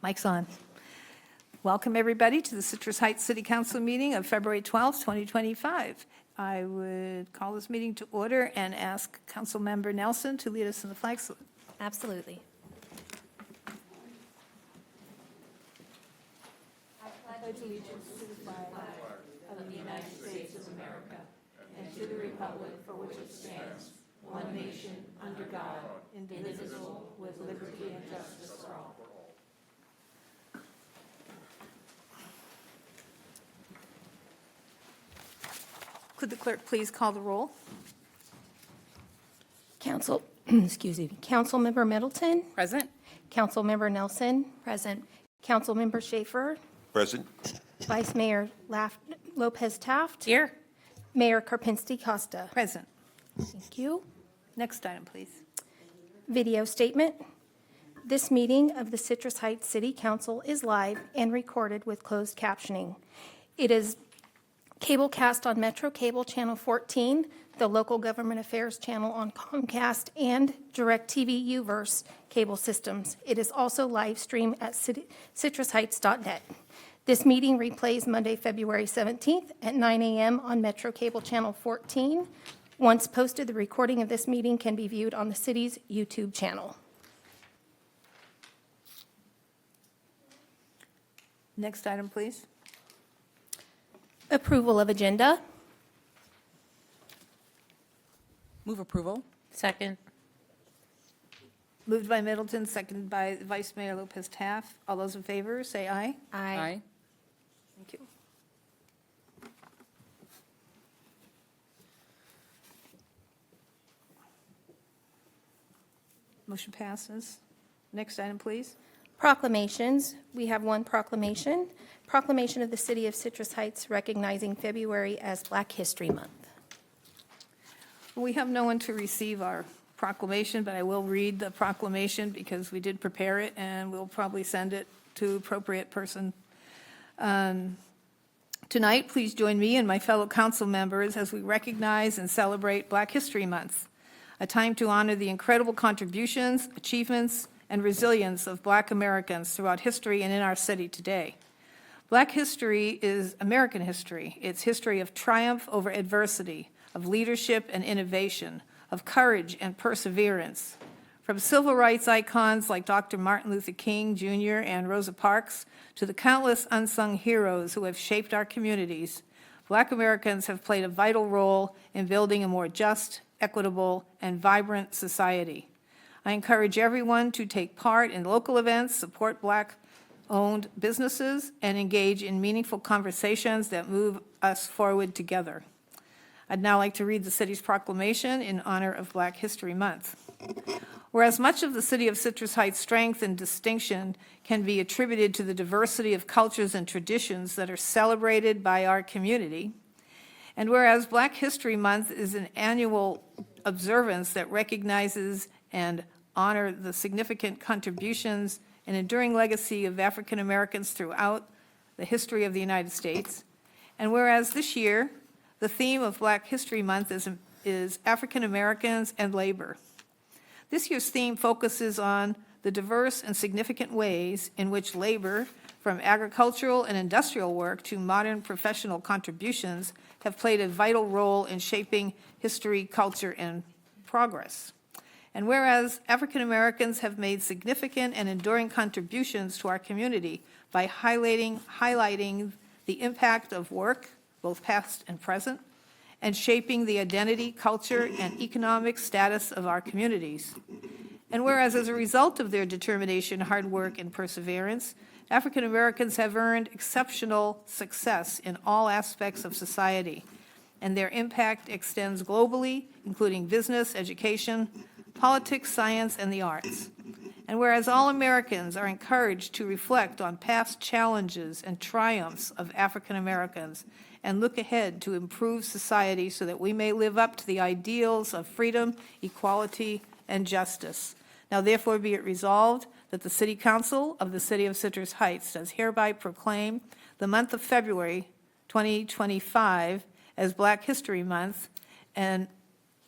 Mic's on. Welcome, everybody, to the Citrus Heights City Council meeting of February 12th, 2025. I would call this meeting to order and ask Councilmember Nelson to lead us in the flag salute. Absolutely. Could the clerk please call the roll? Councilmember Middleton, Present. Councilmember Nelson. Present. Councilmember Schaefer, Present. Vice Mayor Lopez Taft. Here. Mayor Karpinski Costa. Present. Thank you. Next item, please. Video statement. This meeting of the Citrus Heights City Council is live and recorded with closed captioning. It is cablecast on Metro Cable Channel 14, the Local Government Affairs channel on Comcast, and DirecTV Uverse cable systems. It is also live streamed at citrusheights.net. This meeting replays Monday, February 17th at 9 a.m. on Metro Cable Channel 14. Once posted, the recording of this meeting can be viewed on the city's YouTube channel. Next item, please. Approval of agenda. Move approval. Second. Moved by Middleton, seconded by Vice Mayor Lopez Taft. All those in favor, say aye. Aye. Thank you. Motion passes. Next item, please. Proclamations. We have one proclamation. Proclamation of the City of Citrus Heights recognizing February as Black History Month. We have no one to receive our proclamation, but I will read the proclamation because we did prepare it, and we'll probably send it to appropriate person. Tonight, please join me and my fellow council members as we recognize and celebrate Black History Month, a time to honor the incredible contributions, achievements, and resilience of Black Americans throughout history and in our city today. Black history is American history. It's history of triumph over adversity, of leadership and innovation, of courage and perseverance. From civil rights icons like Dr. Martin Luther King Jr. and Rosa Parks to the countless unsung heroes who have shaped our communities, Black Americans have played a vital role in building a more just, equitable, and vibrant society. I encourage everyone to take part in local events, support Black-owned businesses, and engage in meaningful conversations that move us forward together. I'd now like to read the city's proclamation in honor of Black History Month. Whereas much of the city of Citrus Heights' strength and distinction can be attributed to the diversity of cultures and traditions that are celebrated by our community, and whereas Black History Month is an annual observance that recognizes and honor the significant contributions and enduring legacy of African Americans throughout the history of the United States, and whereas this year the theme of Black History Month is African Americans and labor. This year's theme focuses on the diverse and significant ways in which labor, from agricultural and industrial work to modern professional contributions, have played a vital role in shaping history, culture, and progress. And whereas African Americans have made significant and enduring contributions to our community by highlighting the impact of work, both past and present, and shaping the identity, culture, and economic status of our communities. And whereas as a result of their determination, hard work, and perseverance, African Americans have earned exceptional success in all aspects of society, and their impact extends globally, including business, education, politics, science, and the arts. And whereas all Americans are encouraged to reflect on past challenges and triumphs of African Americans and look ahead to improve society so that we may live up to the ideals of freedom, equality, and justice. Now therefore be it resolved that the City Council of the City of Citrus Heights does hereby proclaim the month of February 2025 as Black History Month, and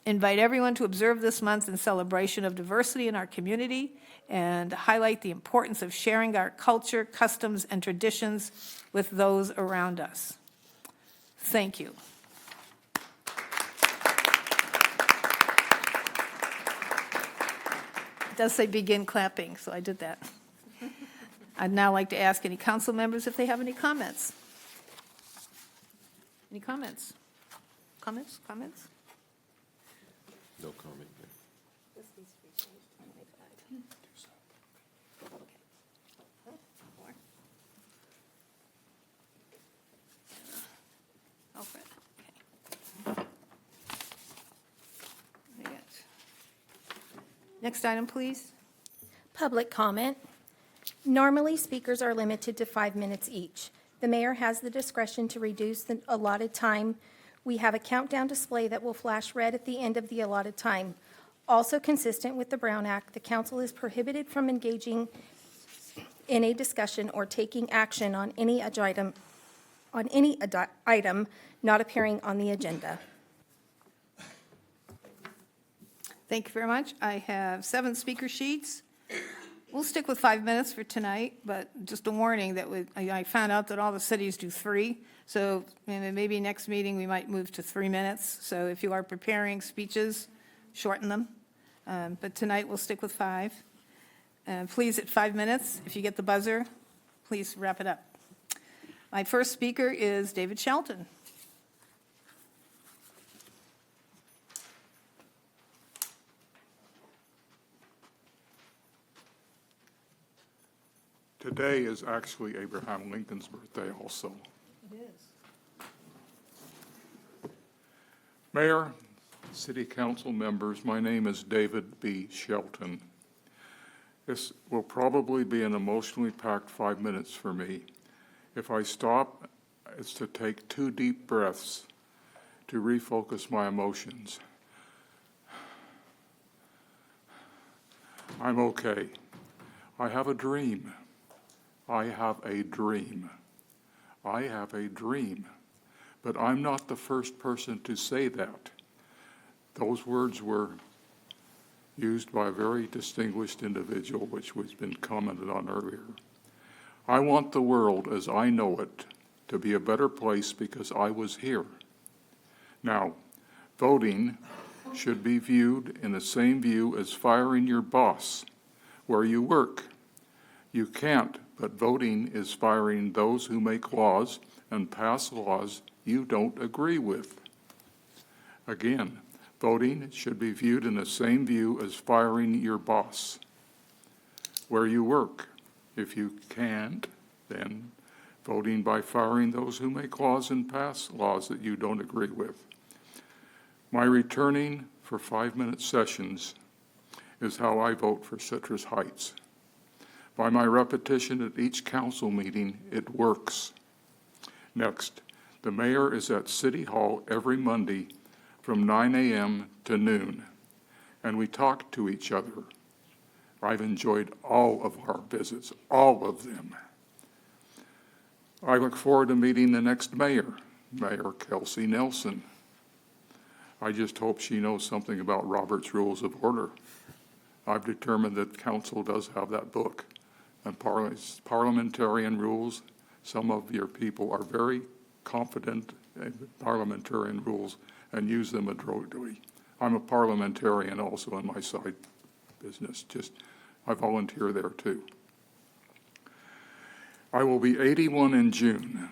invite everyone to observe this month in celebration of diversity in our community and highlight the importance of sharing our culture, customs, and traditions with those around us. Thank you. It does say begin clapping, so I did that. I'd now like to ask any council members if they have any comments. Any comments? Comments? No comment. Alfred, okay. Very good. Next item, please. Public comment. Normally, speakers are limited to 5 minutes each. The mayor has the discretion to reduce the allotted time. We have a countdown display that will flash red at the end of the allotted time. Also consistent with the Brown Act, the council is prohibited from engaging in a discussion or taking action on any item not appearing on the agenda. Thank you very much. I have 7 speaker sheets. We'll stick with 5 minutes for tonight, but just a warning that I found out that all the cities do 3. So maybe next meeting we might move to 3 minutes. So if you are preparing speeches, shorten them. But tonight we'll stick with 5. Please, at 5 minutes, if you get the buzzer, please wrap it up. My first speaker is David Shelton. Today is actually Abraham Lincoln's birthday also. It is. Mayor, City Council members, my name is David B. Shelton. This will probably be an emotionally packed 5 minutes for me. If I stop, it's to take 2 deep breaths to refocus my emotions. I'm okay. I have a dream. I have a dream. I have a dream. But I'm not the first person to say that. Those words were used by a very distinguished individual, which has been commented on earlier. I want the world as I know it to be a better place because I was here. Now, voting should be viewed in the same view as firing your boss where you work. You can't, but voting is firing those who make laws and pass laws you don't agree with. Again, voting should be viewed in the same view as firing your boss where you work. If you can't, then voting by firing those who make laws and pass laws that you don't agree with. My returning for 5-minute sessions is how I vote for Citrus Heights. By my repetition at each council meeting, it works. Next, the mayor is at City Hall every Monday from 9 a.m. to noon, and we talk to each other. I've enjoyed all of our visits, all of them. I look forward to meeting the next mayor, Mayor Kelsey Nelson. I just hope she knows something about Robert's Rules of Order. I've determined that council does have that book. And parliamentarian rules, some of your people are very confident in parliamentarian rules and use them adroitly. I'm a parliamentarian also in my side business. I volunteer there too. I will be 81 in June,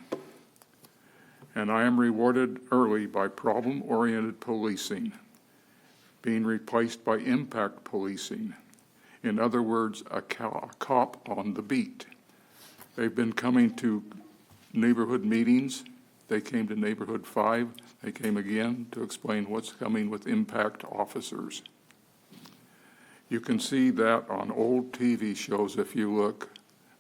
and I am rewarded early by problem-oriented policing, being replaced by impact policing. In other words, a cop on the beat. They've been coming to neighborhood meetings. They came to Neighborhood 5. They came again to explain what's coming with impact officers. You can see that on old TV shows if you look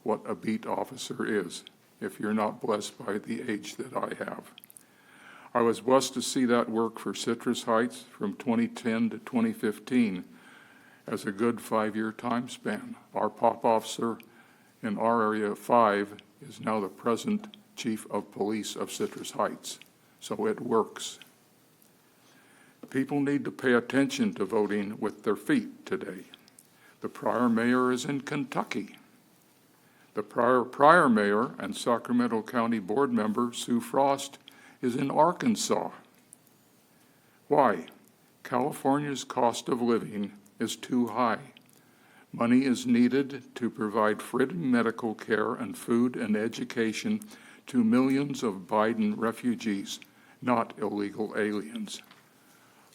what a beat officer is, if you're not blessed by the age that I have. I was blessed to see that work for Citrus Heights from 2010 to 2015 as a good 5-year time span. Our POP officer in our area 5 is now the present chief of police of Citrus Heights, so it works. People need to pay attention to voting with their feet today. The prior mayor is in Kentucky. The prior mayor and Sacramento County Board member Sue Frost is in Arkansas. Why? California's cost of living is too high. Money is needed to provide free medical care and food and education to millions of Biden refugees, not illegal aliens.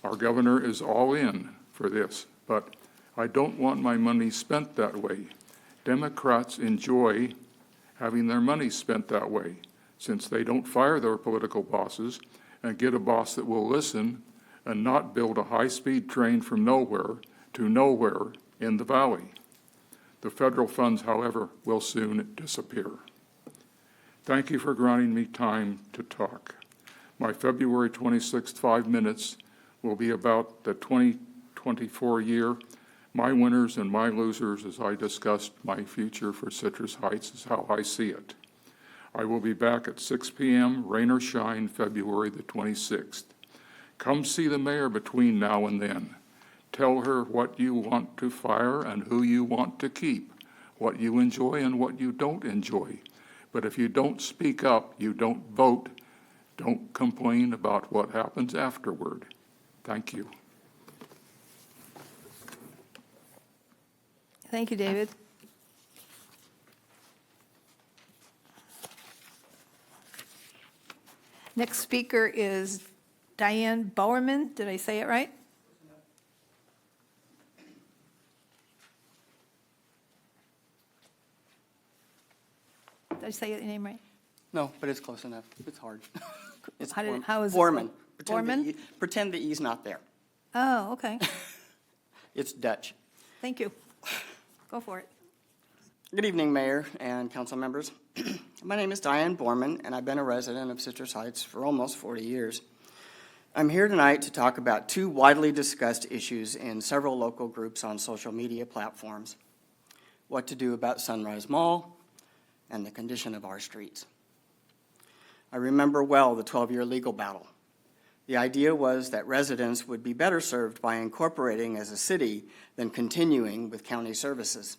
Our governor is all in for this, but I don't want my money spent that way. Democrats enjoy having their money spent that way, since they don't fire their political bosses and get a boss that will listen and not build a high-speed train from nowhere to nowhere in the valley. The federal funds, however, will soon disappear. Thank you for granting me time to talk. My February 26th 5 minutes will be about the 2024 year. My winners and my losers, as I discussed my future for Citrus Heights, is how I see it. I will be back at 6 p.m., rain or shine, February the 26th. Come see the mayor between now and then. Tell her what you want to fire and who you want to keep, what you enjoy and what you don't enjoy. But if you don't speak up, you don't vote, don't complain about what happens afterward. Thank you. Thank you, David. Next speaker is Diane Bowerman. Did I say it right? Did I say your name right? No, but it's close enough. It's hard. It's How is it? Borman. Borman? Pretend the E's not there. Oh, okay. It's Dutch. Thank you. Go for it. Good evening, Mayor and council members. My name is Diane Borman, and I've been a resident of Citrus Heights for almost 40 years. I'm here tonight to talk about two widely discussed issues in several local groups on social media platforms: what to do about Sunrise Mall and the condition of our streets. I remember well the 12-year legal battle. The idea was that residents would be better served by incorporating as a city than continuing with county services.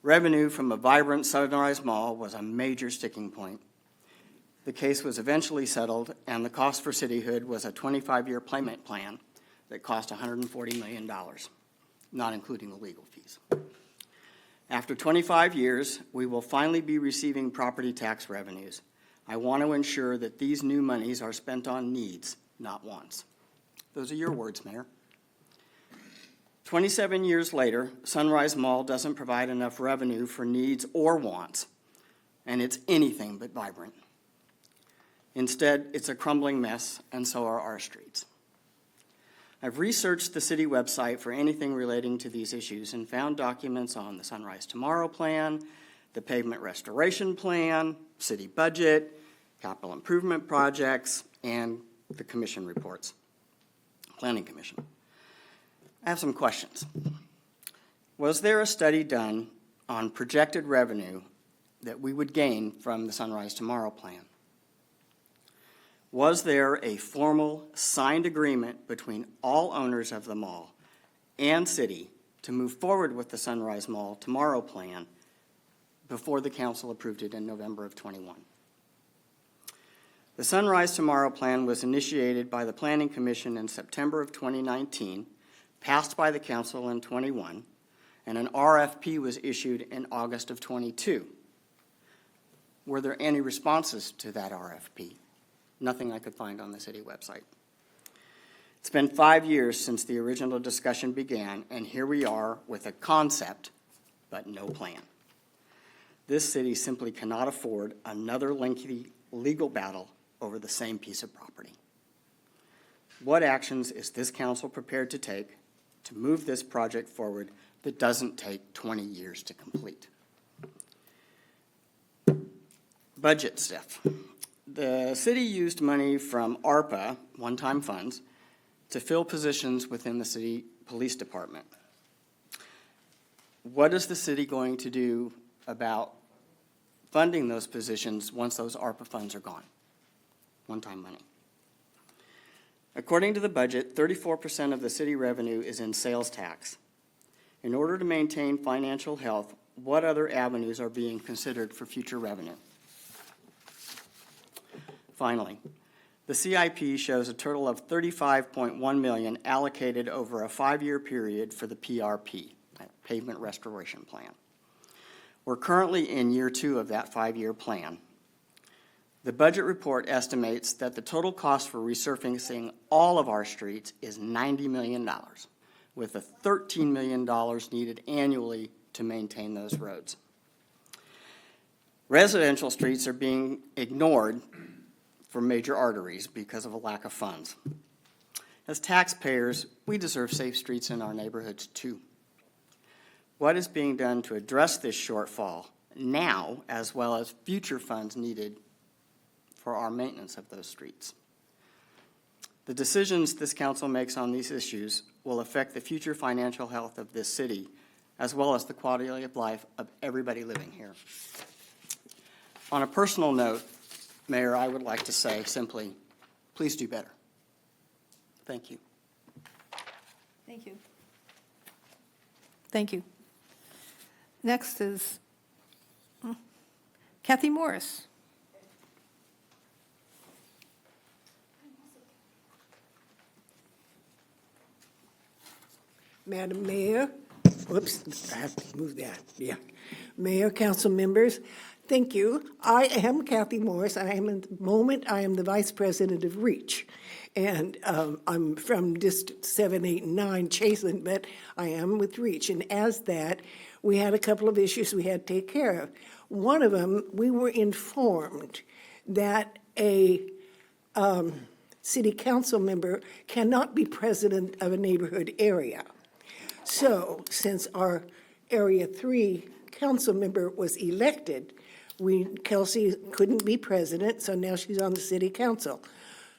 Revenue from a vibrant Sunrise Mall was a major sticking point. The case was eventually settled, and the cost for cityhood was a 25-year payment plan that cost $140 million, not including the legal fees. After 25 years, we will finally be receiving property tax revenues. I want to ensure that these new monies are spent on needs, not wants. Those are your words, Mayor. 27 years later, Sunrise Mall doesn't provide enough revenue for needs or wants, and it's anything but vibrant. Instead, it's a crumbling mess, and so are our streets. I've researched the city website for anything relating to these issues and found documents on the Sunrise Tomorrow Plan, the Pavement Restoration Plan, city budget, capital improvement projects, and the commission reports, Planning Commission. I have some questions. Was there a study done on projected revenue that we would gain from the Sunrise Tomorrow Plan? Was there a formal signed agreement between all owners of the mall and city to move forward with the Sunrise Mall Tomorrow Plan before the council approved it in November of '21? The Sunrise Tomorrow Plan was initiated by the Planning Commission in September of 2019, passed by the council in '21, and an RFP was issued in August of '22. Were there any responses to that RFP? Nothing I could find on the city website. It's been 5 years since the original discussion began, and here we are with a concept, but no plan. This city simply cannot afford another lengthy legal battle over the same piece of property. What actions is this council prepared to take to move this project forward that doesn't take 20 years to complete? Budget stuff. The city used money from ARPA, one-time funds, to fill positions within the city police department. What is the city going to do about funding those positions once those ARPA funds are gone? One-time money. According to the budget, 34% of the city revenue is in sales tax. In order to maintain financial health, what other avenues are being considered for future revenue? Finally, the CIP shows a total of $35.1 million allocated over a 5-year period for the PRP, Pavement Restoration Plan. We're currently in year 2 of that 5-year plan. The budget report estimates that the total cost for resurfacing all of our streets is $90 million, with a $13 million needed annually to maintain those roads. Residential streets are being ignored for major arteries because of a lack of funds. As taxpayers, we deserve safe streets in our neighborhoods too. What is being done to address this shortfall now, as well as future funds needed for our maintenance of those streets? The decisions this council makes on these issues will affect the future financial health of this city, as well as the quality of life of everybody living here. On a personal note, Mayor, I would like to say simply, please do better. Thank you. Thank you. Thank you. Next is Kathy Morris. Madam Mayor, whoops, I have to move that, yeah. Mayor, council members, thank you. I am Kathy Morris. I am the Vice President of REACH. And I'm from District 7, 8, and 9, Chaseland, but I am with REACH. And as that, we had a couple of issues we had to take care of. One of them, we were informed that a city council member cannot be president of a neighborhood area. So, since our Area 3 council member was elected, Kelsey couldn't be president, so now she's on the city council.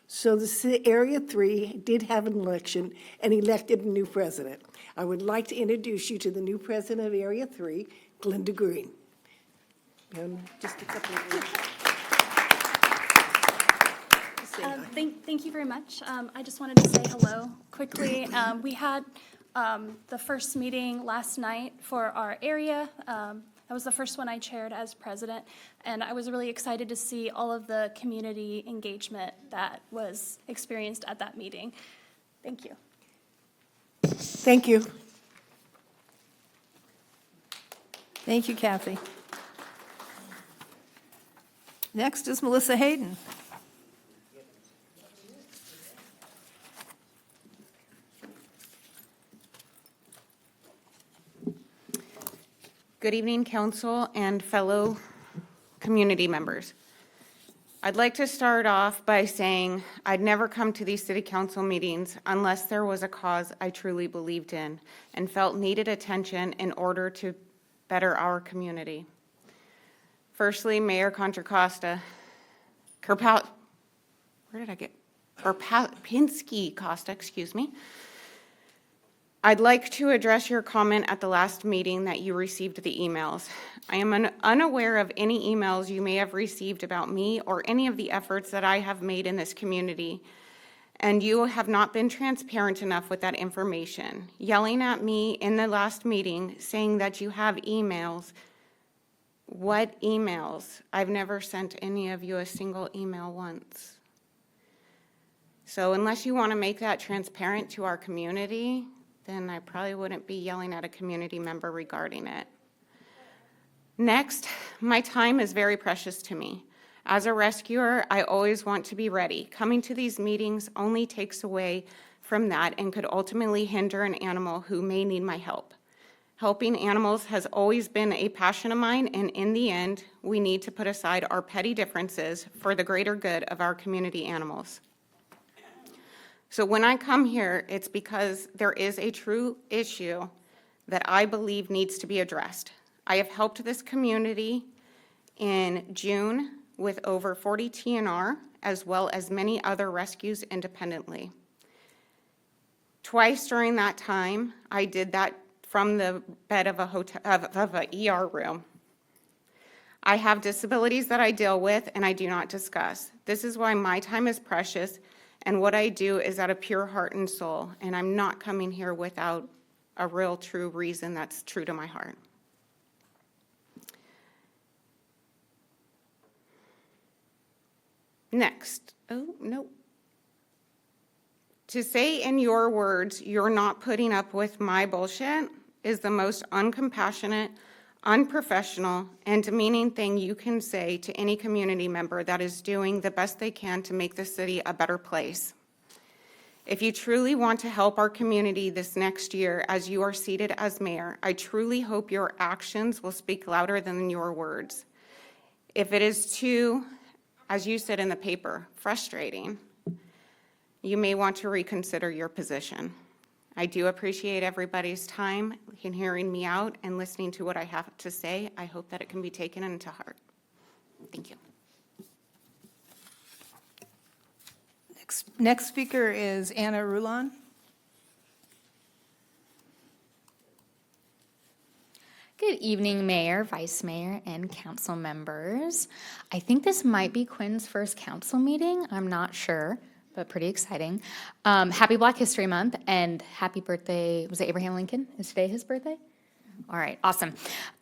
So the Area 3 did have an election and elected a new president. I would like to introduce you to the new president of Area 3, Glenda Green. And just a couple of words. Thank you very much. I just wanted to say hello quickly. We had the first meeting last night for our area. That was the first one I chaired as president, and I was really excited to see all of the community engagement that was experienced at that meeting. Thank you. Thank you. Thank you, Kathy. Next is Melissa Hayden. Good evening, council and fellow community members. I'd like to start off by saying I'd never come to these city council meetings unless there was a cause I truly believed in and felt needed attention in order to better our community. Firstly, Mayor Contra Costa, Pinsky Costa, excuse me. I'd like to address your comment at the last meeting that you received the emails. I am unaware of any emails you may have received about me or any of the efforts that I have made in this community, and you have not been transparent enough with that information. Yelling at me in the last meeting, saying that you have emails. What emails? I've never sent any of you a single email once. So unless you want to make that transparent to our community, then I probably wouldn't be yelling at a community member regarding it. Next, my time is very precious to me. As a rescuer, I always want to be ready. Coming to these meetings only takes away from that and could ultimately hinder an animal who may need my help. Helping animals has always been a passion of mine, and in the end, we need to put aside our petty differences for the greater good of our community animals. So when I come here, it's because there is a true issue that I believe needs to be addressed. I have helped this community in June with over 40 TNR, as well as many other rescues independently. Twice during that time, I did that from the bed of an ER room. I have disabilities that I deal with and I do not discuss. This is why my time is precious, And what I do is out of pure heart and soul, and I'm not coming here without a real, true reason that's true to my heart. Next. Oh, no. To say in your words, you're not putting up with my bullshit is the most uncompassionate, unprofessional, and demeaning thing you can say to any community member that is doing the best they can to make the city a better place. If you truly want to help our community this next year as you are seated as mayor, I truly hope your actions will speak louder than your words. If it is too, as you said in the paper, frustrating, you may want to reconsider your position. I do appreciate everybody's time in hearing me out and listening to what I have to say. I hope that it can be taken into heart. Thank you. Next speaker is Anna Rulon. Good evening, Mayor, Vice Mayor, and council members. I think this might be Quinn's first council meeting. I'm not sure, but pretty exciting. Happy Black History Month and happy birthday. Was it Abraham Lincoln? Is today his birthday? All right, awesome.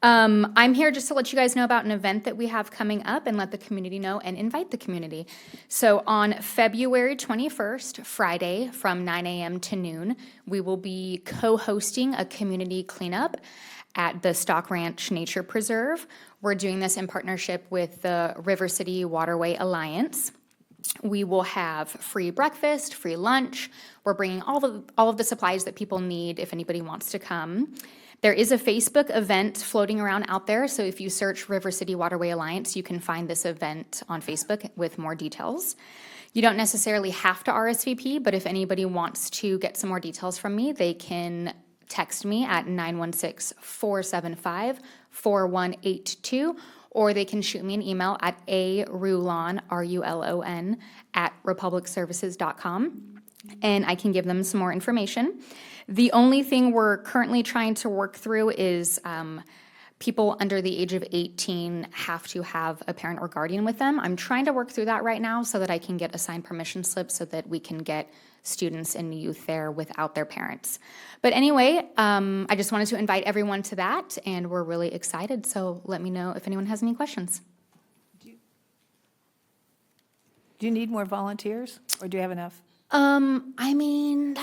I'm here just to let you guys know about an event that we have coming up and let the community know and invite the community. So on February 21st, Friday, from 9 a.m. to noon, we will be co-hosting a community cleanup at the Stock Ranch Nature Preserve. We're doing this in partnership with the River City Waterway Alliance. We will have free breakfast, free lunch. We're bringing all of the supplies that people need if anybody wants to come. There is a Facebook event floating around out there, so if you search River City Waterway Alliance, you can find this event on Facebook with more details. You don't necessarily have to RSVP, but if anybody wants to get some more details from me, they can text me at 916-475-4182, or they can shoot me an email at arulon, R-U-L-O-N, @republicservices.com, and I can give them some more information. The only thing we're currently trying to work through is people under the age of 18 have to have a parent or guardian with them. I'm trying to work through that right now so that I can get assigned permission slips so that we can get students and youth there without their parents. But anyway, I just wanted to invite everyone to that, and we're really excited, so let me know if anyone has any questions. Do you need more volunteers, or do you have enough? I mean,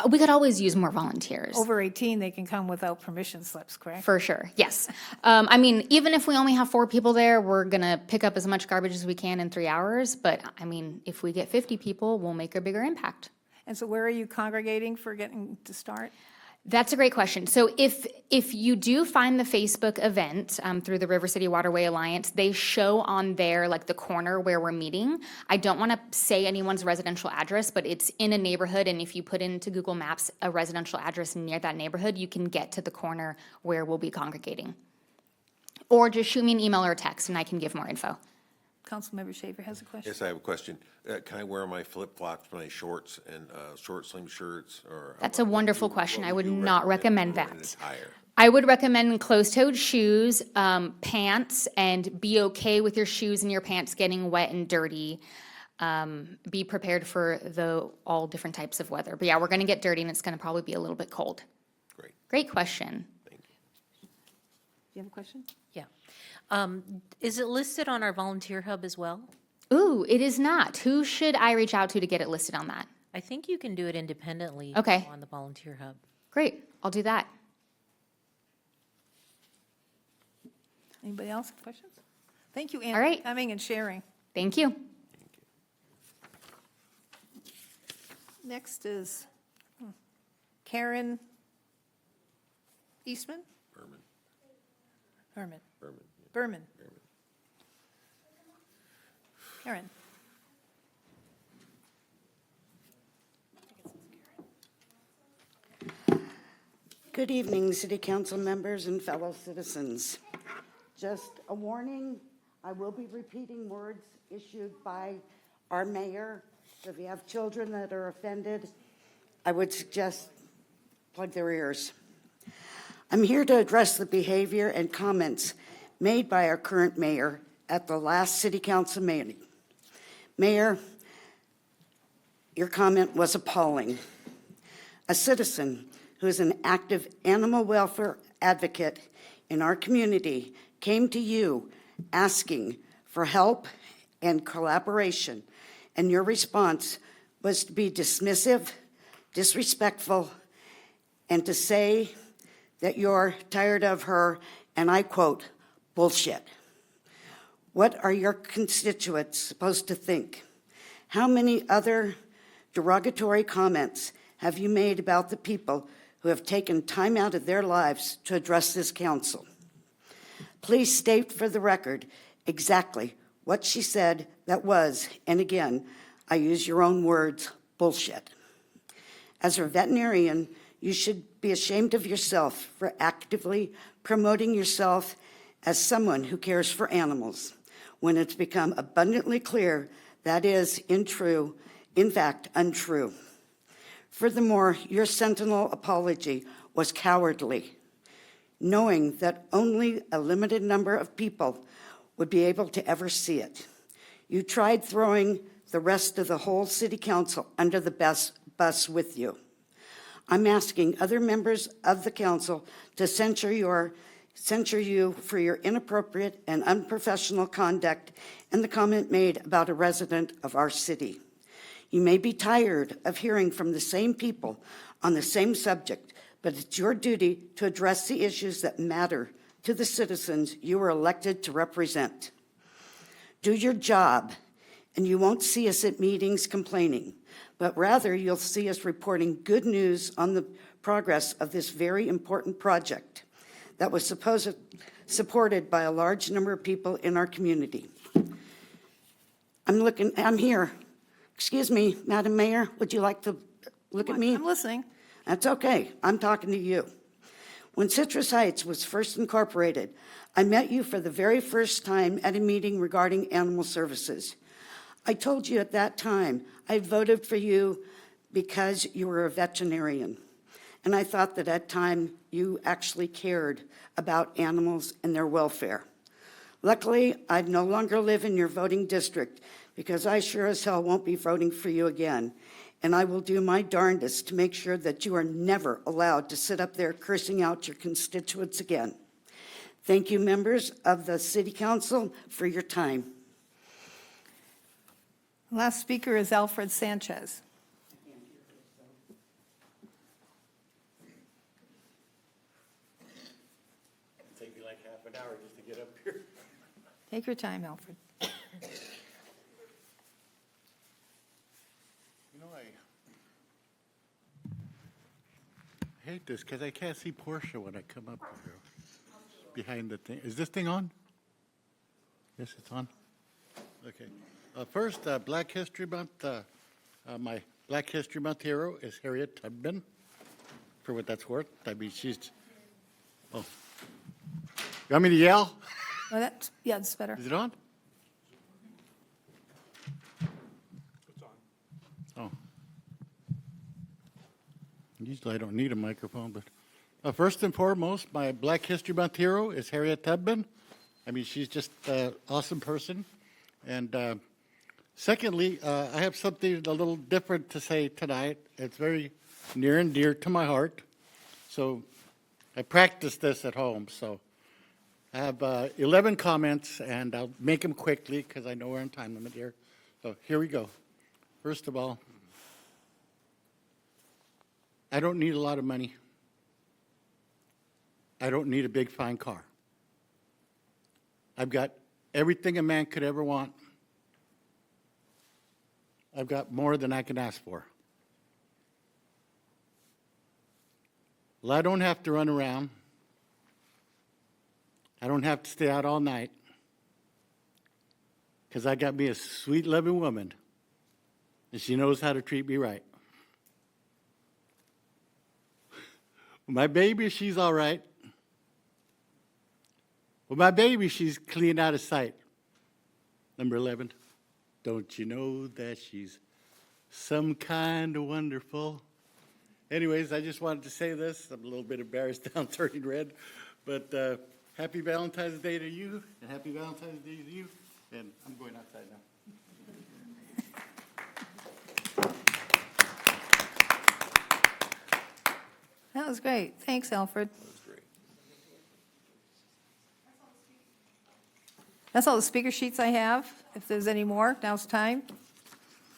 we could always use more volunteers. Over 18, they can come without permission slips, correct? For sure, yes. I mean, even if we only have 4 people there, we're gonna pick up as much garbage as we can in 3 hours. But I mean, if we get 50 people, we'll make a bigger impact. And so where are you congregating for getting to start? That's a great question. So if you do find the Facebook event through the River City Waterway Alliance, they show on there like the corner where we're meeting. I don't want to say anyone's residential address, but it's in a neighborhood, and if you put into Google Maps a residential address near that neighborhood, you can get to the corner where we'll be congregating. Or just shoot me an email or a text, and I can give more info. Councilmember Shaver has a question. Yes, I have a question. Can I wear my flip-flops, my shorts, and short sleeve shirts, or? That's a wonderful question. I would not recommend for an that. attire? I would recommend closed-toed shoes, pants, and be okay with your shoes and your pants getting wet and dirty. Be prepared for all different types of weather. But yeah, we're going to get dirty, and it's going to probably be a little bit cold. Great. Great question. Thank you. Do you have a question? Yeah. Is it listed on our volunteer hub as well? Ooh, it is not. Who should I reach out to get it listed on that? I think you can do it independently. Okay. On the volunteer hub. Great, I'll do that. Anybody else have questions? Thank you, Ann, All right. for coming and sharing. Thank you. Next is Karen Eastman? Berman. Berman. Berman. Berman. Karen. Good evening, City Council members and fellow citizens. Just a warning, I will be repeating words issued by our mayor. So if you have children that are offended, I would suggest plug their ears. I'm here to address the behavior and comments made by our current mayor at the last City Council meeting. Mayor, Your comment was appalling. A citizen who is an active animal welfare advocate in our community came to you asking for help and collaboration, and your response was to be dismissive, disrespectful, and to say that you're tired of her, and I quote, bullshit. What are your constituents supposed to think? How many other derogatory comments have you made about the people who have taken time out of their lives to address this council? Please state for the record exactly what she said that was, and again, I use your own words, bullshit. As a veterinarian, you should be ashamed of yourself for actively promoting yourself as someone who cares for animals, when it's become abundantly clear that is, in fact, untrue. Furthermore, your Sentinel apology was cowardly, knowing that only a limited number of people would be able to ever see it. You tried throwing the rest of the whole city council under the bus with you. I'm asking other members of the council to censure you for your inappropriate and unprofessional conduct and the comment made about a resident of our city. You may be tired of hearing from the same people on the same subject, but it's your duty to address the issues that matter to the citizens you were elected to represent. Do your job, and you won't see us at meetings complaining, but rather you'll see us reporting good news on the progress of this very important project that was supported by a large number of people in our community. I'm here. Excuse me, Madam Mayor, would you like to look at me? I'm listening. That's okay. I'm talking to you. When Citrus Heights was first incorporated, I met you for the very first time at a meeting regarding animal services. I told you at that time I voted for you because you were a veterinarian. And I thought that at that time you actually cared about animals and their welfare. Luckily, I no longer live in your voting district because I sure as hell won't be voting for you again. And I will do my darndest to make sure that you are never allowed to sit up there cursing out your constituents again. Thank you, members of the City Council, for your time. Last speaker is Alfred Sanchez. Take me like half an hour just to get up here. Take your time, Alfred. You know, I hate this because I can't see Portia when I come up here. Behind the thing. Is this thing on? Yes, it's on. Okay. First, Black History Month. My Black History Month hero is Harriet Tubman, for what that's worth. I mean, she's. Oh. You want me to yell? Well, it's better. Is it on? Oh. Usually I don't need a microphone, but first and foremost, my Black History Month hero is Harriet Tubman. I mean, she's just an awesome person. And secondly, I have something a little different to say tonight. It's very near and dear to my heart. So I practiced this at home. So I have 11 comments, and I'll make them quickly because I know we're on time limit here. So here we go. First of all, I don't need a lot of money. I don't need a big, fine car. I've got everything a man could ever want. I've got more than I can ask for. Well, I don't have to run around. I don't have to stay out all night because I got me a sweet, loving woman, and she knows how to treat me right. My baby, she's all right. Well, my baby, she's clean out of sight. Number 11, don't you know that she's some kind of wonderful? Anyways, I just wanted to say this. I'm a little bit embarrassed now, I'm turning red. But happy Valentine's Day to you, and happy Valentine's Day to you. And I'm going outside now. was great. Thanks, Alfred. That's all the speaker sheets I have. If there's any more, now's the time.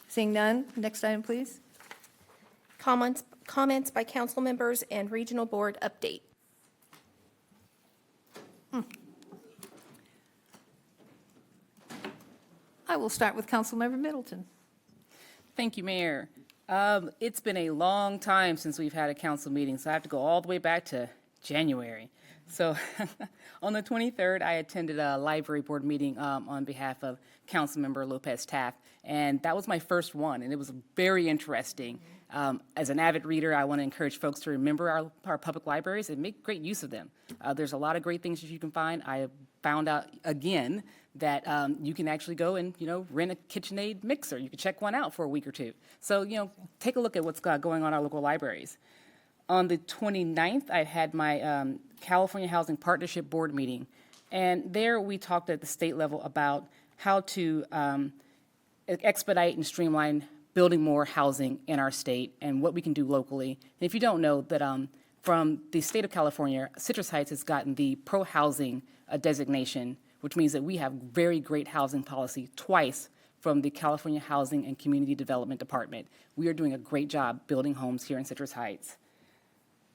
Seeing none, next item, please. Comments by council members and regional board update. I will start with Councilmember Middleton. Thank you, Mayor. It's been a long time since we've had a council meeting, so I have to go all the way back to January. So on the 23rd, I attended a library board meeting on behalf of Councilmember Lopez Taft, and that was my first one, and it was very interesting. As an avid reader, I want to encourage folks to remember our public libraries and make great use of them. There's a lot of great things that you can find. I found out again that you can actually go and, rent a KitchenAid mixer. You can check one out for a week or two. So, take a look at what's going on in our local libraries. On the 29th, I had my California Housing Partnership Board meeting, and there we talked at the state level about how to expedite and streamline building more housing in our state and what we can do locally. And if you don't know that from the state of California, Citrus Heights has gotten the pro-housing designation, which means that we have very great housing policy twice from the California Housing and Community Development Department. We are doing a great job building homes here in Citrus Heights.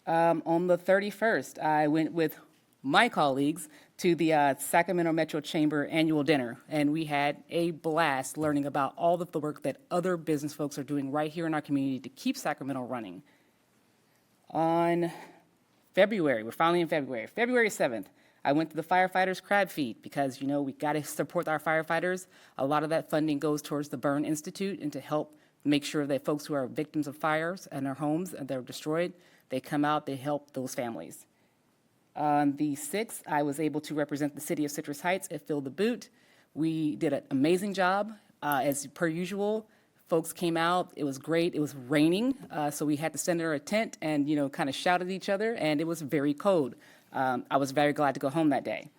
On the 31st, I went with my colleagues to the Sacramento Metro Chamber annual dinner, and we had a blast learning about all of the work that other business folks are doing right here in our community to keep Sacramento running. On February, we're finally in February, February 7th, I went to the firefighters' crab feed because, we got to support our firefighters. A lot of that funding goes towards the Burn Institute and to help make sure that folks who are victims of fires and their homes and they're destroyed, they come out, they help those families. On the 6th, I was able to represent the city of Citrus Heights at Fill the Boot. We did an amazing job, as per usual. Folks came out, it was great, it was raining, so we had to send her a tent and, kind of shout at each other, and it was very cold. I was very glad to go home that day.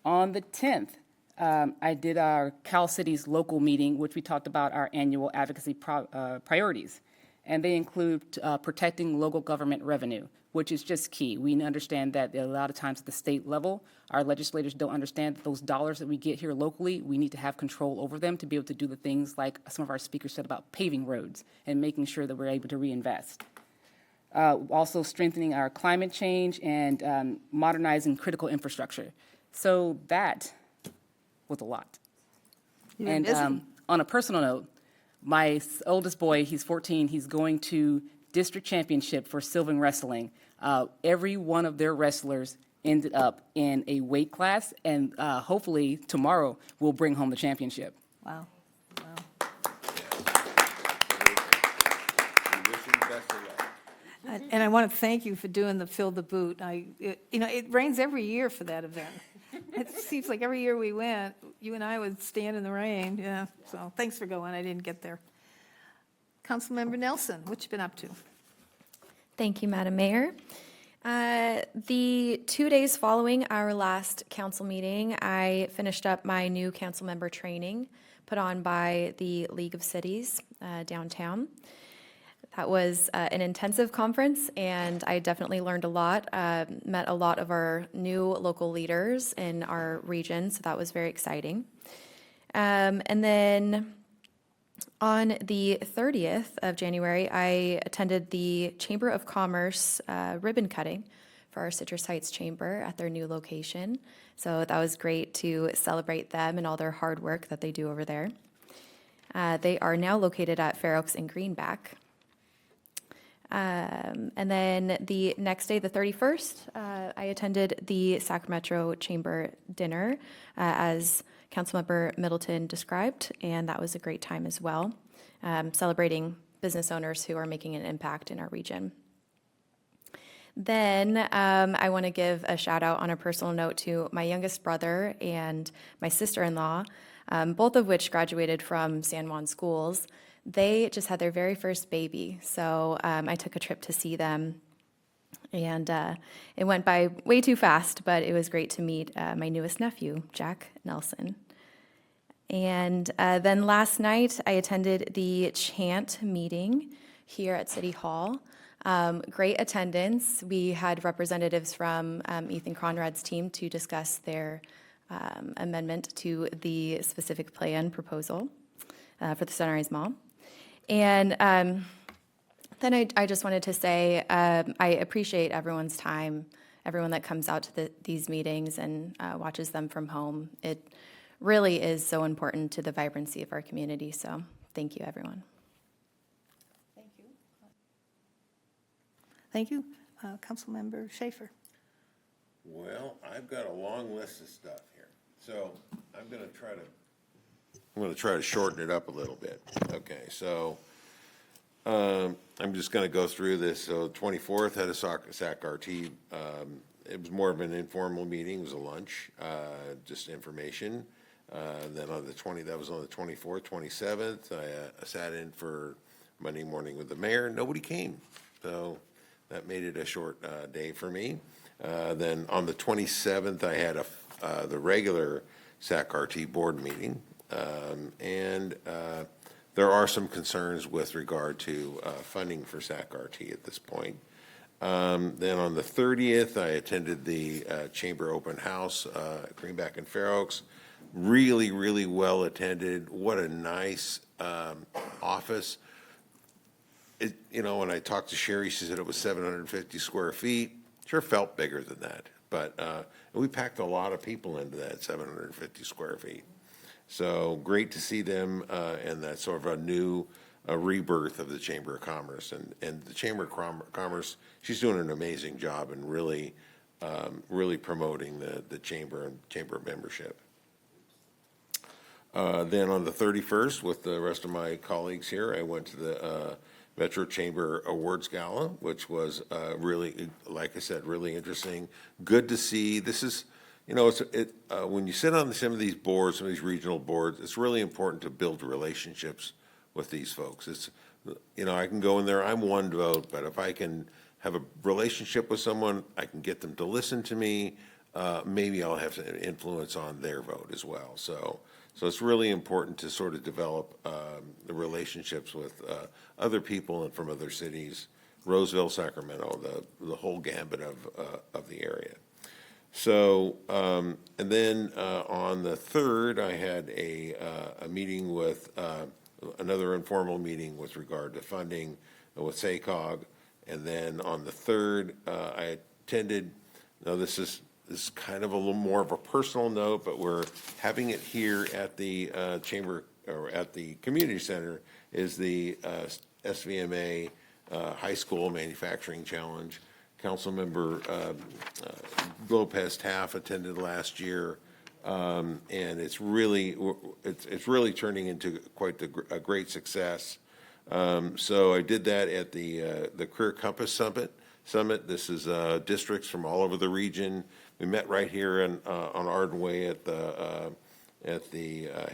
On the 10th, I did our Cal Cities local meeting, which we talked about our annual advocacy priorities. And they include protecting local government revenue, which is just key. We understand that a lot of times at the state level, our legislators don't understand that those dollars that we get here locally, we need to have control over them to be able to do the things like some of our speakers said about paving roads and making sure that we're able to reinvest. Also strengthening our climate change and modernizing critical infrastructure. So that was a lot. You've been And busy. on a personal note, my oldest boy, he's 14, he's going to district championship for Sylvan Wrestling. Every one of their wrestlers ended up in a weight class, and hopefully tomorrow we'll bring home the championship. Wow. And I want to thank you for doing the Fill the Boot. It rains every year for that event. It seems like every year we went, you and I would stand in the rain, yeah. So thanks for going, I didn't get there. Councilmember Nelson, what you been up to? Thank you, Madam Mayor. The 2 days following our last council meeting, I finished up my new council member training put on by the League of Cities downtown. That was an intensive conference, and I definitely learned a lot, met a lot of our new local leaders in our region, so that was very exciting. And then on the 30th of January, I attended the Chamber of Commerce ribbon cutting for our Citrus Heights Chamber at their new location. So that was great to celebrate them and all their hard work that they do over there. They are now located at Fair Oaks and Greenback. And then the next day, the 31st, I attended the Sacramento Chamber dinner, as Councilmember Middleton described, and that was a great time as well, celebrating business owners who are making an impact in our region. Then I want to give a shout out on a personal note to my youngest brother and my sister-in-law, both of which graduated from San Juan schools. They just had their very first baby, so I took a trip to see them, and it went by way too fast, but it was great to meet my newest nephew, Jack Nelson. And then last night, I attended the Chant meeting here at City Hall. Great attendance. We had representatives from Ethan Conrad's team to discuss their amendment to the specific plan proposal for the Sunrise Mall. And then I just wanted to say I appreciate everyone's time, everyone that comes out to these meetings and watches them from home. It really is so important to the vibrancy of our community, so thank you, everyone. Thank you. Thank you. Councilmember Schaefer. Well, I've got a long list of stuff here, so I'm going to try to shorten it up a little bit. Okay, so I'm just going to go through this. So 24th had a SAC-RT. It was more of an informal meeting. It was a lunch, just information. Then on that was on the 24th, 27th. I sat in for Monday morning with the mayor. Nobody came, so that made it a short day for me. Then on the 27th, I had the regular SAC-RT board meeting, and there are some concerns with regard to funding for SAC-RT at this point. Then on the 30th, I attended the Chamber Open House at Greenback and Fair Oaks. Really, really well attended. What a nice office. When I talked to Sherry, she said it was 750 square feet. Sure felt bigger than that, but we packed a lot of people into that 750 square feet. So great to see them, and that's sort of a new rebirth of the Chamber of Commerce. And the Chamber of Commerce, she's doing an amazing job and really promoting the Chamber and Chamber membership. Then on the 31st, with the rest of my colleagues here, I went to the Metro Chamber Awards Gala, which was really, like I said, really interesting. Good to see. This is, when you sit on some of these boards, some of these regional boards, it's really important to build relationships with these folks. It's, I can go in there, I'm one vote, but if I can have a relationship with someone, I can get them to listen to me, maybe I'll have an influence on their vote as well. So it's really important to sort of develop the relationships with other people and from other cities, Roseville, Sacramento, the whole gambit of the area. So, and then on the 3rd, I had a meeting with, another informal meeting with regard to funding with SACOG. And then on the 3rd, I attended, this is kind of a little more of a personal note, but we're having it here at the Chamber, or at the Community Center, is the SVMA High School Manufacturing Challenge. Councilmember Lopez Taft attended last year, and it's really turning into quite a great success. So I did that at the Career Compass Summit. This is districts from all over the region. We met right here on Arden Way at the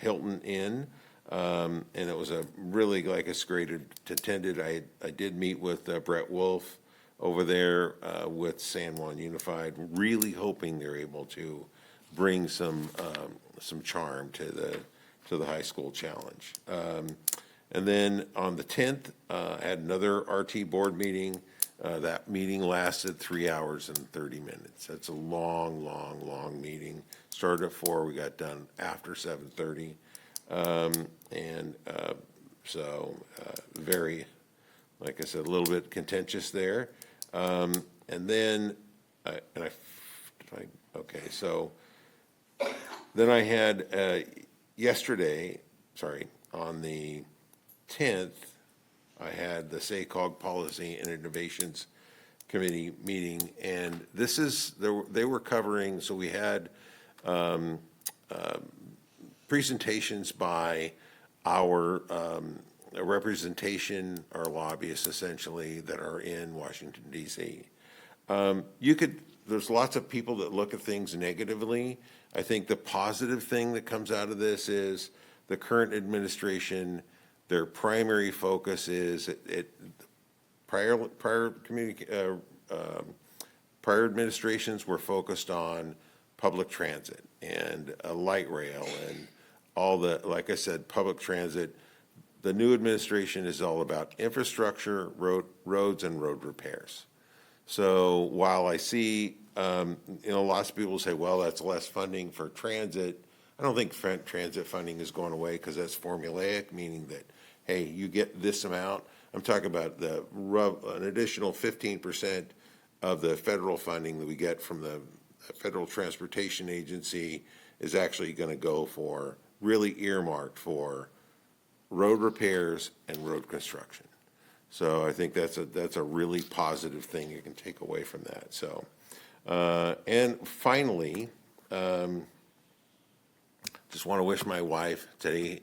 Hilton Inn, and it was a really great attended. I did meet with Brett Wolf over there with San Juan Unified. Really hoping they're able to bring some charm to the high school challenge. And then on the 10th, I had another RT board meeting. That meeting lasted 3 hours and 30 minutes. That's a long, long, long meeting. Started at 4, we got done after 7:30. Very, like I said, a little bit contentious there. And then, then I had yesterday, on the 10th, I had the SACOG Policy and Innovations Committee meeting, and this is, they were covering, so we had presentations by our representation, our lobbyists essentially, that are in Washington, D.C. There's lots of people that look at things negatively. I think the positive thing that comes out of this is the current administration, their primary focus is prior administrations were focused on public transit and light rail and all the, like I said, public transit. the new administration is all about infrastructure, roads, and road repairs. So while I see, lots of people say, well, that's less funding for transit. I don't think transit funding is going away because that's formulaic, meaning that, hey, you get this amount. I'm talking about an additional 15% of the federal funding that we get from the Federal Transportation Agency is actually going to go for, really earmarked for road repairs and road construction. So I think that's a really positive thing you can take away from that. So, and finally, just want to wish my wife, today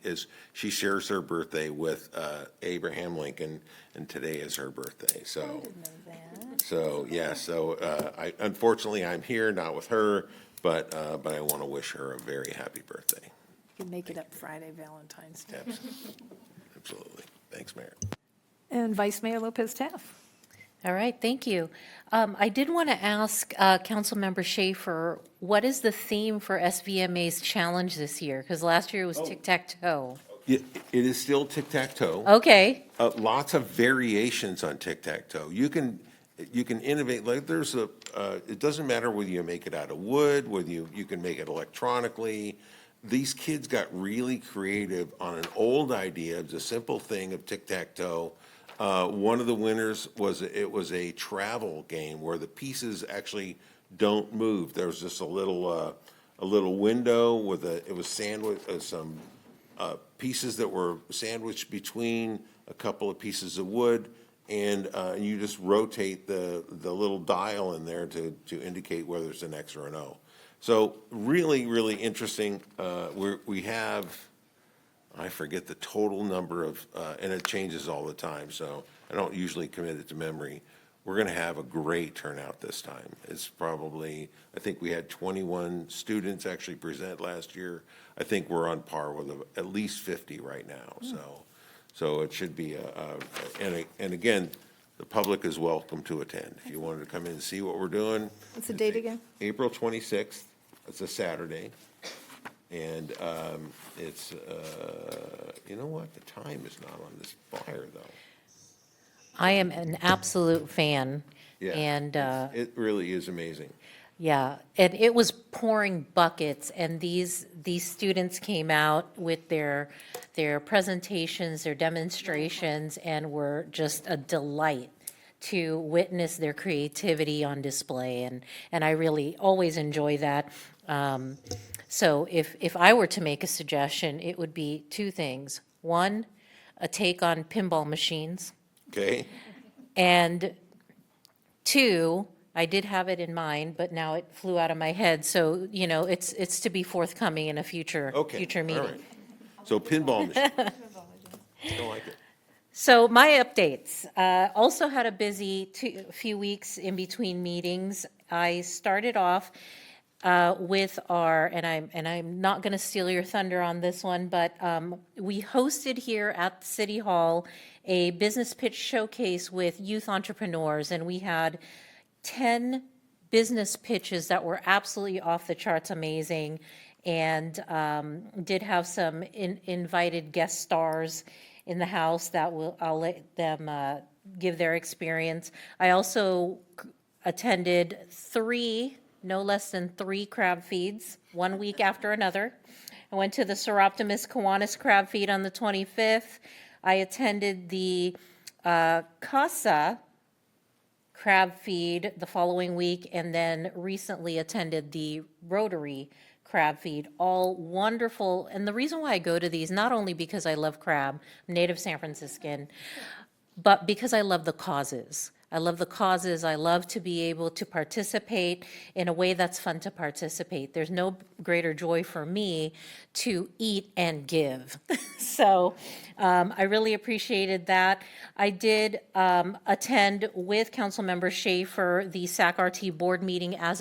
she shares her birthday with Abraham Lincoln, and today is her birthday. So, unfortunately I'm here, not with her, but I want to wish her a very happy birthday. You can make it up Friday, Valentine's Day. Absolutely. Thanks, Mayor. And Vice Mayor Lopez Taff. All right, thank you. I did want to ask Councilmember Schaefer, what is the theme for SVMA's challenge this year? Because last year it was tic-tac-toe. It is still tic-tac-toe. Okay. Lots of variations on tic-tac-toe. You can innovate, like it doesn't matter whether you make it out of wood, whether you can make it electronically. These kids got really creative on an old idea. It was a simple thing of tic-tac-toe. One of the winners was a travel game where the pieces actually don't move. There was just a little window with it was sandwiched, some pieces that were sandwiched between a couple of pieces of wood, and you just rotate the little dial in there to indicate whether it's an X or an O. So really, really interesting. We have, I forget the total number of, and it changes all the time, so I don't usually commit it to memory. We're going to have a great turnout this time. It's probably, I think we had 21 students actually present last year. I think we're on par with at least 50 right now. So it should be and again, the public is welcome to attend. If you wanted to come in and see what we're doing. What's the date again? April 26th. It's a Saturday. And it's, you know what? The time is not on this flyer, though. I am an absolute fan. Yeah, And, it really is amazing. yeah, and it was pouring buckets, and these students came out with their presentations, their demonstrations, and were just a delight to witness their creativity on display, and I really always enjoy that. So if I were to make a suggestion, it would be two things. One, a take on pinball machines, Okay? and two, I did have it in mind, but now it flew out of my head, so, it's to be forthcoming in a future Okay. All meeting. right. So pinball machine. I like it. So my updates, also had a busy few weeks in between meetings. I started off with and I'm not going to steal your thunder on this one, but we hosted here at City Hall a business pitch showcase with youth entrepreneurs, and we had 10 business pitches that were absolutely off the charts amazing, and did have some invited guest stars in the house that I'll let them give their experience. I also attended no less than three crab feeds, 1 week after another. I went to the Seroptimus Kiwanis crab feed on the 25th. I attended the Casa crab feed the following week, and then recently attended the Rotary crab feed. All wonderful. And the reason why I go to these, not only because I love crab, I'm native San Franciscan, but because I love the causes. I love the causes. I love to be able to participate in a way that's fun to participate. There's no greater joy for me to eat and give. So I really appreciated that. I did attend with Councilmember Schaefer the SAC-RT board meeting as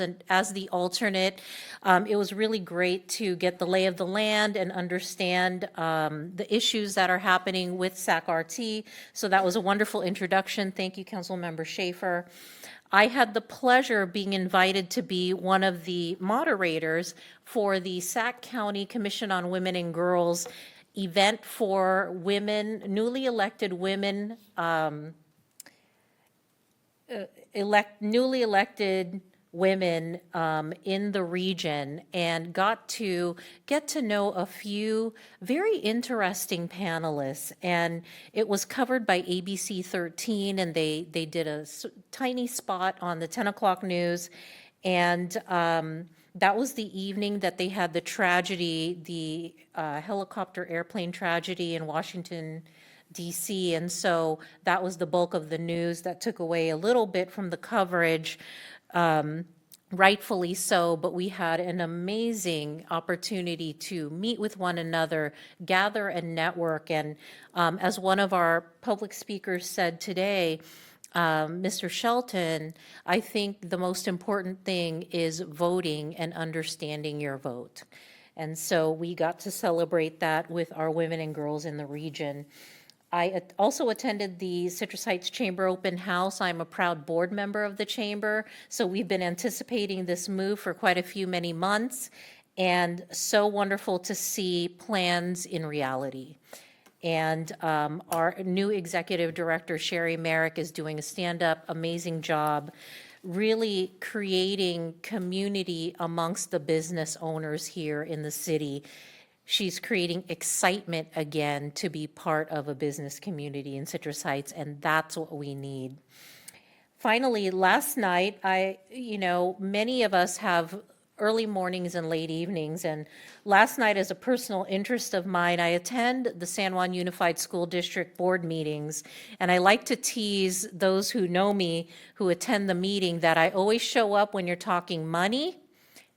the alternate. It was really great to get the lay of the land and understand the issues that are happening with SAC-RT. So that was a wonderful introduction. Thank you, Councilmember Schaefer. I had the pleasure of being invited to be one of the moderators for the Sac County Commission on Women and Girls event for women, newly elected women, newly elected women in the region, and got to get to know a few very interesting panelists. And it was covered by ABC 13, and they did a tiny spot on the 10 o'clock news. And that was the evening that they had the tragedy, the helicopter airplane tragedy in Washington, DC. And so that was the bulk of the news that took away a little bit from the coverage, rightfully so. But we had an amazing opportunity to meet with one another, gather and network. And as one of our public speakers said today, Mr. Shelton, I think the most important thing is voting and understanding your vote. And so we got to celebrate that with our women and girls in the region. I also attended the Citrus Heights Chamber Open House. I'm a proud board member of the chamber, so we've been anticipating this move for quite a few many months, and so wonderful to see plans in reality. And our new executive director, Sherry Merrick, is doing a stand-up, amazing job, really creating community amongst the business owners here in the city. She's creating excitement again to be part of a business community in Citrus Heights, and that's what we need. Finally, last night, many of us have early mornings and late evenings, and last night, as a personal interest of mine, I attend the San Juan Unified School District board meetings, and I like to tease those who know me, who attend the meeting, that I always show up when you're talking money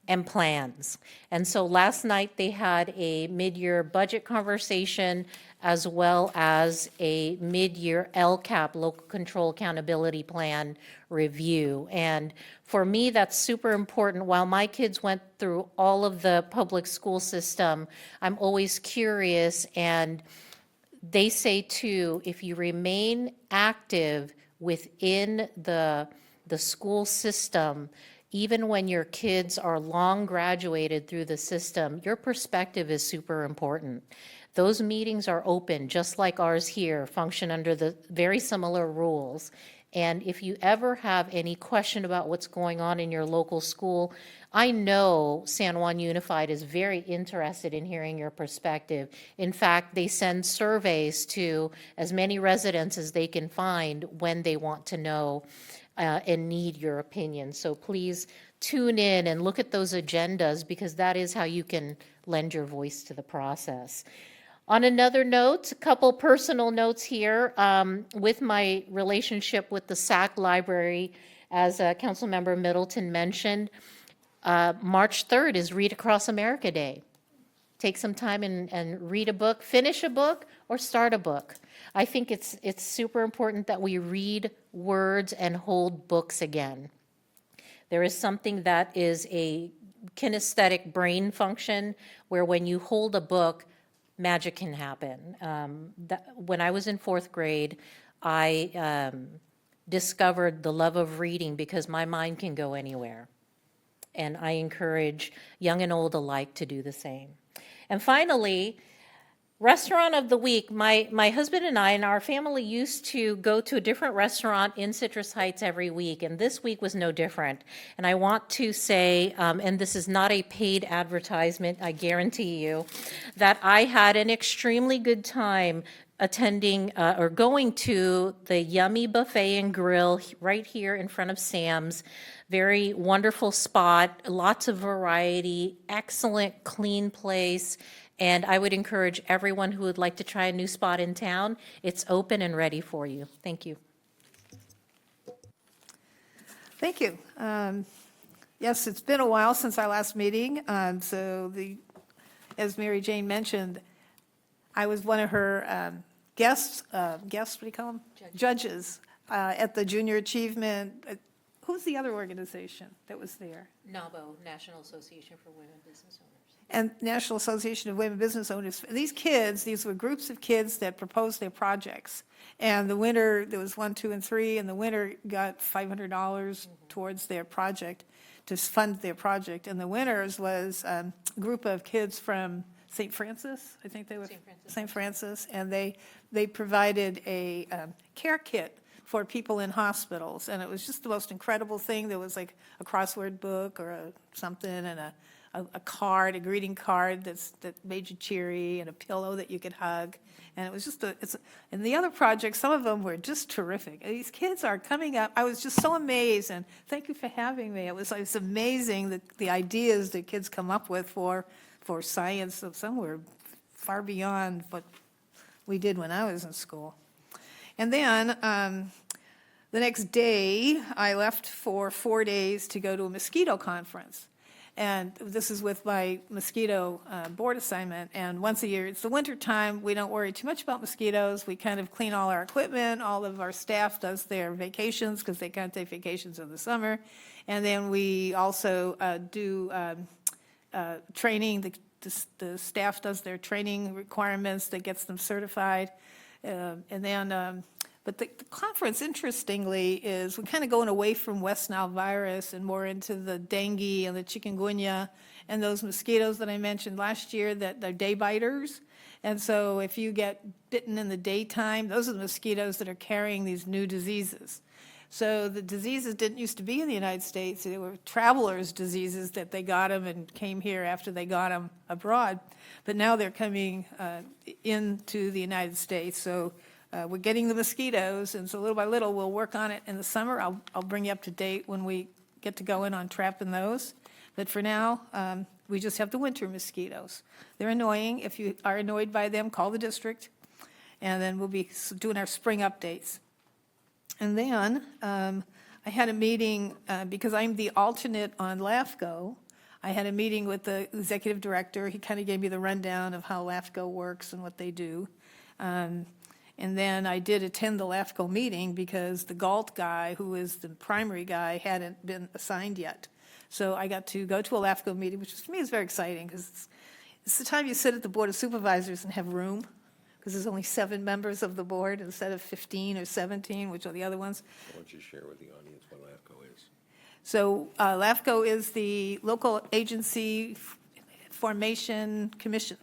and plans. And so last night they had a mid-year budget conversation as well as a mid-year LCAP, Local Control Accountability Plan review. And for me, that's super important. While my kids went through all of the public school system, I'm always curious, and they say too, if you remain active within the school system, even when your kids are long graduated through the system, your perspective is super important. Those meetings are open, just like ours here, function under the very similar rules. And if you ever have any question about what's going on in your local school, I know San Juan Unified is very interested in hearing your perspective. In fact, they send surveys to as many residents as they can find when they want to know and need your opinion. So please tune in and look at those agendas, because that is how you can lend your voice to the process. On another note, a couple personal notes here. With my relationship with the SAC Library, as Councilmember Middleton mentioned, March 3rd is Read Across America Day. Take some time and read a book, finish a book, or start a book. I think it's super important that we read words and hold books again. There is something that is a kinesthetic brain function where when you hold a book, magic can happen. When I was in 4th grade, I discovered the love of reading because my mind can go anywhere. And I encourage young and old alike to do the same. And finally, Restaurant of the Week. My husband and I and our family used to go to a different restaurant in Citrus Heights every week, and this week was no different. And I want to say, and this is not a paid advertisement, I guarantee you, that I had an extremely good time attending or going to the Yummy Buffet and Grill right here in front of Sam's. Very wonderful spot, lots of variety, excellent, clean place. And I would encourage everyone who would like to try a new spot in town, it's open and ready for you. Thank you. Thank you. Yes, it's been a while since our last meeting. As Mary Jane mentioned, I was one of her guests, what do you call them? Judges at the Junior Achievement. Who's the other organization that was there? NABO, National Association for Women Business Owners. And National Association of Women Business Owners. These were groups of kids that proposed their projects. And the winner, there was 1, 2, and 3, and the winner got $500 towards their project, to fund their project. And the winners was a group of kids from St. Francis, I think they were. St. Francis, and they provided a care kit for people in hospitals, and it was just the most incredible thing. There was like a crossword book or something, and a card, a greeting card that made you cheery, and a pillow that you could hug. And it was just and the other projects, some of them were just terrific. These kids are coming up. I was just so amazed, and thank you for having me. It was amazing the ideas that kids come up with for science. Some were far beyond what we did when I was in school. And then the next day, I left for 4 days to go to a mosquito conference. And this is with my mosquito board assignment. And once a year, it's the winter time, we don't worry too much about mosquitoes. We kind of clean all our equipment. All of our staff does their vacations because they can't take vacations in the summer. And then we also do training. The staff does their training requirements that gets them certified. But the conference, interestingly, is we're kind of going away from West Nile virus and more into the dengue and the chikungunya and those mosquitoes that I mentioned last year that are day biters. And so if you get bitten in the daytime, those are the mosquitoes that are carrying these new diseases. So the diseases didn't used to be in the United States. They were travelers' diseases that they got them and came here after they got them abroad. But now they're coming into the United States. So we're getting the mosquitoes, and so little by little, we'll work on it in the summer. I'll bring you up to date when we get to go in on trapping those. But for now, we just have the winter mosquitoes. They're annoying. If you are annoyed by them, call the district, and then we'll be doing our spring updates. And then I had a meeting, because I'm the alternate on LAFCO, I had a meeting with the executive director. He kind of gave me the rundown of how LAFCO works and what they do. And then I did attend the LAFCO meeting because the GALT guy, who is the primary guy, hadn't been assigned yet. So I got to go to a LAFCO meeting, which to me is very exciting because it's the time you sit at the Board of Supervisors and have room, because there's only 7 members of the board instead of 15 or 17, which are the other ones. Why don't you share with the audience what LAFCO is? So LAFCO is the Local Agency Formation Commission,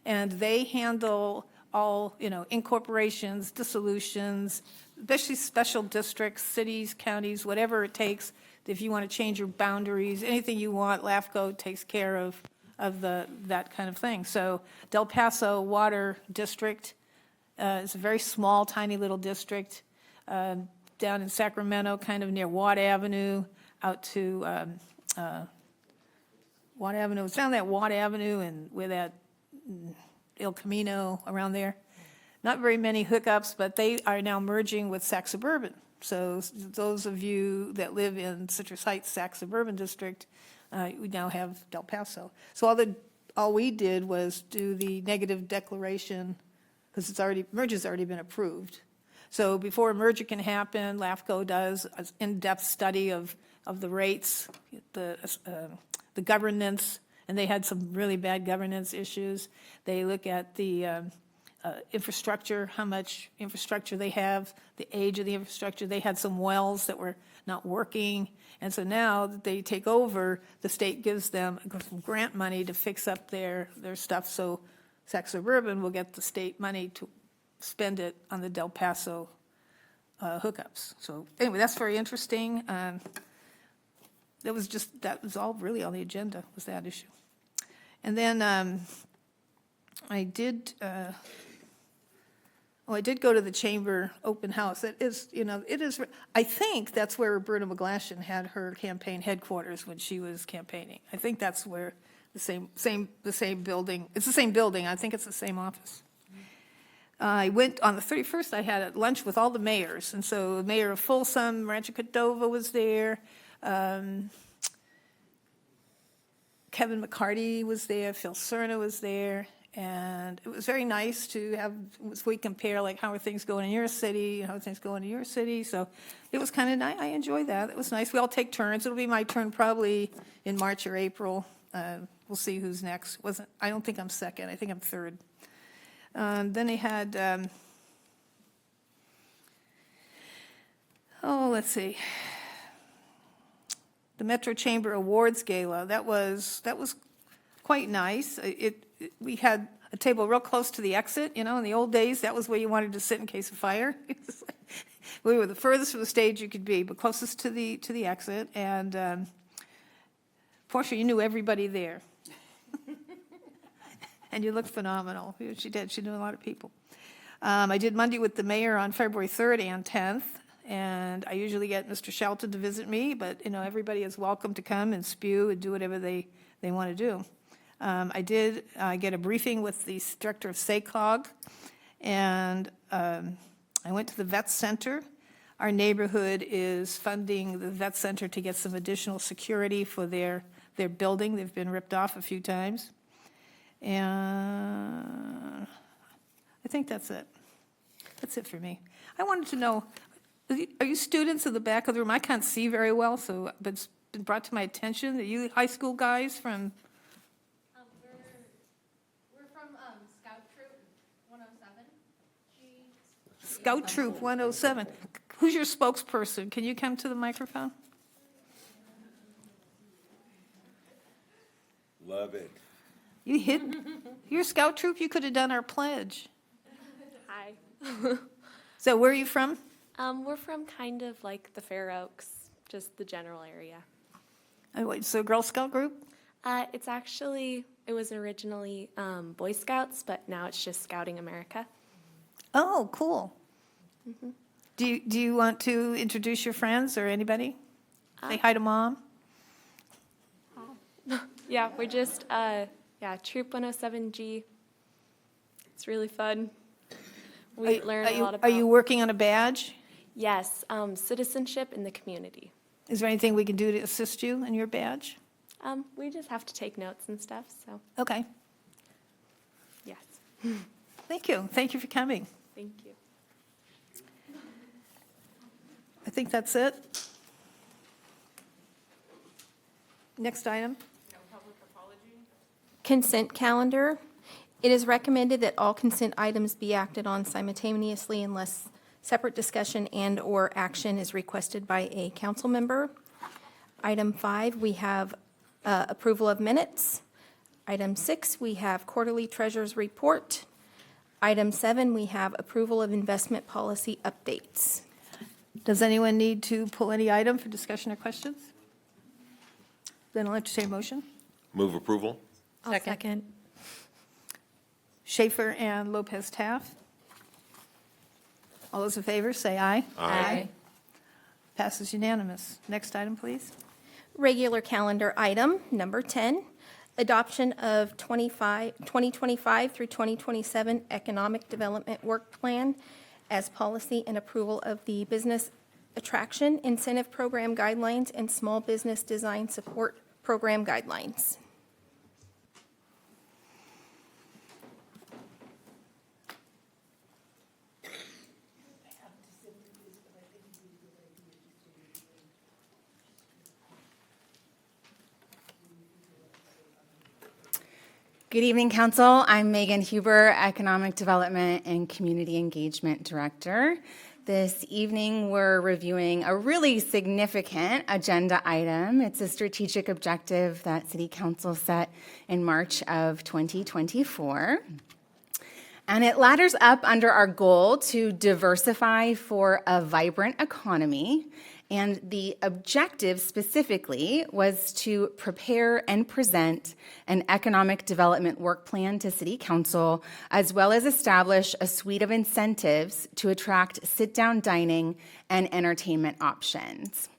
and they handle all, incorporations, dissolutions, especially special districts, cities, counties, whatever it takes. If you want to change your boundaries, anything you want, LAFCO takes care of that kind of thing. So Del Paso Water District is a very small, tiny little district down in Sacramento, kind of near Watt Avenue, out to Watt Avenue. It's down that Watt Avenue and where that El Camino around there. Not very many hookups, but they are now merging with Sac Suburban. So those of you that live in Citrus Heights, Sac Suburban District, we now have Del Paso. So all we did was do the negative declaration, because merger's already been approved. So before a merger can happen, LAFCO does an in-depth study of the rates, the governance, and they had some really bad governance issues. They look at the infrastructure, how much infrastructure they have, the age of the infrastructure. They had some wells that were not working. And so now that they take over, the state gives them some grant money to fix up their stuff. So Sac Suburban will get the state money to spend it on the Del Paso hookups. So anyway, that's very interesting. That was all really on the agenda, was that issue. And then I did go to the chamber open house. It is, I think that's where Roberta McGlashan had her campaign headquarters when she was campaigning. I think that's where the same building, it's the same building, I think it's the same office. I went on the 31st, I had a lunch with all the mayors, and so the mayor of Folsom, Rancho Cordova was there, Kevin McCarty was there, Phil Cerna was there, and it was very nice to have, we compare like how are things going in your city, how are things going in your city, so it was kind of nice. I enjoyed that. It was nice. We all take turns. It'll be my turn probably in March or April. We'll see who's next. I don't think I'm second. I think I'm third. Then they had, let's see, the Metro Chamber Awards Gala. That was quite nice. we had a table real close to the exit, you know, in the old days, that was where you wanted to sit in case of fire. We were the furthest from the stage you could be, but closest to the exit, and Portia, you knew everybody there. And you looked phenomenal. She did. She knew a lot of people. I did Monday with the mayor on February 3rd and 10th, and I usually get Mr. Shelton to visit me, but, you know, everybody is welcome to come and spew and do whatever they want to do. I did get a briefing with the director of SACOG, and I went to the vet center. Our neighborhood is funding the vet center to get some additional security for their building. They've been ripped off a few times. And I think that's it. That's it for me. I wanted to know, are you students in the back of the room? I can't see very well, so, but it's been brought to my attention. Are you high school guys from? We're from Scout Troop 107. Scout Troop 107. Who's your spokesperson? Can you come to the microphone? Love it. You hit, you're Scout Troop, you could have done our pledge. Hi. So where are you from? We're from kind of like the Fair Oaks, just the general area. Oh, wait, so Girl Scout group? It was originally Boy Scouts, but now it's just Scouting America. Oh, cool. Do you want to introduce your friends or anybody? Say hi to Mom. Yeah, we're just, Troop 107G. It's really fun. We learn a lot about. Are you working on a badge? Yes, citizenship in the community. Is there anything we can do to assist you in your badge? We just have to take notes and stuff, so, Okay, yes. thank you. Thank you for coming. Thank you. I think that's it. Next item. Consent calendar. It is recommended that all consent items be acted on simultaneously unless separate discussion and/or action is requested by a council member. Item 5, we have approval of minutes. Item 6, we have quarterly treasurer's report. Item 7, we have approval of investment policy updates. Does anyone need to pull any item for discussion or questions? Then I'll entertain a motion. Move approval? I'll second. Schaefer and Lopez Taft. All those in favor, say aye. Aye. Passes unanimous. Next item, please. Regular calendar item number 10, adoption of 2025 through 2027 Economic Development Work Plan as policy and approval of the Business Attraction Incentive Program Guidelines and Small Business Design Support Program Guidelines. Good evening, Council. I'm Megan Huber, Economic Development and Community Engagement Director. This evening, we're reviewing a really significant agenda item. It's a strategic objective that City Council set in March of 2024. And it ladders up under our goal to diversify for a vibrant economy. And the objective specifically was to prepare and present an economic development work plan to City Council, as well as establish a suite of incentives to attract sit-down dining and entertainment options.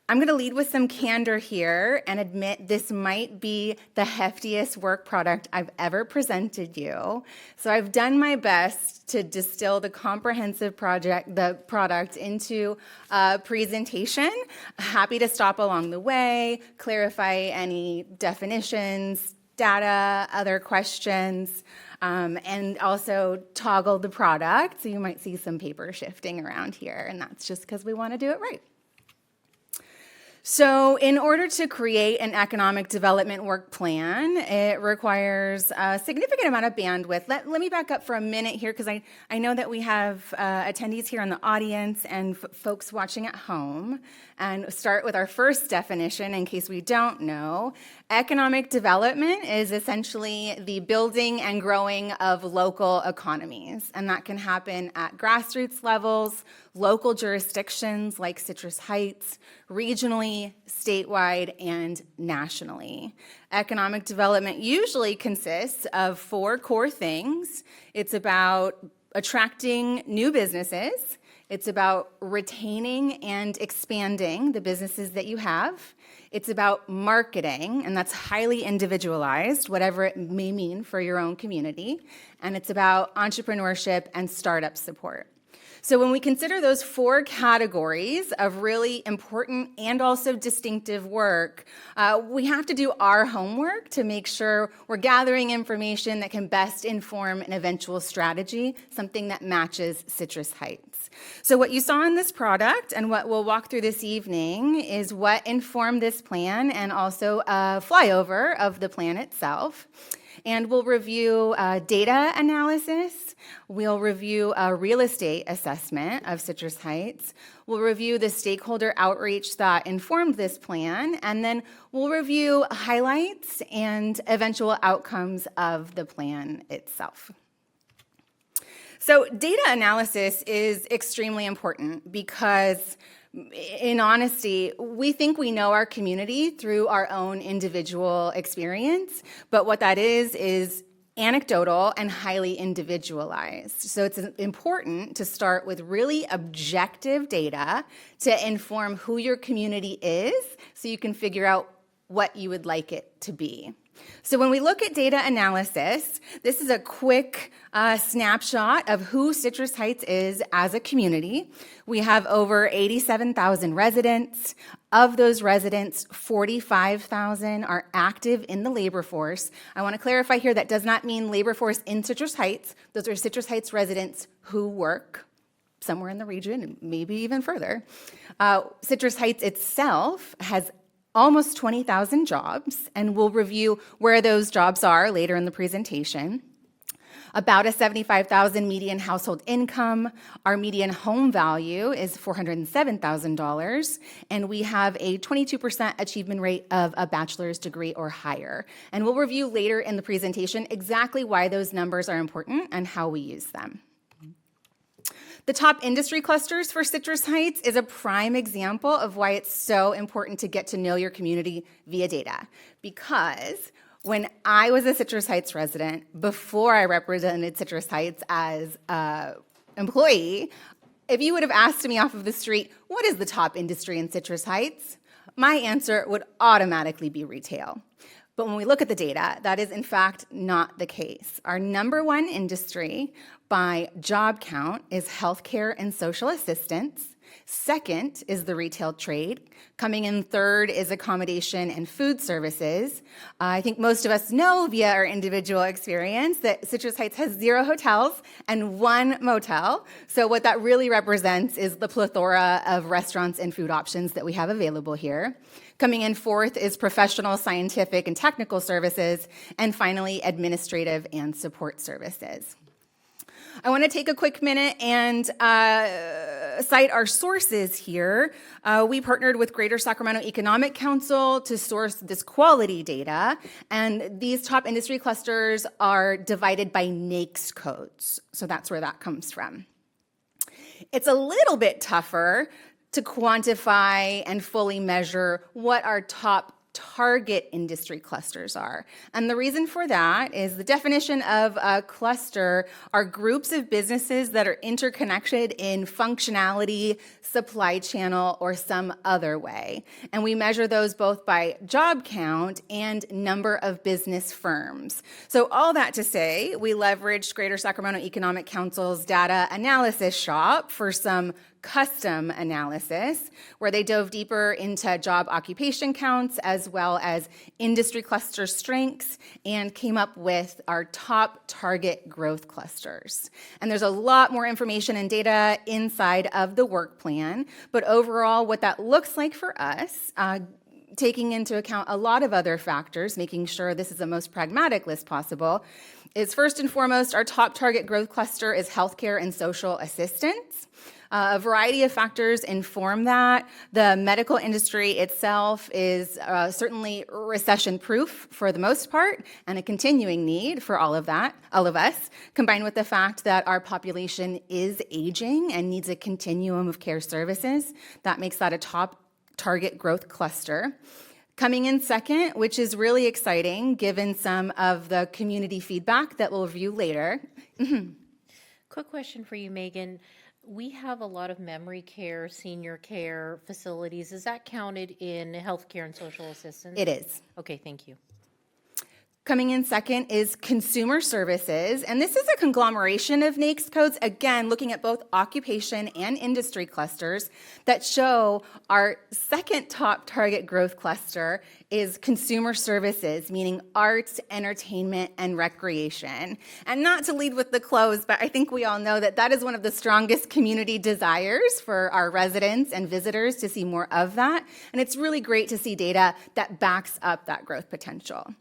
I'm going to lead with some candor here and admit this might be the heftiest work product I've ever presented you. So I've done my best to distill the comprehensive product into a presentation. Happy to stop along the way, clarify any definitions, data, other questions, and also toggle the product. So you might see some paper shifting around here, and that's just because we want to do it right. So in order to create an economic development work plan, it requires a significant amount of bandwidth. Let me back up for a minute here, because I know that we have attendees here in the audience and folks watching at home, and start with our first definition in case we don't know. Economic development is essentially the building and growing of local economies, and that can happen at grassroots levels, local jurisdictions like Citrus Heights, regionally, statewide, and nationally. Economic development usually consists of 4 core things. It's about attracting new businesses. It's about retaining and expanding the businesses that you have. It's about marketing, and that's highly individualized, whatever it may mean for your own community. And it's about entrepreneurship and startup support. So when we consider those 4 categories of really important and also distinctive work, we have to do our homework to make sure we're gathering information that can best inform an eventual strategy, something that matches Citrus Heights. So what you saw in this product and what we'll walk through this evening is what informed this plan and also a flyover of the plan itself. And we'll review data analysis. We'll review a real estate assessment of Citrus Heights. We'll review the stakeholder outreach that informed this plan. And then we'll review highlights and eventual outcomes of the plan itself. So data analysis is extremely important because, in honesty, we think we know our community through our own individual experience, but what that is anecdotal and highly individualized. So it's important to start with really objective data to inform who your community is so you can figure out what you would like it to be. So when we look at data analysis, this is a quick snapshot of who Citrus Heights is as a community. We have over 87,000 residents. Of those residents, 45,000 are active in the labor force. I want to clarify here, that does not mean labor force in Citrus Heights. Those are Citrus Heights residents who work somewhere in the region, and maybe even further. Citrus Heights itself has almost 20,000 jobs, and we'll review where those jobs are later in the presentation. About a $75,000 median household income. Our median home value is $407,000, and we have a 22% achievement rate of a bachelor's degree or higher. And we'll review later in the presentation exactly why those numbers are important and how we use them. The top industry clusters for Citrus Heights is a prime example of why it's so important to get to know your community via data. Because when I was a Citrus Heights resident, before I represented Citrus Heights as an employee, if you would have asked me off of the street, what is the top industry in Citrus Heights? My answer would automatically be retail. But when we look at the data, that is in fact not the case. Our number 1 industry by job count is healthcare and social assistance. Second is the retail trade. Coming in third is accommodation and food services. I think most of us know via our individual experience that Citrus Heights has 0 hotels and 1 motel. So what that really represents is the plethora of restaurants and food options that we have available here. Coming in fourth is professional, scientific, and technical services. And finally, administrative and support services. I want to take a quick minute and cite our sources here. We partnered with Greater Sacramento Economic Council to source this quality data, and these top industry clusters are divided by NAICS codes, so that's where that comes from. It's a little bit tougher to quantify and fully measure what our top target industry clusters are. And the reason for that is the definition of a cluster are groups of businesses that are interconnected in functionality, supply channel, or some other way. And we measure those both by job count and number of business firms. So all that to say, we leveraged Greater Sacramento Economic Council's data analysis shop for some custom analysis, where they dove deeper into job occupation counts as well as industry cluster strengths and came up with our top target growth clusters. And there's a lot more information and data inside of the work plan, but overall what that looks like for us, taking into account a lot of other factors, making sure this is the most pragmatic list possible, is first and foremost, our top target growth cluster is healthcare and social assistance. A variety of factors inform that. The medical industry itself is certainly recession-proof for the most part, and a continuing need for all of us, combined with the fact that our population is aging and needs a continuum of care services. That makes that a top target growth cluster. Coming in second, which is really exciting given some of the community feedback that we'll review later. Quick question for you, Megan. We have a lot of memory care, senior care facilities. Is that counted in healthcare and social assistance? It is. Okay, thank you. Coming in second is consumer services, and this is a conglomeration of NAICS codes, again, looking at both occupation and industry clusters that show our second top target growth cluster is consumer services, meaning arts, entertainment, and recreation. And not to lead with the close, but I think we all know that that is one of the strongest community desires for our residents and visitors to see more of that, and it's really great to see data that backs up that growth potential.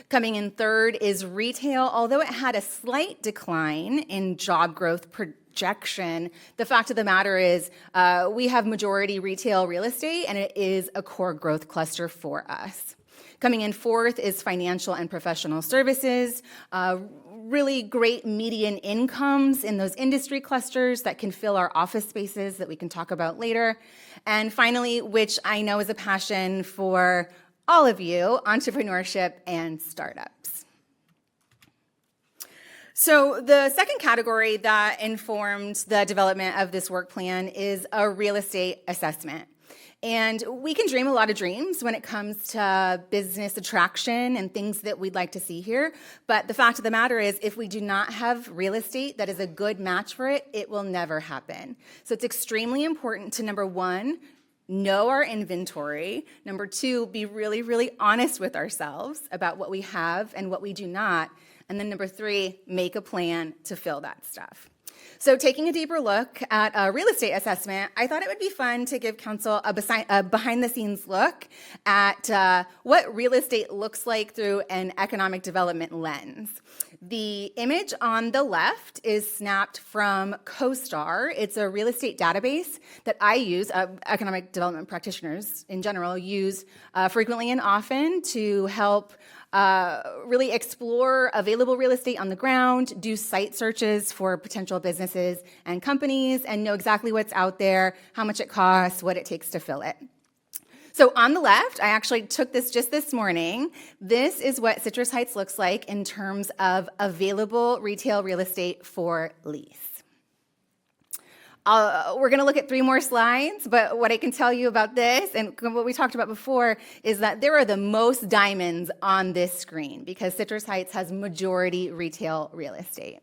Coming in third is retail. Although it had a slight decline in job growth projection, the fact of the matter is we have majority retail real estate, and it is a core growth cluster for us. Coming in fourth is financial and professional services. Really great median incomes in those industry clusters that can fill our office spaces that we can talk about later. And finally, which I know is a passion for all of you, entrepreneurship and startups. So the second category that informed the development of this work plan is a real estate assessment. And we can dream a lot of dreams when it comes to business attraction and things that we'd like to see here. But the fact of the matter is, if we do not have real estate that is a good match for it, it will never happen. So it's extremely important to, number one, know our inventory. Number two, be really, really honest with ourselves about what we have and what we do not. And then number three, make a plan to fill that stuff. So taking a deeper look at a real estate assessment, I thought it would be fun to give council a behind-the-scenes look at what real estate looks like through an economic development lens. The image on the left is snapped from CoStar. It's a real estate database that I use, economic development practitioners in general use frequently and often to help really explore available real estate on the ground, do site searches for potential businesses and companies, and know exactly what's out there, how much it costs, what it takes to fill it. So on the left, I actually took this just this morning. This is what Citrus Heights looks like in terms of available retail real estate for lease. We're going to look at 3 more slides, but what I can tell you about this and what we talked about before is that there are the most diamonds on this screen because Citrus Heights has majority retail real estate.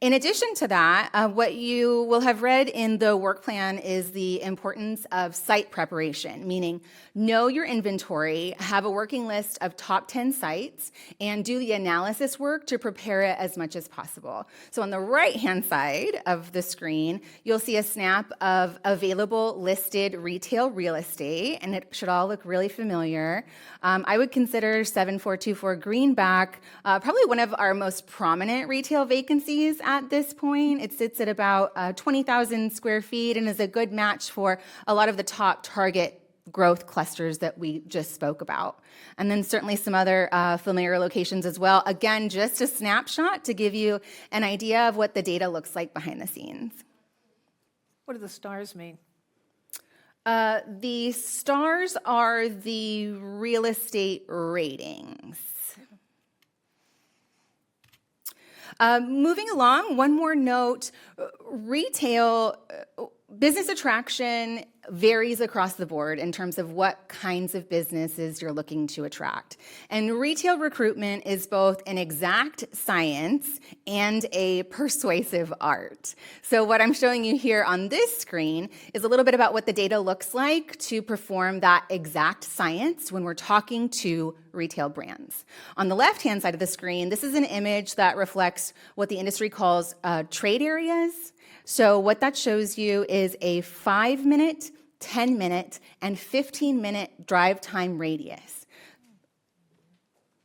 In addition to that, what you will have read in the work plan is the importance of site preparation, meaning know your inventory, have a working list of top 10 sites, and do the analysis work to prepare it as much as possible. So on the right-hand side of the screen, you'll see a snap of available listed retail real estate, and it should all look really familiar. I would consider 7424 Greenback probably one of our most prominent retail vacancies at this point. It sits at about 20,000 square feet and is a good match for a lot of the top target growth clusters that we just spoke about. And then certainly some other familiar locations as well. Again, just a snapshot to give you an idea of what the data looks like behind the scenes. What do the stars mean? The stars are the real estate ratings. Moving along, one more note, retail, business attraction varies across the board in terms of what kinds of businesses you're looking to attract. And retail recruitment is both an exact science and a persuasive art. So what I'm showing you here on this screen is a little bit about what the data looks like to perform that exact science when we're talking to retail brands. On the left-hand side of the screen, this is an image that reflects what the industry calls trade areas. So what that shows you is a 5-minute, 10-minute, and 15-minute drive time radius.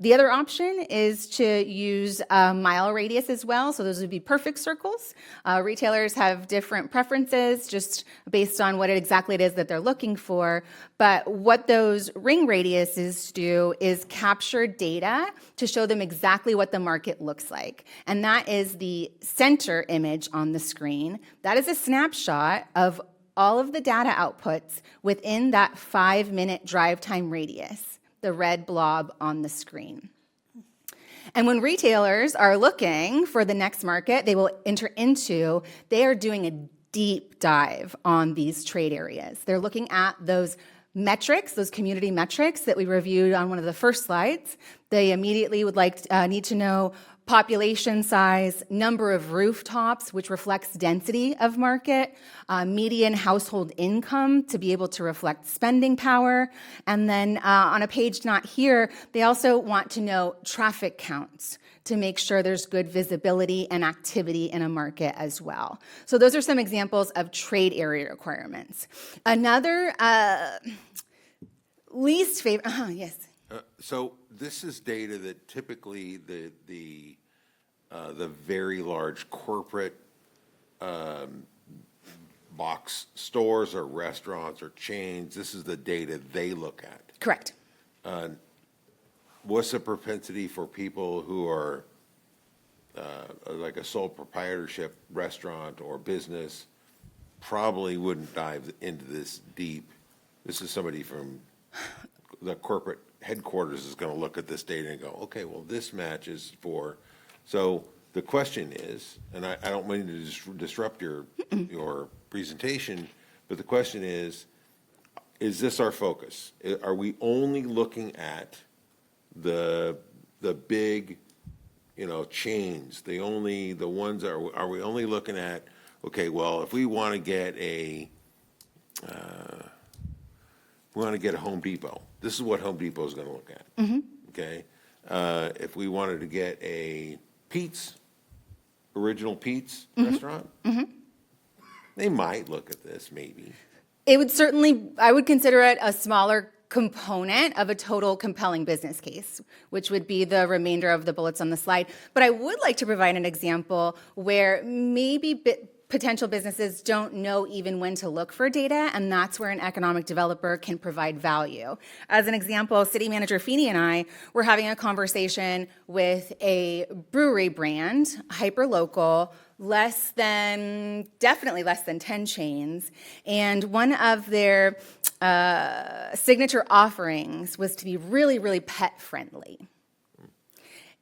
The other option is to use a mile radius as well, so those would be perfect circles. Retailers have different preferences just based on what exactly it is that they're looking for, but what those ring radiuses do is capture data to show them exactly what the market looks like. And that is the center image on the screen. That is a snapshot of all of the data outputs within that 5-minute drive time radius, the red blob on the screen. And when retailers are looking for the next market they will enter into, they are doing a deep dive on these trade areas. They're looking at those metrics, those community metrics that we reviewed on one of the first slides. They immediately would need to know population size, number of rooftops, which reflects density of market, median household income to be able to reflect spending power, and then on a page not here, they also want to know traffic counts to make sure there's good visibility and activity in a market as well. So those are some examples of trade area requirements. Another least favorite, yes. So this is data that typically the very large corporate box stores or restaurants or chains, this is the data they look at. Correct. What's the propensity for people who are like a sole proprietorship restaurant or business probably wouldn't dive into this deep? This is somebody from the corporate headquarters is going to look at this data and go, okay, well, this matches for. So the question is, and I don't mean to disrupt your presentation, but the question is this our focus? Are we only looking at the big, chains? The ones are we only looking at? Okay, well, if we want to get a Home Depot, this is what Home Depot is going to look at. Mm-hmm. Okay, if we wanted to get a original Pete's restaurant, they might look at this maybe. It would certainly, I would consider it a smaller component of a total compelling business case, which would be the remainder of the bullets on the slide. But I would like to provide an example where maybe potential businesses don't know even when to look for data, and that's where an economic developer can provide value. As an example, City Manager Feeney and I were having a conversation with a brewery brand, hyper-local, definitely less than 10 chains, and one of their signature offerings was to be really, really pet-friendly.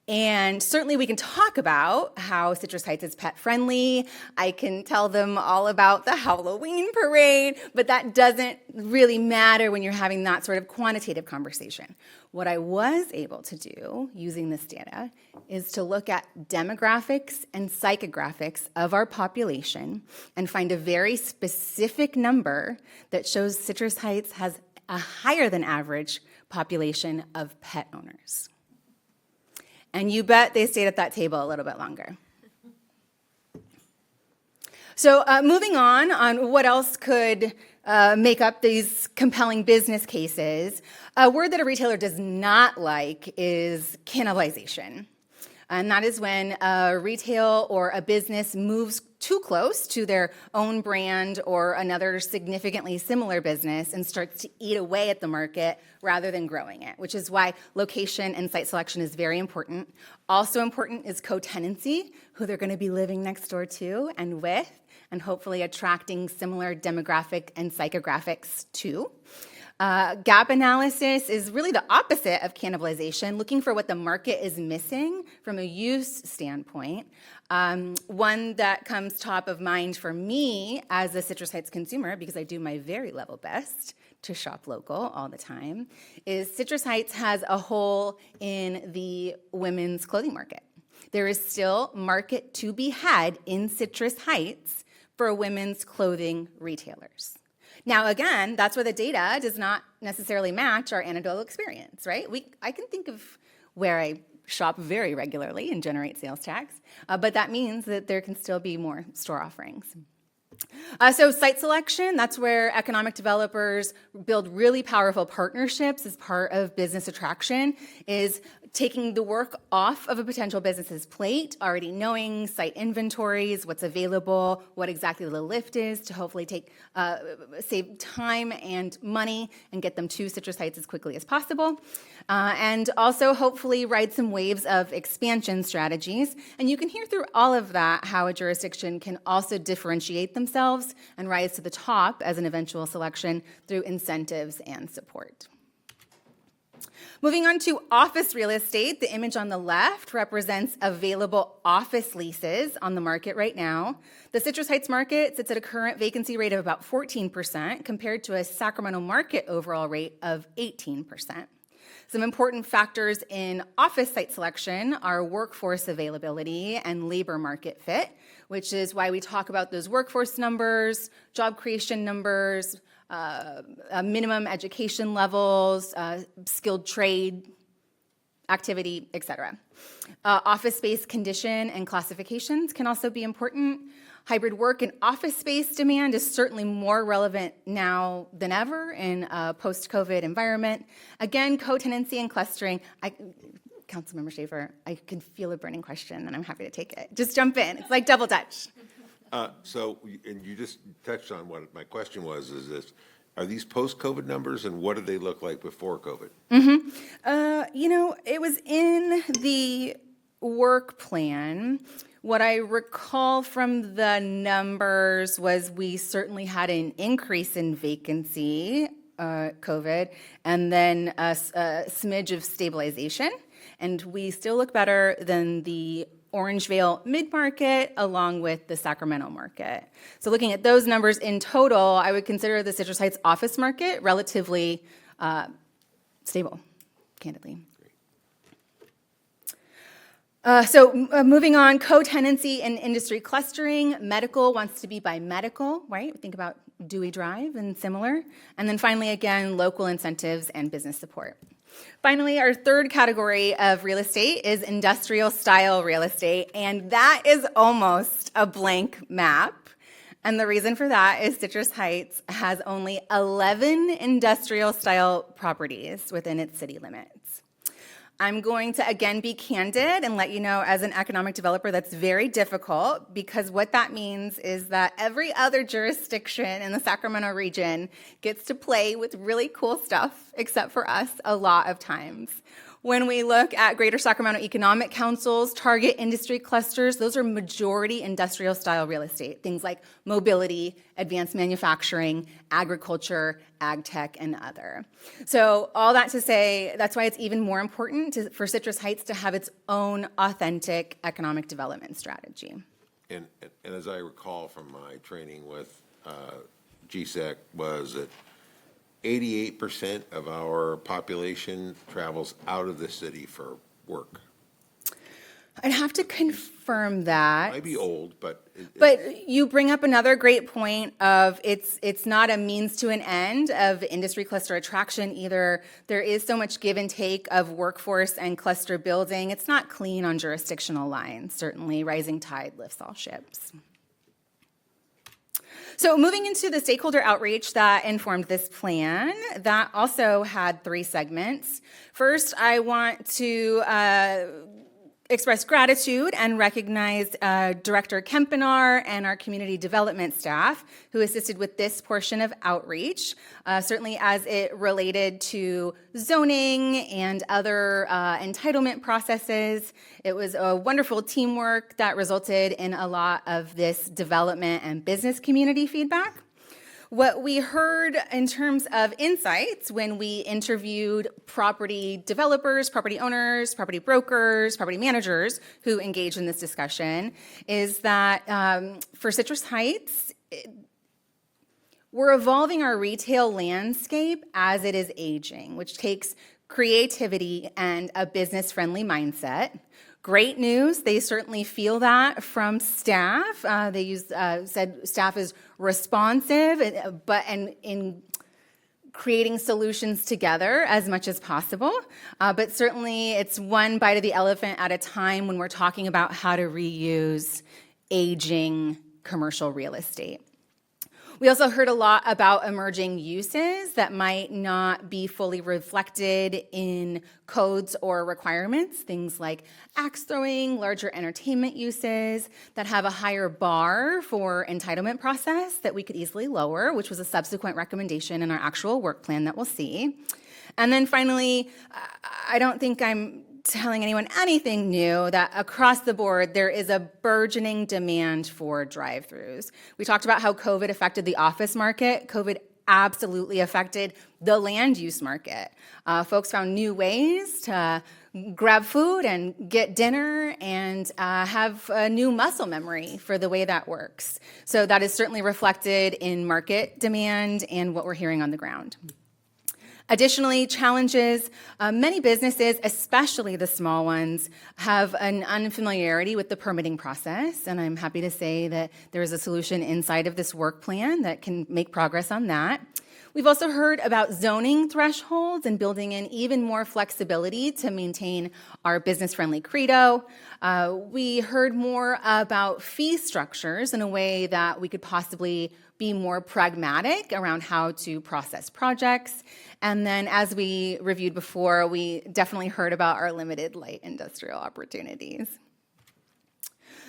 And certainly we can talk about how Citrus Heights is pet-friendly. I can tell them all about the Halloween parade, but that doesn't really matter when you're having that sort of quantitative conversation. What I was able to do using this data is to look at demographics and psychographics of our population and find a very specific number that shows Citrus Heights has a higher than average population of pet owners. And you bet they stayed at that table a little bit longer. So moving on what else could make up these compelling business cases, a word that a retailer does not like is cannibalization. And that is when a retail or a business moves too close to their own brand or another significantly similar business and starts to eat away at the market rather than growing it, which is why location and site selection is very important. Also important is co-tenancy, who they're going to be living next door to and with, and hopefully attracting similar demographic and psychographics too. Gap analysis is really the opposite of cannibalization, looking for what the market is missing from a use standpoint. One that comes top of mind for me as a Citrus Heights consumer, because I do my very level best to shop local all the time, is Citrus Heights has a hole in the women's clothing market. There is still market to be had in Citrus Heights for women's clothing retailers. Now, again, that's where the data does not necessarily match our anecdotal experience, right? I can think of where I shop very regularly and generate sales tax, but that means that there can still be more store offerings. So site selection, that's where economic developers build really powerful partnerships as part of business attraction, is taking the work off of a potential business's plate, already knowing site inventories, what's available, what exactly the lift is to hopefully save time and money and get them to Citrus Heights as quickly as possible. And also hopefully ride some waves of expansion strategies. And you can hear through all of that how a jurisdiction can also differentiate themselves and rise to the top as an eventual selection through incentives and support. Moving on to office real estate, the image on the left represents available office leases on the market right now. The Citrus Heights market sits at a current vacancy rate of about 14% compared to a Sacramento market overall rate of 18%. Some important factors in office site selection are workforce availability and labor market fit, which is why we talk about those workforce numbers, job creation numbers, minimum education levels, skilled trade activity, etc. Office space condition and classifications can also be important. Hybrid work and office space demand is certainly more relevant now than ever in a post-COVID environment. Again, co-tenancy and clustering. Councilmember Schaefer, I can feel a burning question, and I'm happy to take it. Just jump in. It's like double dutch. And you just touched on what my question was, is this, are these post-COVID numbers, and what did they look like before COVID? It was in the work plan. What I recall from the numbers was we certainly had an increase in vacancy, COVID, and then a smidge of stabilization. And we still look better than the Orangevale mid-market along with the Sacramento market. So looking at those numbers in total, I would consider the Citrus Heights office market relatively stable, candidly. Moving on, co-tenancy and industry clustering. Medical wants to be by medical, right? Think about Dewey Drive and similar. And then finally, again, local incentives and business support. Finally, our third category of real estate is industrial style real estate, and that is almost a blank map. And the reason for that is Citrus Heights has only 11 industrial style properties within its city limits. I'm going to again be candid and let you know, as an economic developer, that's very difficult, because what that means is that every other jurisdiction in the Sacramento region gets to play with really cool stuff, except for us a lot of times. When we look at Greater Sacramento Economic Council's target industry clusters, those are majority industrial style real estate, things like mobility, advanced manufacturing, agriculture, ag tech, and other. So all that to say, that's why it's even more important for Citrus Heights to have its own authentic economic development strategy. And as I recall from my training with GSEC, was that 88% of our population travels out of the city for work. I'd have to confirm that. Might be old, but... But you bring up another great point of it's not a means to an end of industry cluster attraction either. There is so much give and take of workforce and cluster building. It's not clean on jurisdictional lines. Certainly, rising tide lifts all ships. So moving into the stakeholder outreach that informed this plan, that also had 3 segments. First, I want to express gratitude and recognize Director Kempenaar and our community development staff who assisted with this portion of outreach, certainly as it related to zoning and other entitlement processes. It was a wonderful teamwork that resulted in a lot of this development and business community feedback. What we heard in terms of insights when we interviewed property developers, property owners, property brokers, property managers who engage in this discussion is that for Citrus Heights, we're evolving our retail landscape as it is aging, which takes creativity and a business-friendly mindset. Great news, they certainly feel that from staff. Said staff is responsive, and in creating solutions together as much as possible. But certainly it's one bite of the elephant at a time when we're talking about how to reuse aging commercial real estate. We also heard a lot about emerging uses that might not be fully reflected in codes or requirements, things like axe throwing, larger entertainment uses that have a higher bar for entitlement process that we could easily lower, which was a subsequent recommendation in our actual work plan that we'll see. And then finally, I don't think I'm telling anyone anything new, that across the board there is a burgeoning demand for drive-throughs. We talked about how COVID affected the office market. COVID absolutely affected the land use market. Folks found new ways to grab food and get dinner and have a new muscle memory for the way that works. So that is certainly reflected in market demand and what we're hearing on the ground. Additionally, challenges, many businesses, especially the small ones, have an unfamiliarity with the permitting process, and I'm happy to say that there is a solution inside of this work plan that can make progress on that. We've also heard about zoning thresholds and building in even more flexibility to maintain our business-friendly credo. We heard more about fee structures in a way that we could possibly be more pragmatic around how to process projects. And then, as we reviewed before, we definitely heard about our limited light industrial opportunities.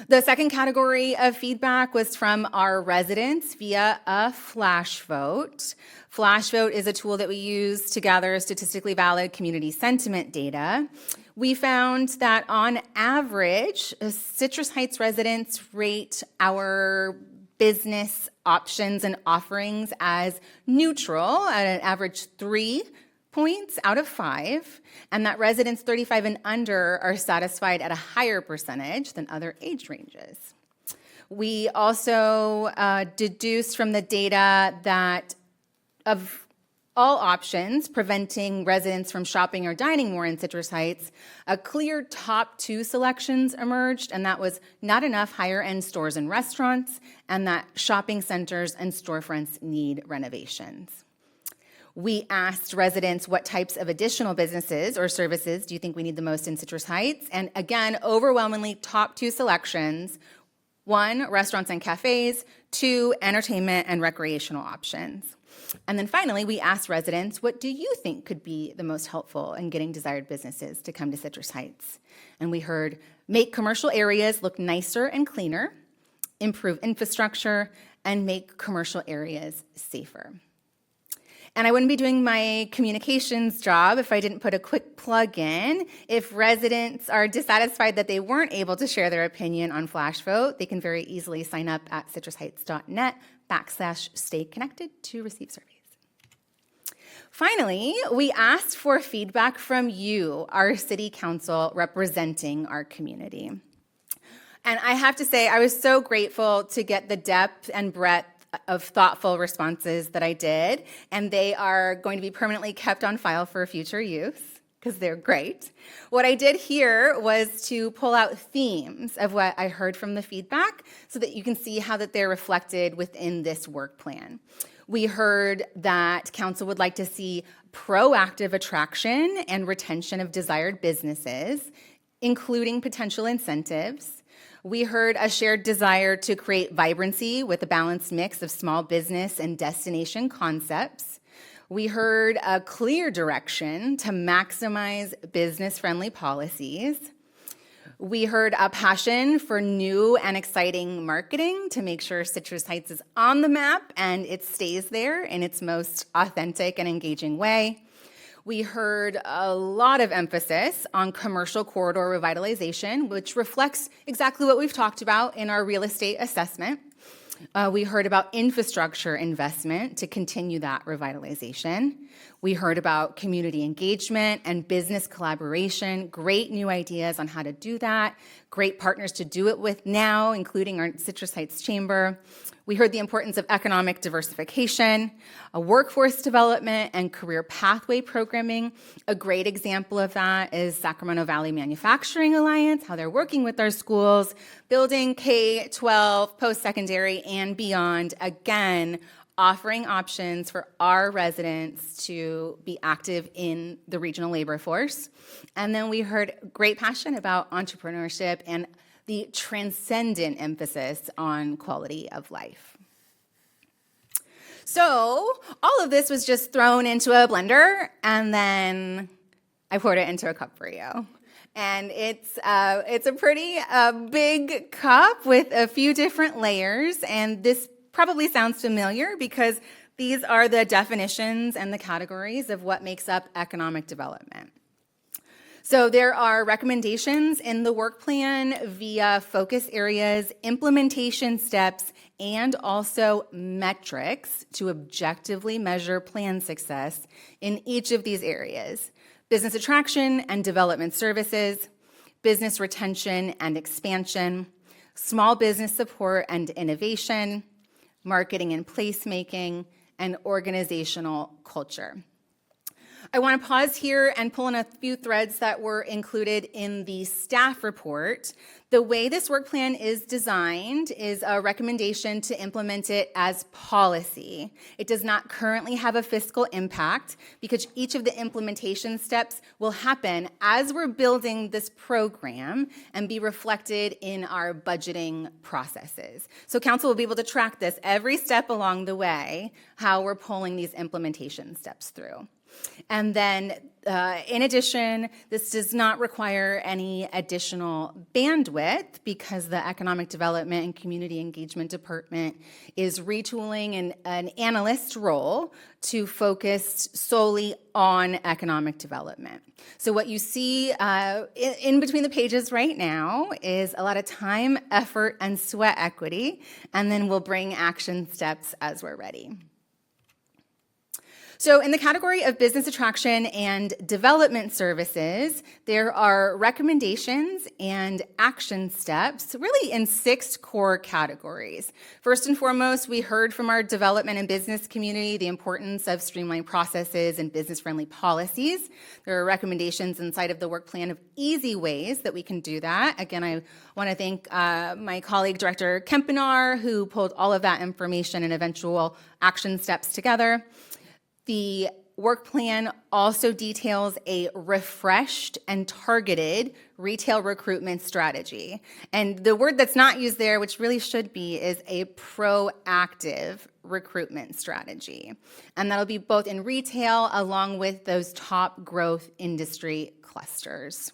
The second category of feedback was from our residents via a flash vote. Flash vote is a tool that we use to gather statistically valid community sentiment data. We found that on average, Citrus Heights residents rate our business options and offerings as neutral at an average 3 points out of 5, and that residents 35 and under are satisfied at a higher percentage than other age ranges. We also deduced from the data that of all options preventing residents from shopping or dining more in Citrus Heights, a clear top 2 selections emerged, and that was not enough higher-end stores and restaurants, and that shopping centers and storefronts need renovations. We asked residents what types of additional businesses or services do you think we need the most in Citrus Heights, and again, overwhelmingly top 2 selections: 1, restaurants and cafes; 2, entertainment and recreational options. And then finally, we asked residents, what do you think could be the most helpful in getting desired businesses to come to Citrus Heights? And we heard, make commercial areas look nicer and cleaner, improve infrastructure, and make commercial areas safer. And I wouldn't be doing my communications job if I didn't put a quick plug in. If residents are dissatisfied that they weren't able to share their opinion on Flash Vote, they can very easily sign up at citrusheights.net/stay-connected to receive surveys. Finally, we asked for feedback from you, our city council representing our community. And I have to say, I was so grateful to get the depth and breadth of thoughtful responses that I did, and they are going to be permanently kept on file for future use because they're great. What I did here was to pull out themes of what I heard from the feedback so that you can see how that they're reflected within this work plan. We heard that council would like to see proactive attraction and retention of desired businesses, including potential incentives. We heard a shared desire to create vibrancy with a balanced mix of small business and destination concepts. We heard a clear direction to maximize business-friendly policies. We heard a passion for new and exciting marketing to make sure Citrus Heights is on the map and it stays there in its most authentic and engaging way. We heard a lot of emphasis on commercial corridor revitalization, which reflects exactly what we've talked about in our real estate assessment. We heard about infrastructure investment to continue that revitalization. We heard about community engagement and business collaboration, great new ideas on how to do that, great partners to do it with now, including our Citrus Heights Chamber. We heard the importance of economic diversification, a workforce development, and career pathway programming. A great example of that is Sacramento Valley Manufacturing Alliance, how they're working with our schools, building K-12, post-secondary, and beyond, again, offering options for our residents to be active in the regional labor force. And then we heard great passion about entrepreneurship and the transcendent emphasis on quality of life. So all of this was just thrown into a blender, and then I poured it into a cup for you. And it's a pretty big cup with a few different layers, and this probably sounds familiar because these are the definitions and the categories of what makes up economic development. So there are recommendations in the work plan via focus areas, implementation steps, and also metrics to objectively measure plan success in each of these areas: business attraction and development services, business retention and expansion, small business support and innovation, marketing and placemaking, and organizational culture. I want to pause here and pull on a few threads that were included in the staff report. The way this work plan is designed is a recommendation to implement it as policy. It does not currently have a fiscal impact because each of the implementation steps will happen as we're building this program and be reflected in our budgeting processes. So council will be able to track this every step along the way, how we're pulling these implementation steps through. And then, in addition, this does not require any additional bandwidth because the Economic Development and Community Engagement Department is retooling an analyst role to focus solely on economic development. So what you see in between the pages right now is a lot of time, effort, and sweat equity, and then we'll bring action steps as we're ready. So in the category of business attraction and development services, there are recommendations and action steps really in 6 core categories. First and foremost, we heard from our development and business community the importance of streamlined processes and business-friendly policies. There are recommendations inside of the work plan of easy ways that we can do that. Again, I want to thank my colleague, Director Kempenaar, who pulled all of that information and eventual action steps together. The work plan also details a refreshed and targeted retail recruitment strategy. And the word that's not used there, which really should be, is a proactive recruitment strategy. And that'll be both in retail along with those top growth industry clusters.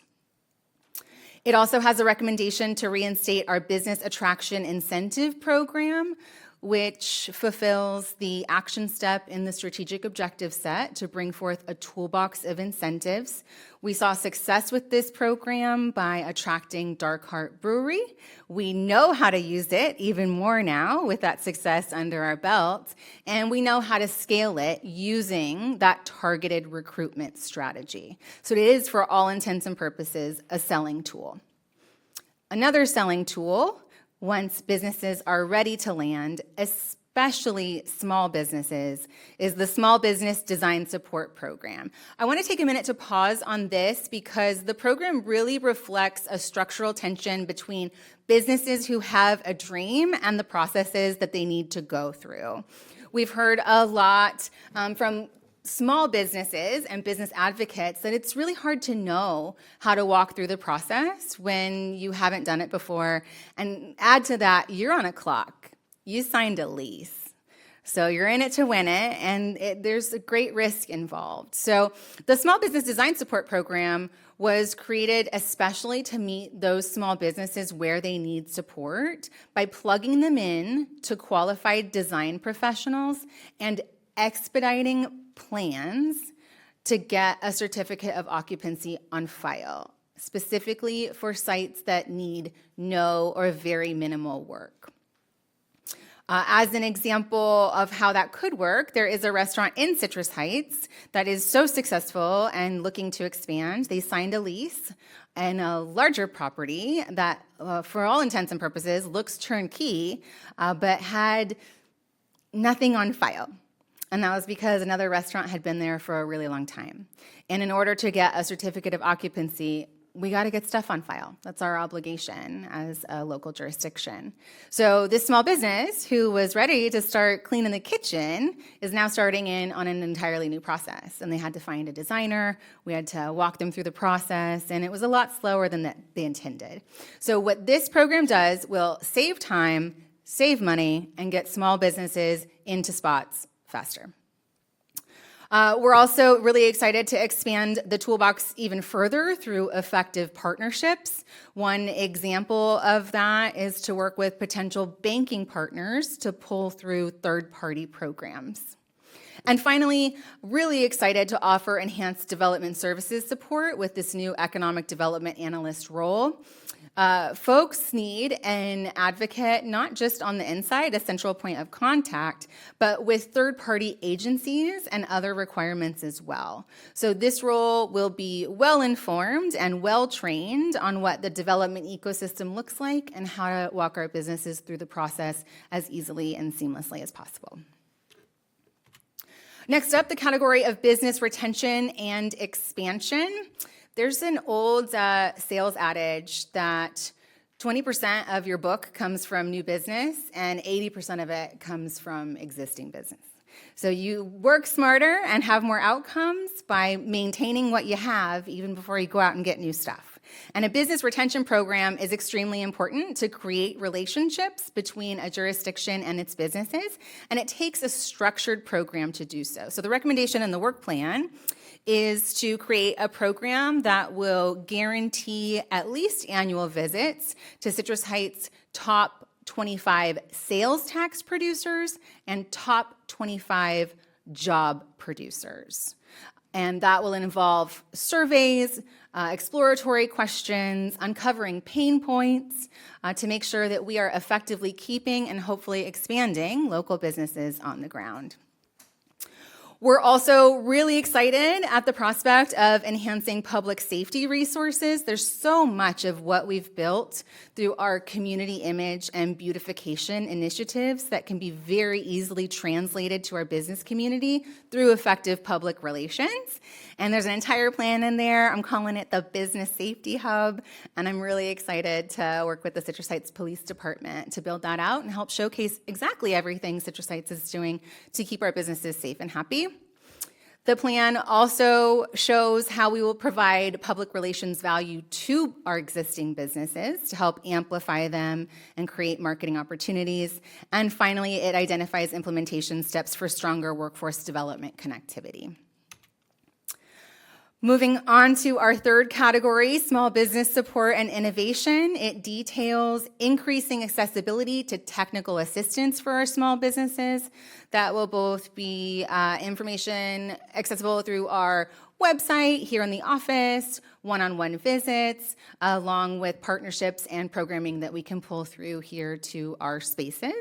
It also has a recommendation to reinstate our business attraction incentive program, which fulfills the action step in the strategic objective set to bring forth a toolbox of incentives. We saw success with this program by attracting Dark Heart Brewery. We know how to use it even more now with that success under our belt, and we know how to scale it using that targeted recruitment strategy. So it is, for all intents and purposes, a selling tool. Another selling tool, once businesses are ready to land, especially small businesses, is the Small Business Design Support Program. I want to take a minute to pause on this because the program really reflects a structural tension between businesses who have a dream and the processes that they need to go through. We've heard a lot from small businesses and business advocates that it's really hard to know how to walk through the process when you haven't done it before. And add to that, you're on a clock. You signed a lease. So you're in it to win it, and there's a great risk involved. So the Small Business Design Support Program was created especially to meet those small businesses where they need support by plugging them in to qualified design professionals and expediting plans to get a certificate of occupancy on file, specifically for sites that need no or very minimal work. As an example of how that could work, there is a restaurant in Citrus Heights that is so successful and looking to expand. They signed a lease and a larger property that, for all intents and purposes, looks turnkey, but had nothing on file. And that was because another restaurant had been there for a really long time. And in order to get a certificate of occupancy, we got to get stuff on file. That's our obligation as a local jurisdiction. So this small business who was ready to start cleaning the kitchen is now starting in on an entirely new process. And they had to find a designer. We had to walk them through the process. And it was a lot slower than they intended. So what this program does will save time, save money, and get small businesses into spots faster. We're also really excited to expand the toolbox even further through effective partnerships. One example of that is to work with potential banking partners to pull through third-party programs. And finally, really excited to offer enhanced development services support with this new economic development analyst role. Folks need an advocate, not just on the inside, a central point of contact, but with third-party agencies and other requirements as well. So this role will be well-informed and well-trained on what the development ecosystem looks like and how to walk our businesses through the process as easily and seamlessly as possible. Next up, the category of business retention and expansion. There's an old sales adage that 20% of your book comes from new business and 80% of it comes from existing business. So you work smarter and have more outcomes by maintaining what you have even before you go out and get new stuff. And a business retention program is extremely important to create relationships between a jurisdiction and its businesses, and it takes a structured program to do so. So the recommendation in the work plan is to create a program that will guarantee at least annual visits to Citrus Heights' top 25 sales tax producers and top 25 job producers. And that will involve surveys, exploratory questions, uncovering pain points to make sure that we are effectively keeping and hopefully expanding local businesses on the ground. We're also really excited at the prospect of enhancing public safety resources. There's so much of what we've built through our community image and beautification initiatives that can be very easily translated to our business community through effective public relations. And there's an entire plan in there. I'm calling it the Business Safety Hub, and I'm really excited to work with the Citrus Heights Police Department to build that out and help showcase exactly everything Citrus Heights is doing to keep our businesses safe and happy. The plan also shows how we will provide public relations value to our existing businesses to help amplify them and create marketing opportunities. And finally, it identifies implementation steps for stronger workforce development connectivity. Moving on to our third category, small business support and innovation. It details increasing accessibility to technical assistance for our small businesses. That will both be information accessible through our website, here in the office, one-on-one visits, along with partnerships and programming that we can pull through here to our spaces.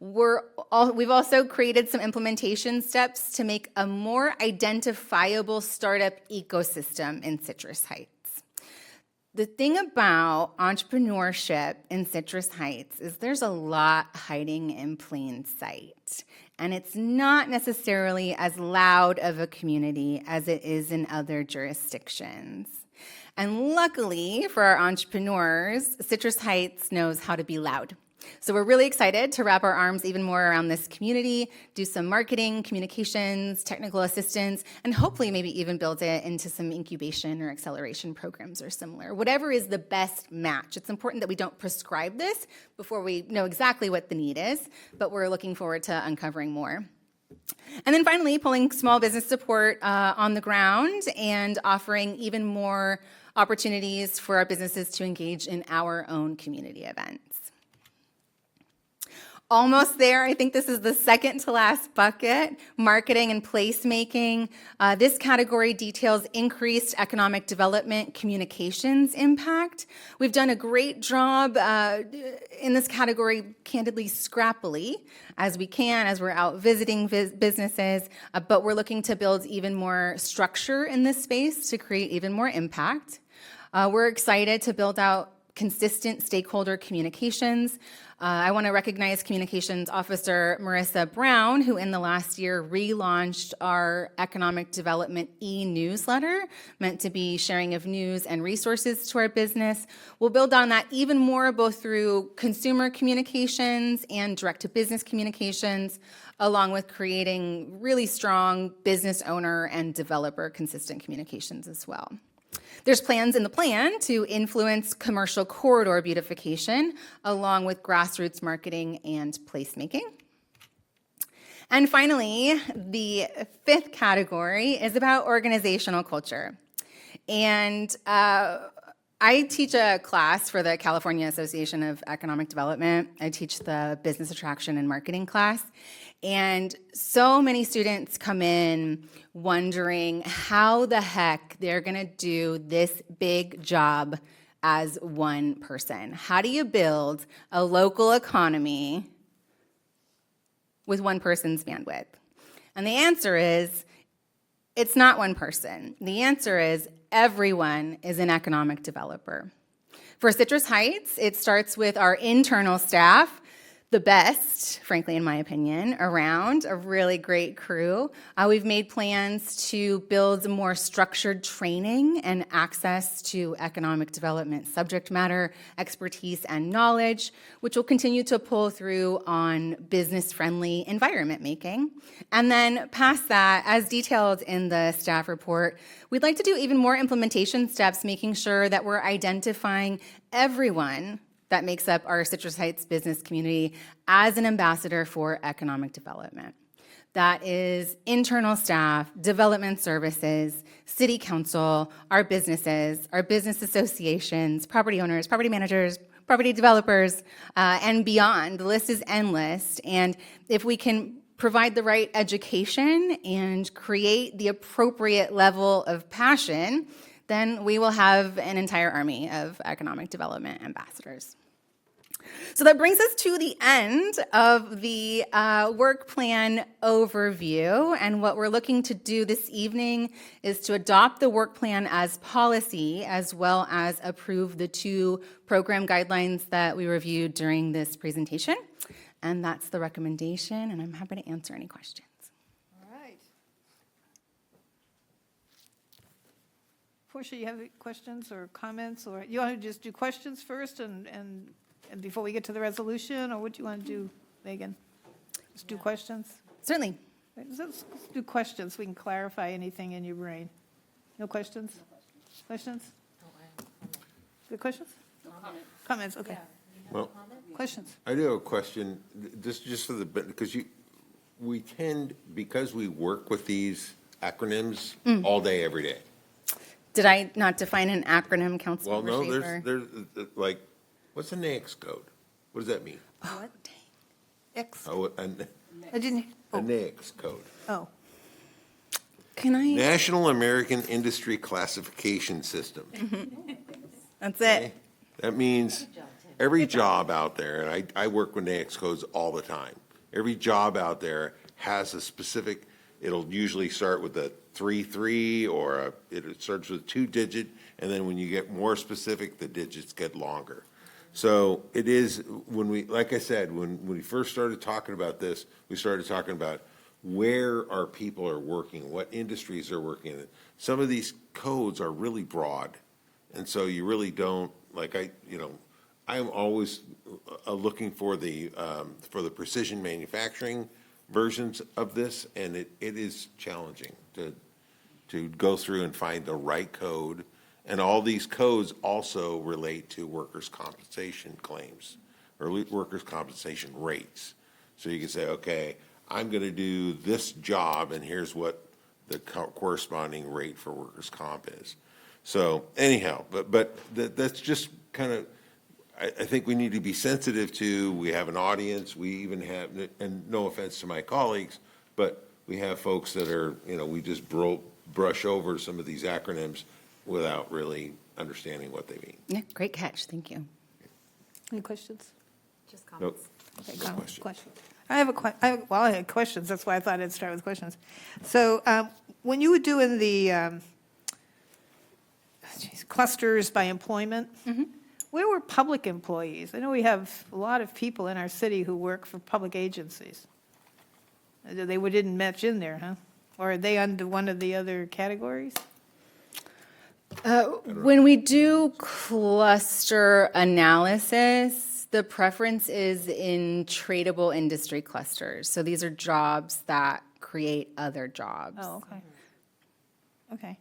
We've also created some implementation steps to make a more identifiable startup ecosystem in Citrus Heights. The thing about entrepreneurship in Citrus Heights is there's a lot hiding in plain sight, and it's not necessarily as loud of a community as it is in other jurisdictions. And luckily for our entrepreneurs, Citrus Heights knows how to be loud. So we're really excited to wrap our arms even more around this community, do some marketing, communications, technical assistance, and hopefully maybe even build it into some incubation or acceleration programs or similar. Whatever is the best match. It's important that we don't prescribe this before we know exactly what the need is, but we're looking forward to uncovering more. And then finally, pulling small business support on the ground and offering even more opportunities for our businesses to engage in our own community events. Almost there. I think this is the second to last bucket, marketing and placemaking. This category details increased economic development communications impact. We've done a great job in this category, candidly, scrappily, as we can, as we're out visiting businesses, but we're looking to build even more structure in this space to create even more impact. We're excited to build out consistent stakeholder communications. I want to recognize Communications Officer Marissa Brown, who in the last year relaunched our Economic Development e-newsletter, meant to be sharing of news and resources to our business. We'll build on that even more, both through consumer communications and direct-to-business communications, along with creating really strong business owner and developer consistent communications as well. There's plans in the plan to influence commercial corridor beautification, along with grassroots marketing and placemaking. And finally, the fifth category is about organizational culture. And I teach a class for the California Association of Economic Development. I teach the business attraction and marketing class. And so many students come in wondering how the heck they're going to do this big job as one person. How do you build a local economy with one person's bandwidth? And the answer is, it's not one person. The answer is everyone is an economic developer. For Citrus Heights, it starts with our internal staff, the best, frankly, in my opinion, around, a really great crew. We've made plans to build more structured training and access to economic development subject matter, expertise, and knowledge, which will continue to pull through on business-friendly environment making. And then past that, as detailed in the staff report, we'd like to do even more implementation steps, making sure that we're identifying everyone that makes up our Citrus Heights business community as an ambassador for economic development. That is internal staff, development services, city council, our business associations, property owners, property managers, property developers, and beyond. The list is endless. And if we can provide the right education and create the appropriate level of passion, then we will have an entire army of economic development ambassadors. So that brings us to the end of the work plan overview. And what we're looking to do this evening is to adopt the work plan as policy, as well as approve the 2 program guidelines that we reviewed during this presentation. And that's the recommendation, and I'm happy to answer any questions. Portia, you have any questions or comments, or you want to just do questions first and before we get to the resolution, or what do you want to do, Megan? Just do questions? Certainly. Let's do questions so we can clarify anything in your brain. No questions? Questions? Good questions? No comments. Comments, okay. Well, Questions? I do have a question, just for the, because we tend, because we work with these acronyms all day, every day. Did I not define an acronym, Councilmember Well, no, Schaefer? there's like, what's an NAICS code? What does that mean? What? X? Oh, I didn't, a NAICS code. oh, Can I? National American Industry Classification System. That's it. That means every job out there, and I work with NAICS codes all the time. Every job out there has a specific, it'll usually start with a 3-3 or it starts with 2-digit, and then when you get more specific, the digits get longer. So it is, when we, like I said, when we first started talking about this, we started talking about where our people are working, what industries they're working in. Some of these codes are really broad, and so you really don't, like I'm always looking for the precision manufacturing versions of this, and it is challenging to go through and find the right code. And all these codes also relate to workers' compensation claims or workers' compensation rates. So you can say, okay, I'm going to do this job, and here's what the corresponding rate for workers' comp is. So anyhow, but that's just kind of, I think we need to be sensitive to, we have an audience, we even have, and no offense to my colleagues, but we have folks that are, we just brush over some of these acronyms without really understanding what they mean. Yeah, great catch, thank you. Any questions? Just Nope. Okay, No comments, question. questions. I had questions, that's why I thought I'd start with questions. So when you were doing the clusters by employment, where were public employees? I know we have a lot of people in our city who work for public agencies. They didn't match in there, huh? Or are they under one of the other categories? When we do cluster analysis, the preference is in tradable industry clusters. So these are jobs that create other jobs. Oh, okay. Okay.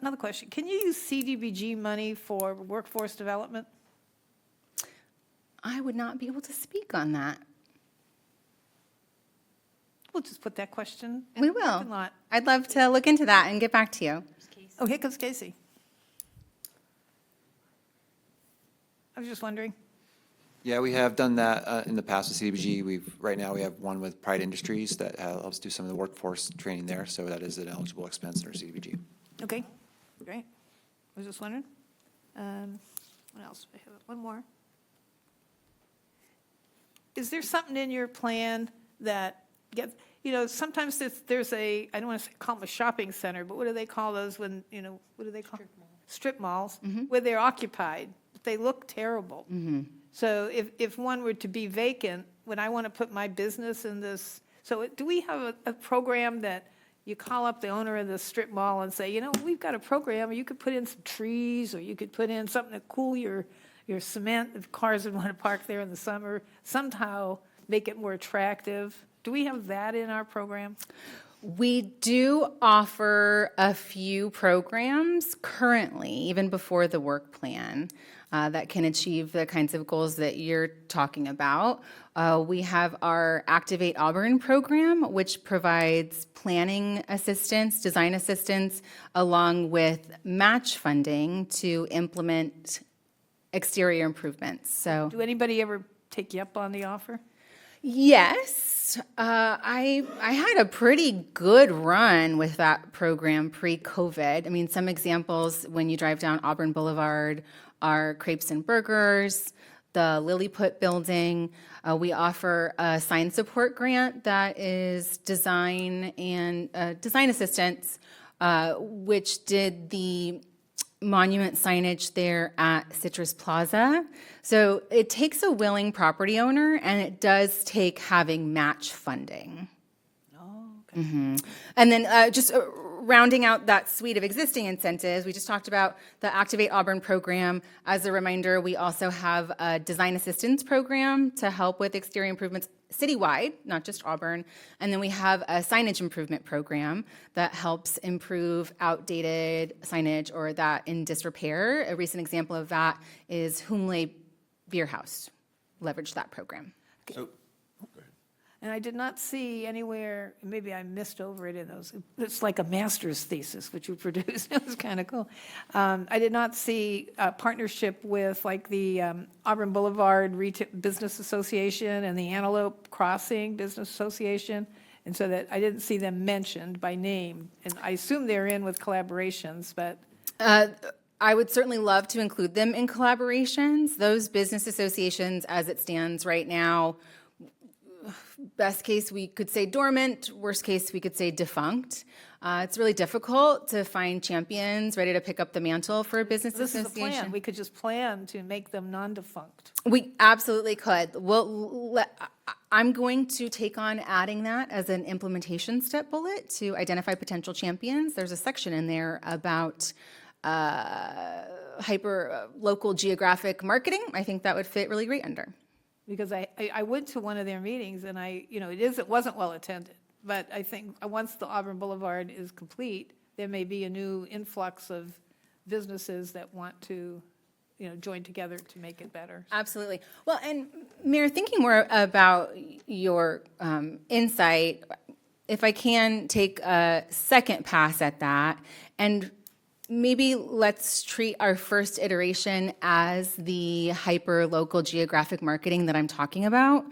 Another question. Can you use CDBG money for workforce development? I would not be able to speak on that. We'll just put that question in We the will. parking lot. I'd love to look into that and get back to you. Oh, here comes Casey. I was just wondering. Yeah, we have done that in the past with CDBG. Right now we have one with Pride Industries that helps do some of the workforce training there, so that is an eligible expense in our CDBG. Okay, great. I was just wondering. What else? I have one more. Is there something in your plan that gets, sometimes there's a, I don't want to call them a shopping center, but what do they call those when, what do they call? Strip malls, where they're occupied. They look terrible. So if one were to be vacant, when I want to put my business in this, so do we have a program that you call up the owner of the strip mall and say, we've got a program, or you could put in some trees, or you could put in something to cool your cement, if cars would want to park there in the summer, somehow make it more attractive. Do we have that in our program? We do offer a few programs currently, even before the work plan, that can achieve the kinds of goals that you're talking about. We have our Activate Auburn program, which provides planning assistance, design assistance, along with match funding to implement exterior improvements. So, Do anybody ever take you up on the offer? yes, I had a pretty good run with that program pre-COVID. I mean, some examples when you drive down Auburn Boulevard are Crepes and Burgers, the Lilliput building. We offer a sign support grant that is design and design assistance, which did the monument signage there at Citrus Plaza. So it takes a willing property owner, and it does take having match funding. Oh, okay. And then just rounding out that suite of existing incentives, we just talked about the Activate Auburn program. As a reminder, we also have a design assistance program to help with exterior improvements citywide, not just Auburn. And then we have a signage improvement program that helps improve outdated signage or that in disrepair. A recent example of that is Humle Beer House. Leverage that program. So, And I did not see anywhere, maybe I missed over it in those, it's like a master's thesis, which you produced. It was kind of cool. I did not see a partnership with like the Auburn Boulevard Business Association and the Antelope Crossing Business Association. And so that I didn't see them mentioned by name. And I assume they're in with collaborations, but I would certainly love to include them in collaborations. Those business associations, as it stands right now, best case, we could say dormant. Worst case, we could say defunct. It's really difficult to find champions ready to pick up the mantle for a business this is a association. plan. We could just plan to make them non-defunct. We absolutely could. I'm going to take on adding that as an implementation step bullet to identify potential champions. There's a section in there about hyper local geographic marketing. I think that would fit really great under. Because I went to one of their meetings and it wasn't well attended. But I think once the Auburn Boulevard is complete, there may be a new influx of businesses that want to, join together to make it better. Absolutely. Well, and Mayor, thinking more about your insight, if I can take a second pass at that and maybe let's treat our first iteration as the hyper-local geographic marketing that I'm talking about.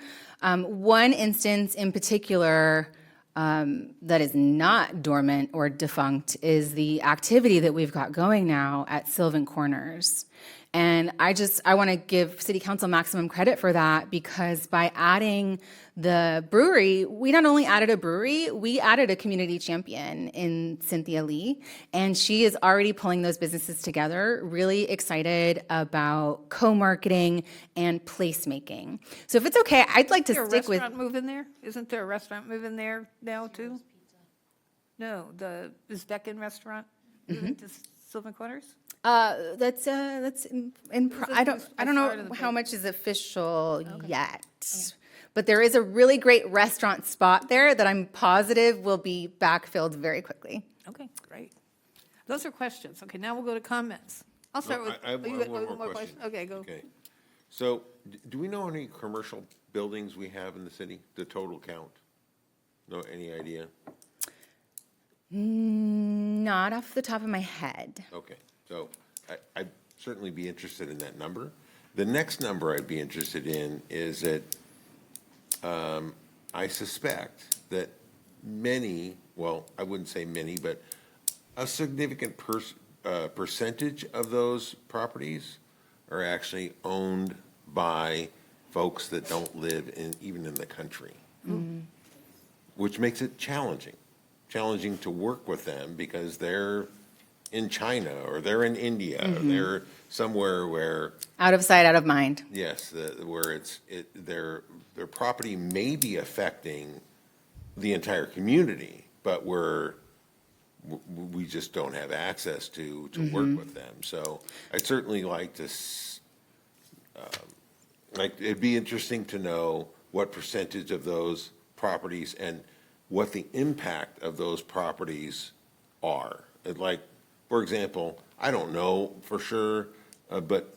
One instance in particular that is not dormant or defunct is the activity that we've got going now at Sylvan Corners. And I want to give City Council maximum credit for that, because by adding the brewery, we not only added a brewery, we added a community champion in Cynthia Lee, and she is already pulling those businesses together, really excited about co-marketing and placemaking. So if it's okay, I'd like to Is there a stick with. restaurant move in there? Isn't there a restaurant move in there now, too? No, the Uzbek restaurant moving to Sylvan Corners? That's I don't I know saw it in the how much is official yet. But there is a really great restaurant spot there that I'm positive will be backfilled very quickly. Okay, great. Those are questions. Okay, now we'll go to comments. I'll start with. I have oh, you one got more question. Okay, go. Okay. So, do we know how many commercial buildings we have in the city, the total count? No, any idea? Not off the top of my head. Okay, so I'd certainly be interested in that number. The next number I'd be interested in is that I suspect that many, well, I wouldn't say many, but a significant percentage of those properties are actually owned by folks that don't live even in the country, which makes it challenging to work with them because they're in China or they're in India or they're somewhere where, Out of sight, out of mind. yes, where their property may be affecting the entire community, but we just don't have access to work with them. So I'd certainly like to, it'd be interesting to know what percentage of those properties and what the impact of those properties are. Like, for example, I don't know for sure, but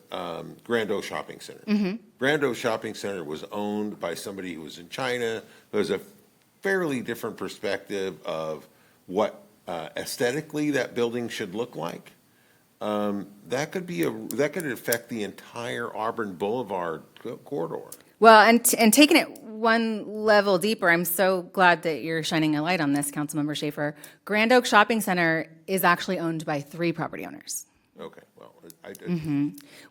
Grand O Shopping Center. Grand O Shopping Center was owned by somebody who was in China, who has a fairly different perspective of what aesthetically that building should look like. That could affect the entire Auburn Boulevard corridor. Well, and taking it one level deeper, I'm so glad that you're shining a light on this, Councilmember Schaefer. Grand Oak Shopping Center is actually owned by 3 property owners. Okay, well,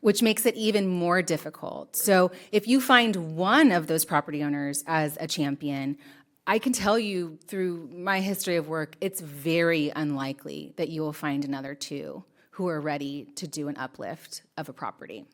Which makes it even more difficult. So if you find one of those property owners as a champion, I can tell you through my history of work, it's very unlikely that you will find another 2 who are ready to do an uplift of a property.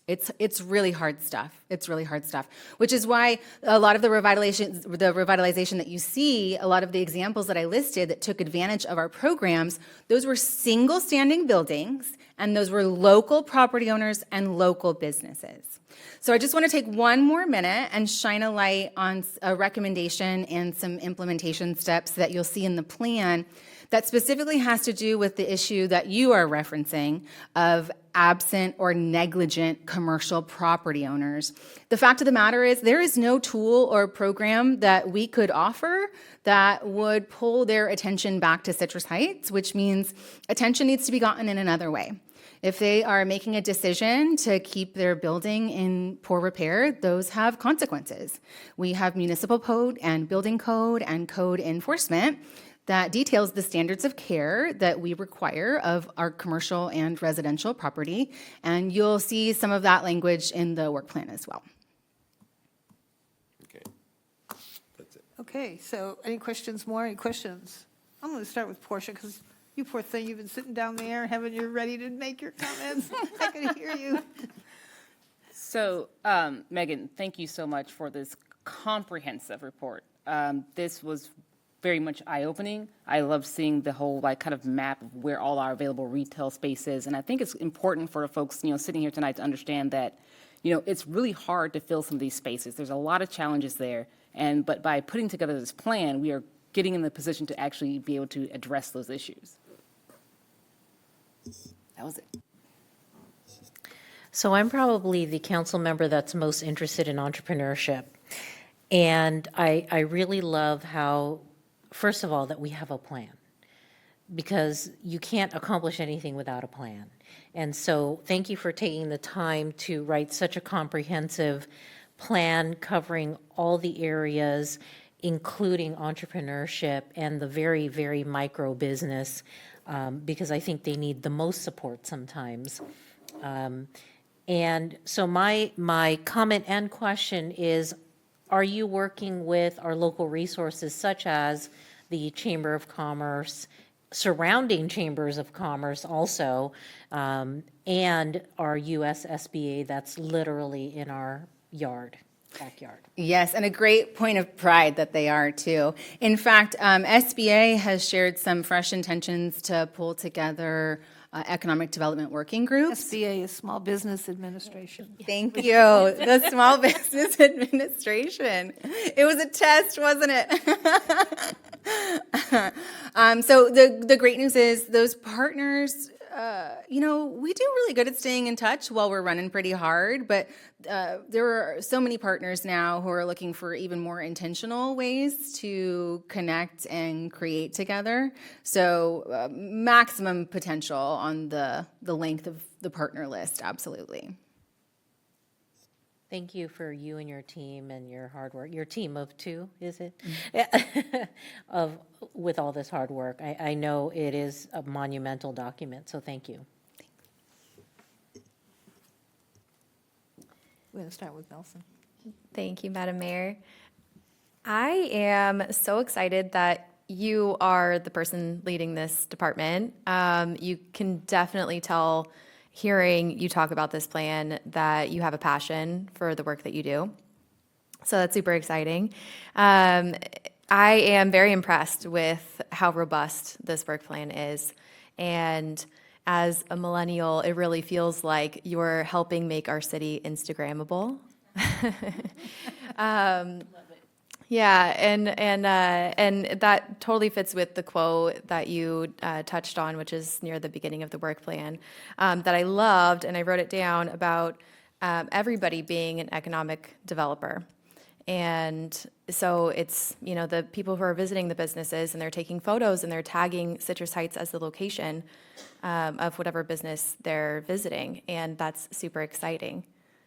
It's really hard stuff. It's really hard stuff, which is why a lot of the revitalization that you see, a lot of the examples that I listed that took advantage of our programs, those were single standing buildings, and those were local property owners and local businesses. So I just want to take one more minute and shine a light on a recommendation and some implementation steps that you'll see in the plan that specifically has to do with the issue that you are referencing of absent or negligent commercial property owners. The fact of the matter is there is no tool or program that we could offer that would pull their attention back to Citrus Heights, which means attention needs to be gotten in another way. If they are making a decision to keep their building in poor repair, those have consequences. We have municipal code and building code and code enforcement that details the standards of care that we require of our commercial and residential property, and you'll see some of that language in the work plan as well. Okay, that's it. Okay, so any questions more? Any questions? I'm going to start with Portia, because you poor thing, you've been sitting down there, having you ready to make your comments. I can hear you. So, Megan, thank you so much for this comprehensive report. This was very much eye-opening. I love seeing the whole kind of map of where all our available retail space is, and I think it's important for folks sitting here tonight to understand that it's really hard to fill some of these spaces. There's a lot of challenges there, but by putting together this plan, we are getting in the position to actually be able to address those issues. That was it. So I'm probably the council member that's most interested in entrepreneurship. And I really love how, first of all, that we have a plan. because you can't accomplish anything without a plan. And so thank you for taking the time to write such a comprehensive plan covering all the areas, including entrepreneurship and the very, very micro business, because I think they need the most support sometimes. And so my comment and question is, are you working with our local resources such as the Chamber of Commerce, surrounding chambers of commerce also, and our USSBA that's literally in our backyard? Yes, and a great point of pride that they are too. In fact, SBA has shared some fresh intentions to pull together economic development working groups. SBA is Small Business Administration. Thank you, the Small Business Administration. It was a test, wasn't it? So the great news is those partners, we do really good at staying in touch while we're running pretty hard, but there are so many partners now who are looking for even more intentional ways to connect and create together. So maximum potential on the length of the partner list, absolutely. Thank you for you and your team and your hard work. Your team of two, is it? With all this hard work. I know it is a monumental document, so thank you. We're going to start with Nelson. Thank you, Madam Mayor. I am so excited that you are the person leading this department. You can definitely tell, hearing you talk about this plan, that you have a passion for the work that you do. So that's super exciting. I am very impressed with how robust this work plan is. And as a millennial, it really feels like you're helping make our city Instagrammable. Yeah, and that totally fits with the quote that you touched on, which is near the beginning of the work plan, that I loved, and I wrote it down, about everybody being an economic developer. And so it's, the people who are visiting the businesses, and they're taking photos, and they're tagging Citrus Heights as the location of whatever business they're visiting, and that's super exciting.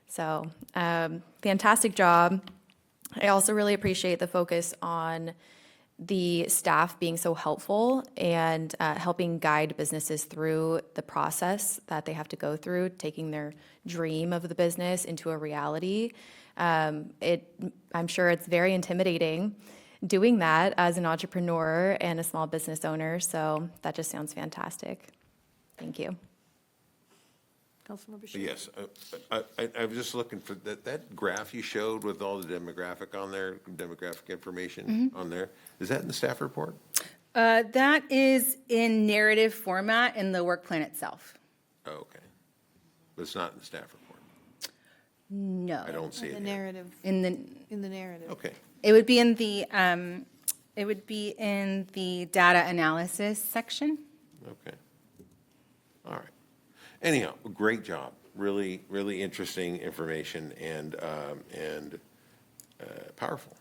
So fantastic job. I also really appreciate the focus on the staff being so helpful and helping guide businesses through the process that they have to go through, taking their dream of the business into a reality. I'm sure it's very intimidating doing that as an entrepreneur and a small business owner, so that just sounds fantastic. Thank you. Councilmember Schiff. Yes, I was just looking for that graph you showed with all the demographic on there, demographic information on there. Is that in the staff report? That is in narrative format in the work plan itself. Oh, okay. But it's not in the staff report. No. I don't see The it here. narrative. In the narrative. Okay. It would be in the data analysis section. Okay. All right. Anyhow, great job. Really, really interesting information and powerful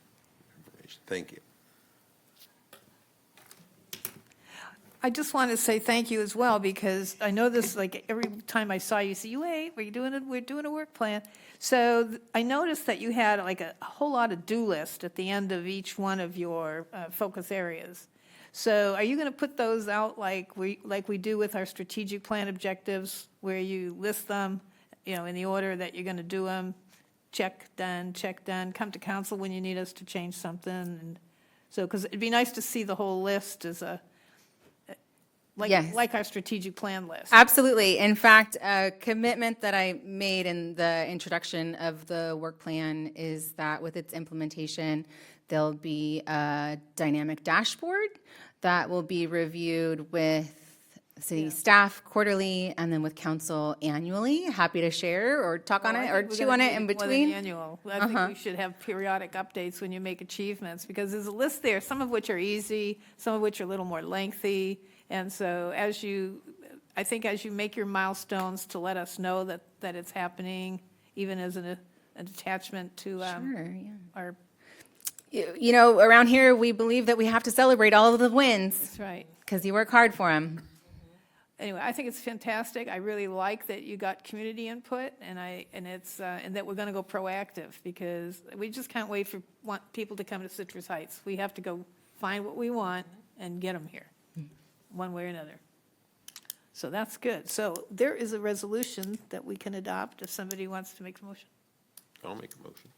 information. Thank you. I just want to say thank you as well, because I know this, like, every time I saw you, say, wait, we're doing a work plan. So I noticed that you had like a whole lot of do list at the end of each one of your focus areas. So are you going to put those out like we do with our strategic plan objectives, where you list them, in the order that you're going to do them, check, done, come to council when you need us to change something? And so, because it'd be nice to see the whole list as Yes. like our strategic plan list. Absolutely. In fact, a commitment that I made in the introduction of the work plan is that with its implementation, there'll be a dynamic dashboard that will be reviewed with city staff quarterly and then with council annually. Happy to share or talk on it or chew on it in between. Annual. I think we should have periodic updates when you make achievements, because there's a list there, some of which are easy, some of which are a little more lengthy. And so I think as you make your milestones, to let us know that it's happening, even as an attachment to our. Around here, we believe that we have to celebrate all of the wins. That's right. because you work hard for them. Anyway, I think it's fantastic. I really like that you got community input, and and that we're going to go proactive, because we just can't wait for people to come to Citrus Heights. We have to go find what we want and get them here, one way or another. So that's good. So there is a resolution that we can adopt if somebody wants to make a motion. I'll make a motion.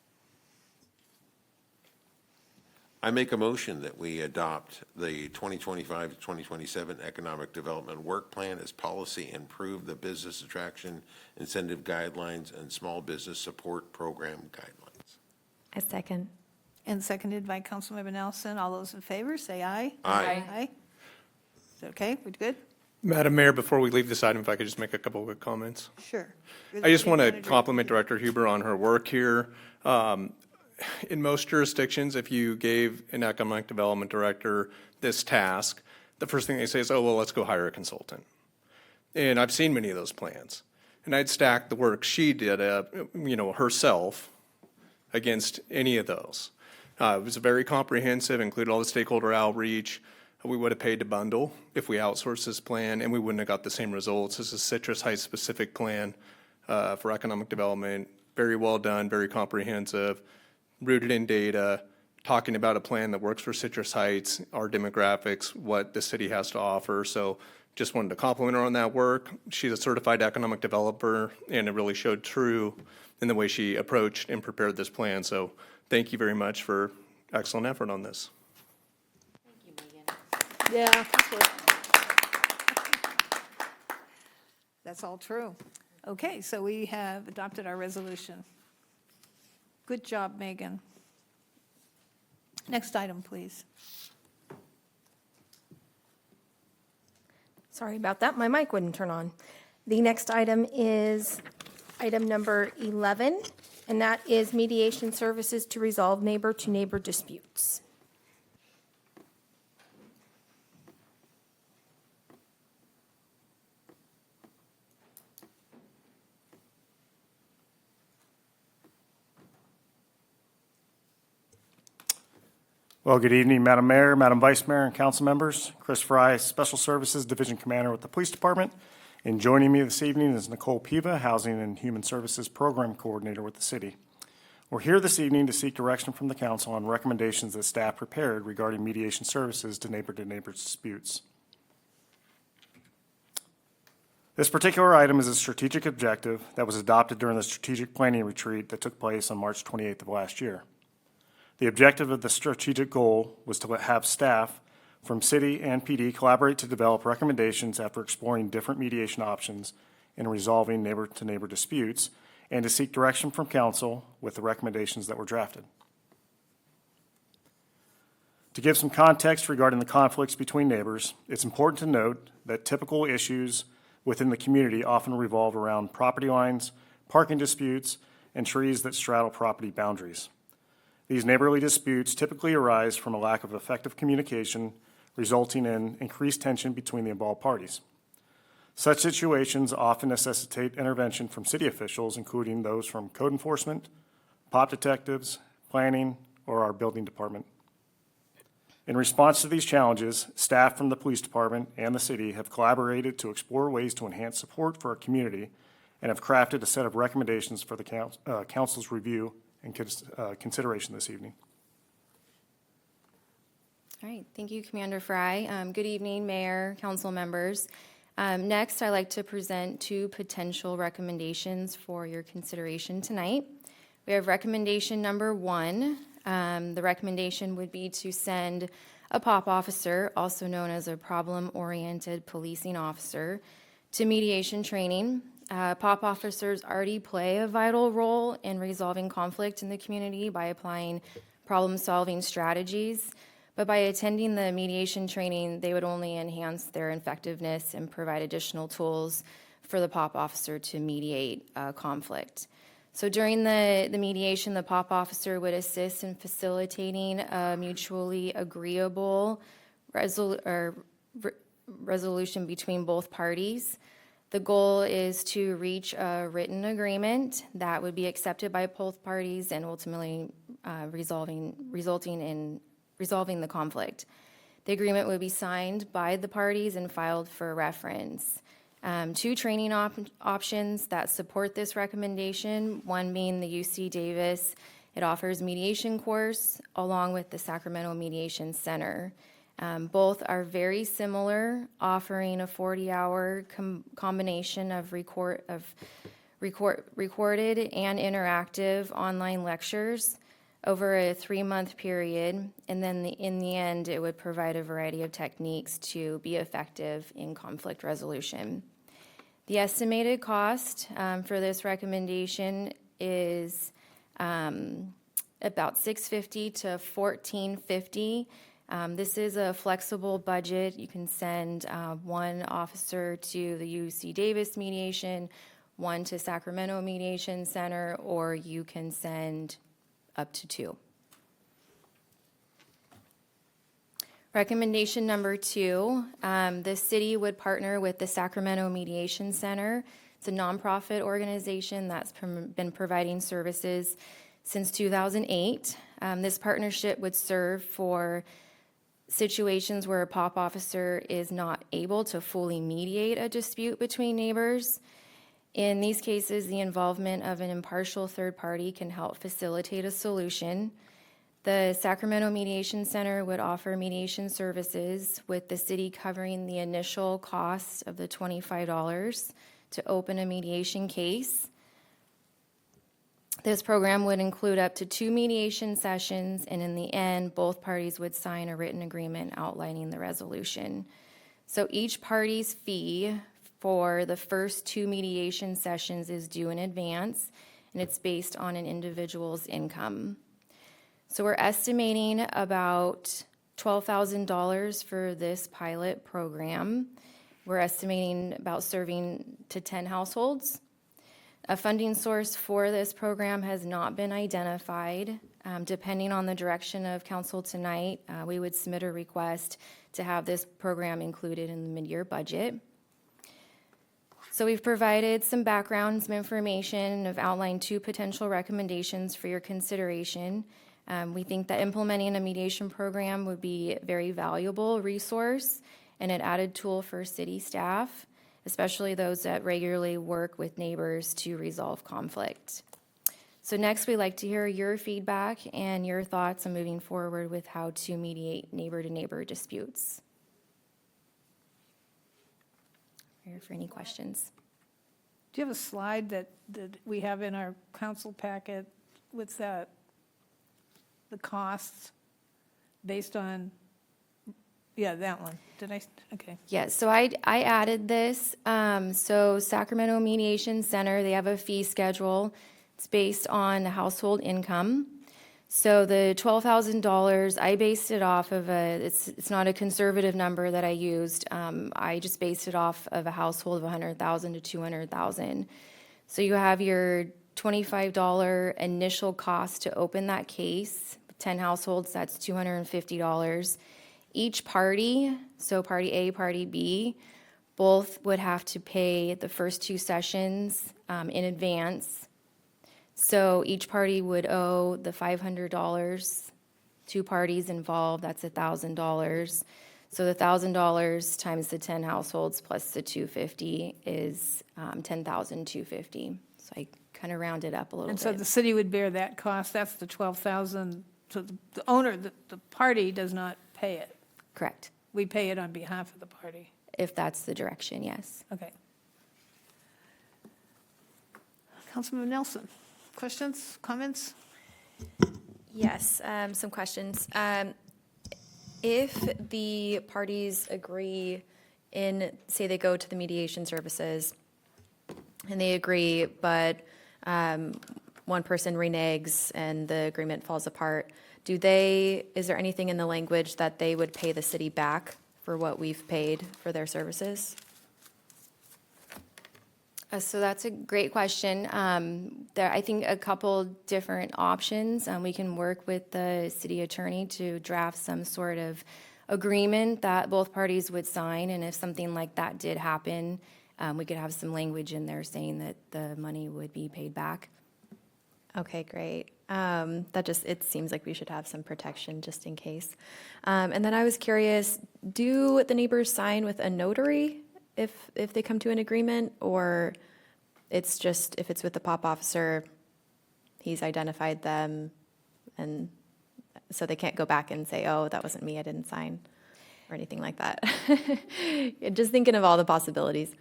I make a motion that we adopt the 2025 to 2027 Economic Development Work Plan as policy and improve the business attraction incentive guidelines and small business support program guidelines. A second. And seconded by Councilmember Nelson. All those in favor, say aye. Aye. Aye. Is that okay? We're good? Madam Mayor, before we leave this item, if I could just make a couple of quick comments. Sure. I just want to compliment Director Huber on her work here. In most jurisdictions, if you gave an economic development director this task, the first thing they say is, oh, well, let's go hire a consultant. And I've seen many of those plans. And I'd stack the work she did, herself against any of those. It was very comprehensive, included all the stakeholder outreach. We would have paid to bundle if we outsourced this plan, and we wouldn't have got the same results. This is a Citrus Heights specific plan for economic development. Very well done, very comprehensive, rooted in data, talking about a plan that works for Citrus Heights, our demographics, what the city has to offer. So just wanted to compliment her on that work. She's a certified economic developer, and it really showed true in the way she approached and prepared this plan. So thank you very much for excellent effort on this. Yeah. That's all true. Okay, so we have adopted our resolution. Good job, Megan. Next item, please. Sorry about that, my mic wouldn't turn on. The next item is item number 11, and that is mediation services to resolve neighbor-to-neighbor disputes. Well, good evening, Madam Mayor, Madam Vice Mayor, and council members. Chris Fry, Special Services Division Commander with the Police Department. And joining me this evening is Nicole Piva, Housing and Human Services Program Coordinator with the city. We're here this evening to seek direction from the council on recommendations that staff prepared regarding mediation services to neighbor disputes. This particular item is a strategic objective that was adopted during the strategic planning retreat that took place on March 28th of last year. The objective of the strategic goal was to have staff from city and PD collaborate to develop recommendations after exploring different mediation options in resolving neighbor-to-neighbor disputes, and to seek direction from council with the recommendations that were drafted. To give some context regarding the conflicts between neighbors, it's important to note that typical issues within the community often revolve around property lines, parking disputes, and trees that straddle property boundaries. These neighborly disputes typically arise from a lack of effective communication, resulting in increased tension between the involved parties. Such situations often necessitate intervention from city officials, including those from code enforcement, pop detectives, planning, or our building department. In response to these challenges, staff from the police department and the city have collaborated to explore ways to enhance support for our community and have crafted a set of recommendations for the council's review and consideration this evening. All right, thank you, Commander Fry. Good evening, Mayor, council members. Next, I'd like to present two potential recommendations for your consideration tonight. We have recommendation number 1. The recommendation would be to send a POP officer, also known as a problem-oriented policing officer, to mediation training. POP officers already play a vital role in resolving conflict in the community by applying problem-solving strategies. But by attending the mediation training, they would only enhance their effectiveness and provide additional tools for the POP officer to mediate conflict. So during the mediation, the POP officer would assist in facilitating a mutually agreeable resolution between both parties. The goal is to reach a written agreement that would be accepted by both parties and ultimately resolving the conflict. The agreement would be signed by the parties and filed for reference. Two training options that support this recommendation, one being the UC Davis. It offers mediation course along with the Sacramento Mediation Center. Both are very similar, offering a 40-hour combination of recorded and interactive online lectures over a 3-month period, and then in the end, it would provide a variety of techniques to be effective in conflict resolution. The estimated cost for this recommendation is about $650 to $1,450. This is a flexible budget. You can send one officer to the UC Davis mediation, one to Sacramento Mediation Center, or you can send up to 2. Recommendation number 2, the city would partner with the Sacramento Mediation Center. It's a nonprofit organization that's been providing services since 2008. This partnership would serve for situations where a POP officer is not able to fully mediate a dispute between neighbors. In these cases, the involvement of an impartial third party can help facilitate a solution. The Sacramento Mediation Center would offer mediation services, with the city covering the initial cost of the $25 to open a mediation case. This program would include up to 2 mediation sessions, and in the end, both parties would sign a written agreement outlining the resolution. So each party's fee for the first 2 mediation sessions is due in advance, and it's based on an individual's income. So we're estimating about $12,000 for this pilot program. We're estimating about serving to 10 households. A funding source for this program has not been identified. Depending on the direction of council tonight, we would submit a request to have this program included in the mid-year budget. So we've provided some background, some information, and have outlined 2 potential recommendations for your consideration. We think that implementing a mediation program would be a very valuable resource and an added tool for city staff, especially those that regularly work with neighbors to resolve conflict. So next, we'd like to hear your feedback and your thoughts on moving forward with how to mediate neighbor-to-neighbor disputes. Here for any questions. Do you have a slide that we have in our council packet with the costs based on, yeah, that one? Did I, okay. Yeah, so I added this. So Sacramento Mediation Center, they have a fee schedule. It's based on the household income. So the $12,000, I based it off of it's not a conservative number that I used. I just based it off of a household of $100,000 to $200,000. So you have your $25 initial cost to open that case. 10 households, that's $250. Each party, so party A, party B, both would have to pay the first 2 sessions in advance. So each party would owe the $500. 2 parties involved, that's $1,000. So the $1,000 times the 10 households plus the $250 is $10,250. So I kind of rounded up a little bit. And so the city would bear that cost, that's the $12,000, so the owner, the party does not pay it? Correct. We pay it on behalf of the party? If that's the direction, yes. Okay. Councilman Nelson, questions, comments? Yes, some questions. If the parties agree say they go to the mediation services and they agree, but one person reneges and the agreement falls apart, is there anything in the language that they would pay the city back for what we've paid for their services? So that's a great question. I think a couple different options. We can work with the city attorney to draft some sort of agreement that both parties would sign, and if something like that did happen, we could have some language in there saying that the money would be paid back. Okay, great. It seems like we should have some protection just in case. And then I was curious, do the neighbors sign with a notary if they come to an agreement? Or it's just, if it's with the POP officer, he's identified them, and so they can't go back and say, oh, that wasn't me, I didn't sign, or anything like that. Just thinking of all the possibilities.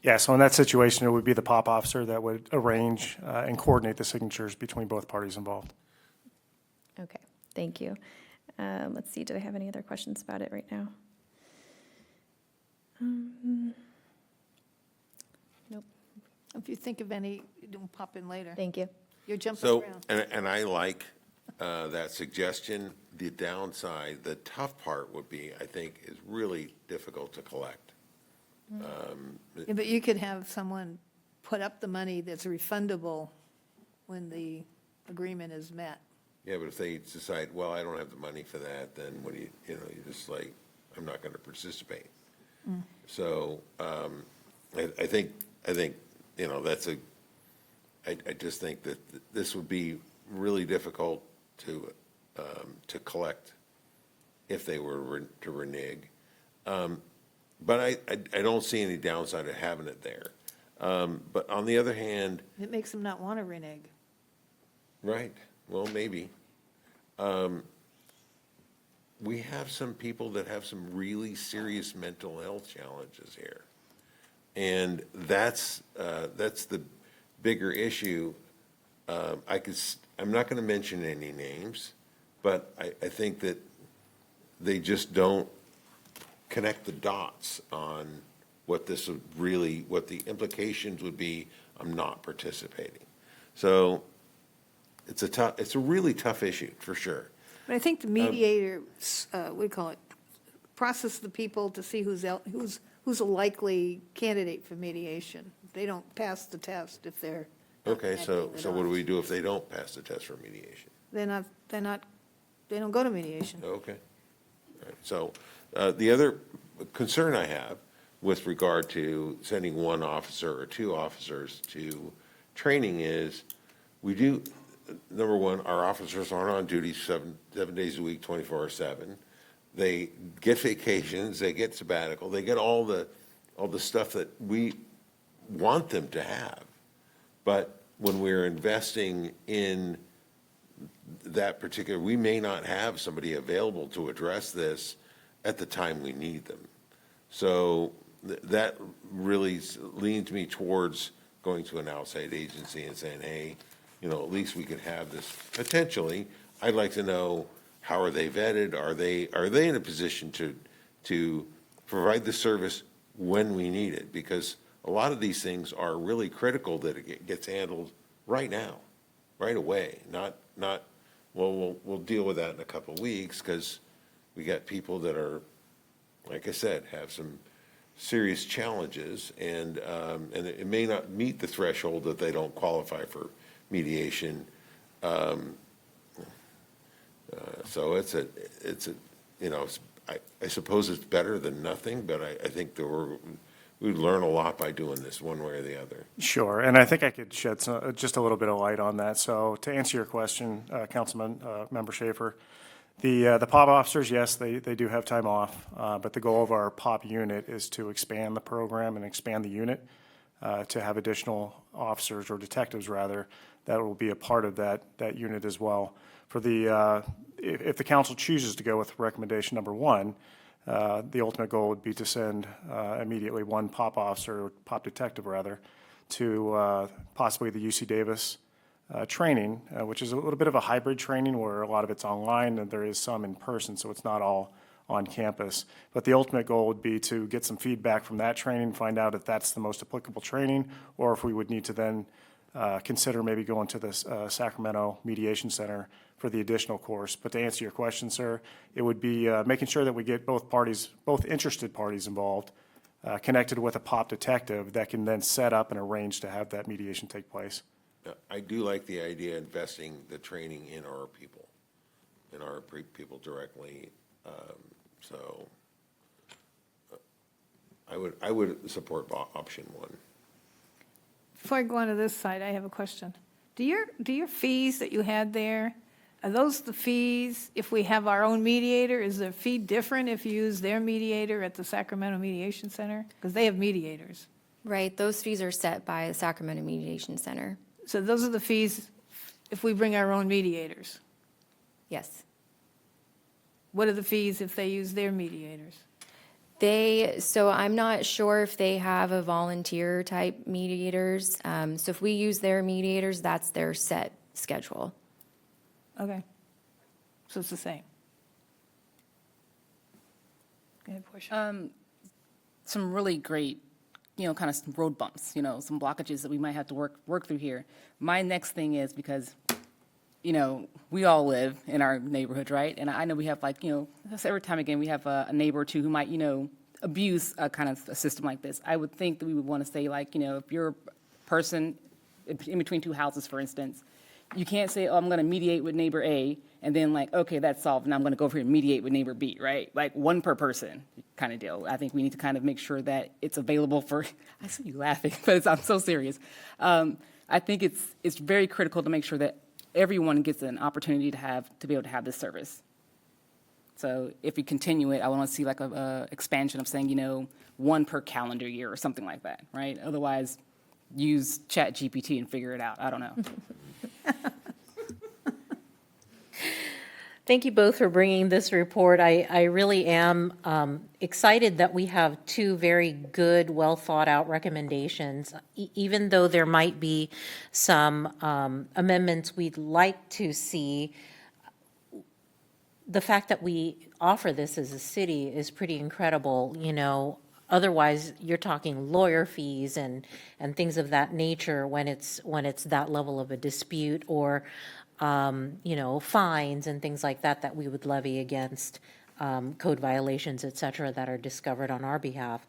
Yeah, so in that situation, it would be the POP officer that would arrange and coordinate the signatures between both parties involved. Okay, thank you. Let's see, do I have any other questions about it right now? Nope. If you think of any, don't pop in later. Thank you. You're jumping So, around. and I like that suggestion. The downside, the tough part would be, I think, is really difficult to collect. Yeah, but you could have someone put up the money that's refundable when the agreement is met. Yeah, but if they decide, well, I don't have the money for that, then what do you're just like, I'm not going to participate. So I think, that's I just think that this would be really difficult to collect if they were to renege. But I don't see any downside of having it there. But on the other hand, It makes them not want to renege. right, well, maybe. We have some people that have some really serious mental health challenges here. And that's the bigger issue. I'm not going to mention any names, but I think that they just don't connect the dots on what this would really, what the implications would be. I'm not participating. So it's a really tough issue, for sure. But I think the mediator, what do you call it, process the people to see who's a likely candidate for mediation. They don't pass the test if they're not Okay, so acting at what do all. we do if they don't pass the test for mediation? They don't go to mediation. Okay. All right. So the other concern I have with regard to sending one officer or two officers to training is number one, our officers aren't on duty 7 days a week, 24/7. They get vacations, they get sabbatical, they get all the stuff that we want them to have. But when we're investing in that particular, we may not have somebody available to address this at the time we need them. So that really leans me towards going to an outside agency and saying, hey, at least we could have this potentially. I'd like to know, how are they vetted? Are they in a position to provide the service when we need it? Because a lot of these things are really critical that it gets handled right now, right away, not, well, we'll deal with that in a couple of weeks, because we got people that are, like I said, have some serious challenges, and it may not meet the threshold that they don't qualify for mediation. So I suppose it's better than nothing, but I think that we'd learn a lot by doing this one way or the other. Sure, and I think I could shed just a little bit of light on that. So to answer your question, Councilman Member Schaefer, the POP officers, yes, they do have time off, but the goal of our POP unit is to expand the program and expand the unit to have additional officers, or detectives rather, that will be a part of that unit as well. For if the council chooses to go with recommendation number one, the ultimate goal would be to send immediately one POP officer, or POP detective rather, to possibly the UC Davis training, which is a little bit of a hybrid training where a lot of it's online and there is some in person, so it's not all on campus. But the ultimate goal would be to get some feedback from that training, find out if that's the most applicable training, or if we would need to then consider maybe going to the Sacramento Mediation Center for the additional course. But to answer your question, sir, it would be making sure that we get both interested parties involved, connected with a POP detective that can then set up and arrange to have that mediation take place. I do like the idea of investing the training in our people directly. So I would support option one. Before I go on to this side, I have a question. Do your fees that you had there, are those the fees if we have our own mediator? Is the fee different if you use their mediator at the Sacramento Mediation Center? Because they have mediators. Right, those fees are set by the Sacramento Mediation Center. So those are the fees if we bring our own mediators. Yes. What are the fees if they use their mediators? So I'm not sure if they have a volunteer type mediators. So if we use their mediators, that's their set schedule. Okay. So it's the same. Go ahead, Portia. Some really great, kind of some road bumps, some blockages that we might have to work through here. My next thing is because, we all live in our neighborhood, right? And I know we have every time again, we have a neighbor or two who might, abuse a kind of a system like this. I would think that we would want to say if you're a person in between two houses, for instance, you can't say, oh, I'm going to mediate with neighbor A, and then okay, that's solved, and I'm going to go over here and mediate with neighbor B, right? One per person kind of deal. I think we need to kind of make sure that it's available for, I see you laughing, but I'm so serious. I think it's very critical to make sure that everyone gets an opportunity to be able to have this service. So if we continue it, I want to see a expansion of saying, one per calendar year or something like that, right? Otherwise, use ChatGPT and figure it out. I don't know. Thank you both for bringing this report. I really am excited that we have two very good, well-thought-out recommendations. Even though there might be some amendments we'd like to see, the fact that we offer this as a city is pretty incredible. Otherwise, you're talking lawyer fees and things of that nature when it's that level of a dispute, or fines and things like that we would levy against code violations, et cetera, that are discovered on our behalf.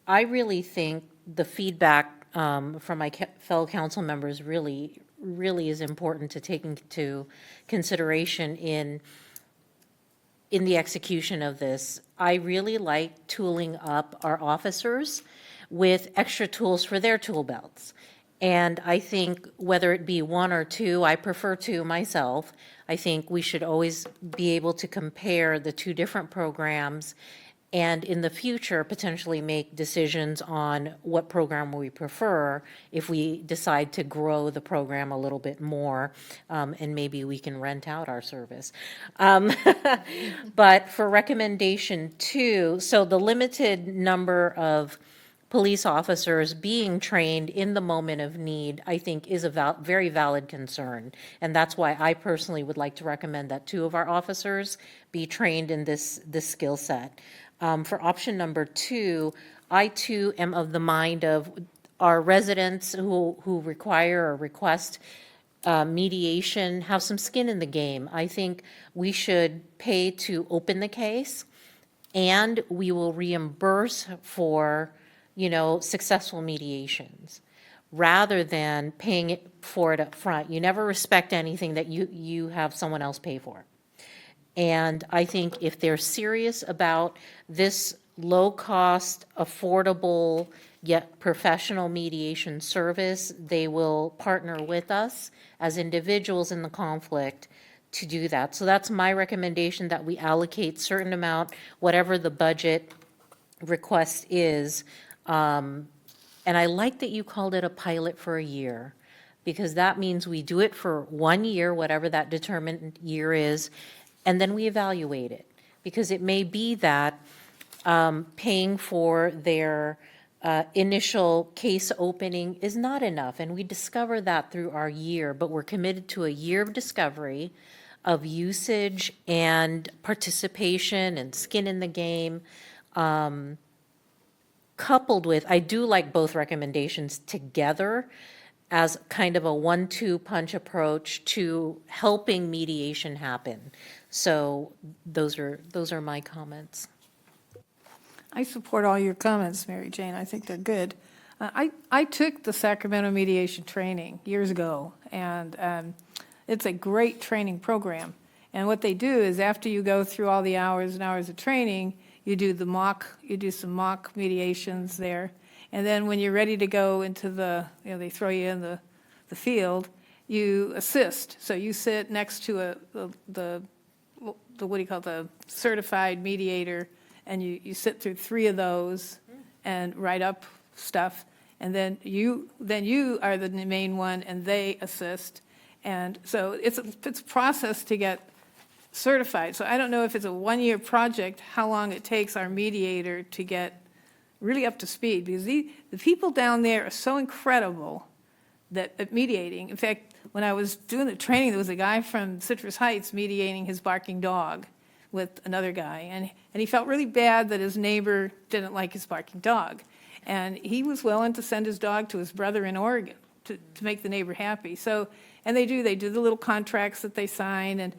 I really think the feedback from my fellow council members really is important to take into consideration in the execution of this. I really like tooling up our officers with extra tools for their tool belts. And I think whether it be one or two, I prefer two myself. I think we should always be able to compare the two different programs, and in the future, potentially make decisions on what program we prefer if we decide to grow the program a little bit more, and maybe we can rent out our service. But for recommendation 2, so the limited number of police officers being trained in the moment of need, I think, is a very valid concern. And that's why I personally would like to recommend that 2 of our officers be trained in this skill set. For option number 2, I too am of the mind of our residents who require or request mediation have some skin in the game. I think we should pay to open the case, and we will reimburse for successful mediations, rather than paying for it up front. You never respect anything that you have someone else pay for. And I think if they're serious about this low-cost, affordable, yet professional mediation service, they will partner with us as individuals in the conflict to do that. So that's my recommendation, that we allocate certain amount, whatever the budget request is. And I like that you called it a pilot for a year, because that means we do it for 1 year, whatever that determined year is, and then we evaluate it. Because it may be that paying for their initial case opening is not enough, and we discover that through our year, but we're committed to a year of discovery, of usage and participation and skin in the game. Coupled with, I do like both recommendations together as kind of a 1-2 punch approach to helping mediation happen. So those are my comments. I support all your comments, Mary Jane. I think they're good. I took the Sacramento mediation training years ago, and it's a great training program. And what they do is, after you go through all the hours and hours of training, you do some mock mediations there. And then when you're ready to go into they throw you in the the field, you assist. So you sit next to the what do you call it, the certified mediator, and you sit through 3 of those and write up stuff, and then you are the main one, and they assist. And so it's a process to get certified. So I don't know if it's a 1-year project, how long it takes our mediator to get really up to speed, because the people down there are so incredible that at mediating. In fact, when I was doing the training, there was a guy from Citrus Heights mediating his barking dog with another guy, and he felt really bad that his neighbor didn't like his barking dog. And he was willing to send his dog to his brother in Oregon to make the neighbor happy. So, and they do the little contracts that they sign, and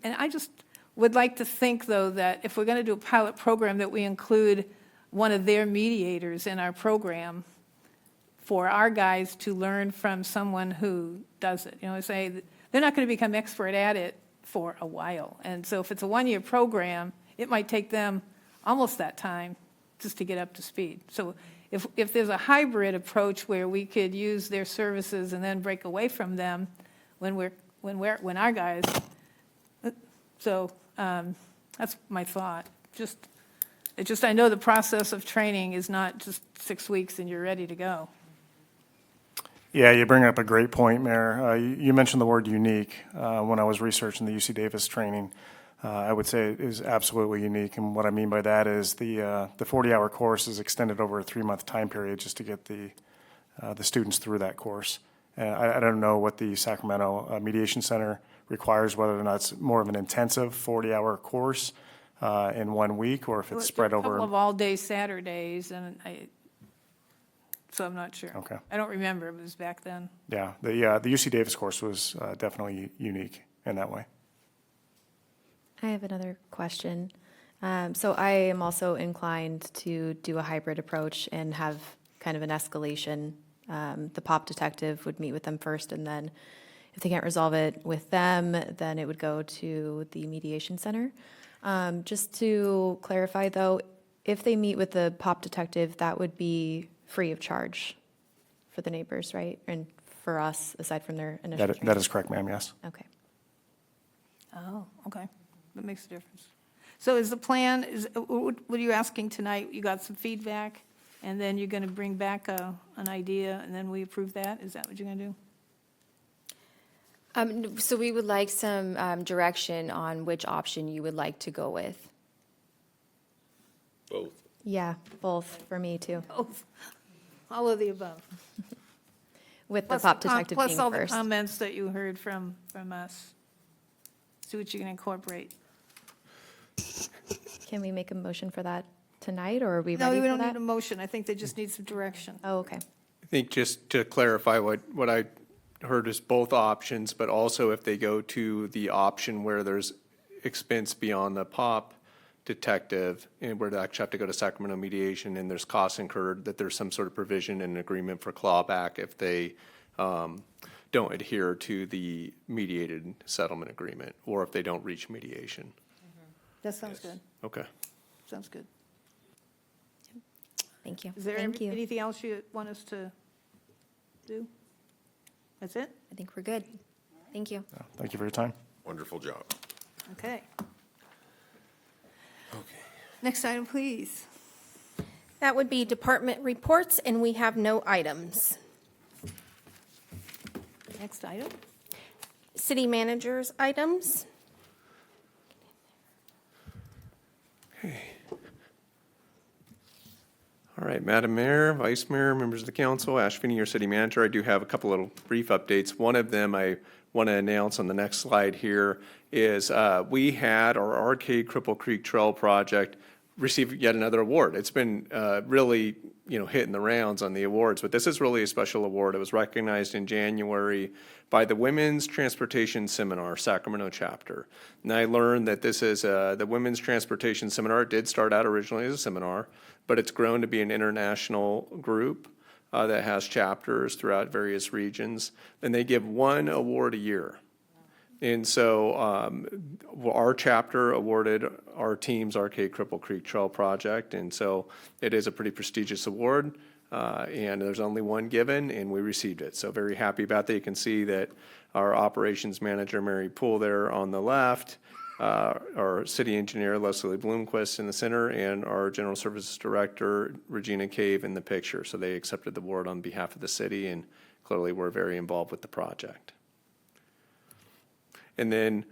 I just would like to think, though, that if we're going to do a pilot program, that we include one of their mediators in our program for our guys to learn from someone who does it. You know, say that they're not going to become expert at it for a while. And so if it's a 1-year program, it might take them almost that time just to get up to speed. So if there's a hybrid approach where we could use their services and then break away from them when our guys, so that's my thought. I know the process of training is not just 6 weeks and you're ready to go. Yeah, you bring up a great point, Mayor. You mentioned the word unique. When I was researching the UC Davis training, I would say it is absolutely unique. And what I mean by that is the 40-hour course is extended over a 3-month time period just to get the students through that course. I don't know what the Sacramento Mediation Center requires, whether or not it's more of an intensive 40-hour course in 1 week, or if it's spread A over. couple of all-day Saturdays, and so I'm not sure. Okay. I don't remember, it was back then. Yeah, the UC Davis course was definitely unique in that way. I have another question. So I am also inclined to do a hybrid approach and have kind of an escalation. The POP detective would meet with them first, and then if they can't resolve it with them, then it would go to the mediation center. Just to clarify, though, if they meet with the POP detective, that would be free of charge for the neighbors, right? And for us, aside from their initial training? That is correct, ma'am, yes. Okay. Oh, okay. That makes a difference. So is the plan, what are you asking tonight? You got some feedback, and then you're going to bring back an idea, and then we approve that? Is that what you're going to do? So we would like some direction on which option you would like to go with. Both. Yeah, both for me too. Both. All of the above. With the POP detective being Plus all the first. comments that you heard from us. See what you can incorporate. Can we make a motion for that tonight, or are we No, ready we for don't that? need a motion. I think they just need some direction. Oh, okay. I think just to clarify what I heard is both options, but also if they go to the option where there's expense beyond the POP detective, and where they actually have to go to Sacramento mediation and there's costs incurred, that there's some sort of provision and agreement for clawback if they don't adhere to the mediated settlement agreement, or if they don't reach mediation. That sounds good. Okay. Sounds good. Thank you. Is there Thank you. anything else you want us to do? That's it? I think we're good. Thank you. Thank you for your time. Wonderful job. Okay. Okay. Next item, please. That would be department reports, and we have no items. Next item. City managers' items. All right, Madam Mayor, Vice Mayor, members of the council, Ash Finney, your city manager. I do have a couple little brief updates. One of them I want to announce on the next slide here is we had our Arcade Cripple Creek Trail project receive yet another award. It's been really, hitting the rounds on the awards, but this is really a special award. It was recognized in January by the Women's Transportation Seminar, Sacramento chapter. And I learned that this is the Women's Transportation Seminar. It did start out originally as a seminar, but it's grown to be an international group that has chapters throughout various regions. And they give one award a year. And so our chapter awarded our team's Arcade Cripple Creek Trail project, and so it is a pretty prestigious award, and there's only one given, and we received it. So very happy about that. You can see that our operations manager, Mary Poole, there on the left, our city engineer, Leslie Bloomquist, in the center, and our general services director, Regina Cave, in the picture. So they accepted the award on behalf of the city, and clearly we're very involved with the project. And then,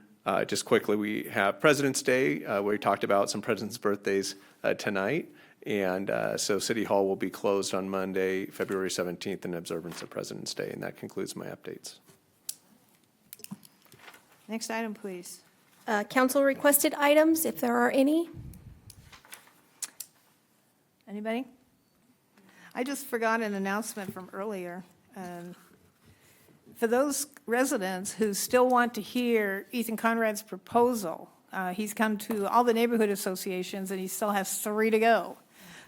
just quickly, we have President's Day. We talked about some presidents' birthdays tonight. And so City Hall will be closed on Monday, February 17th, in observance of President's Day. And that concludes my updates. Next item, please. Council requested items, if there are any. Anybody? I just forgot an announcement from earlier. For those residents who still want to hear Ethan Conrad's proposal, he's come to all the neighborhood associations and he still has 3 to go.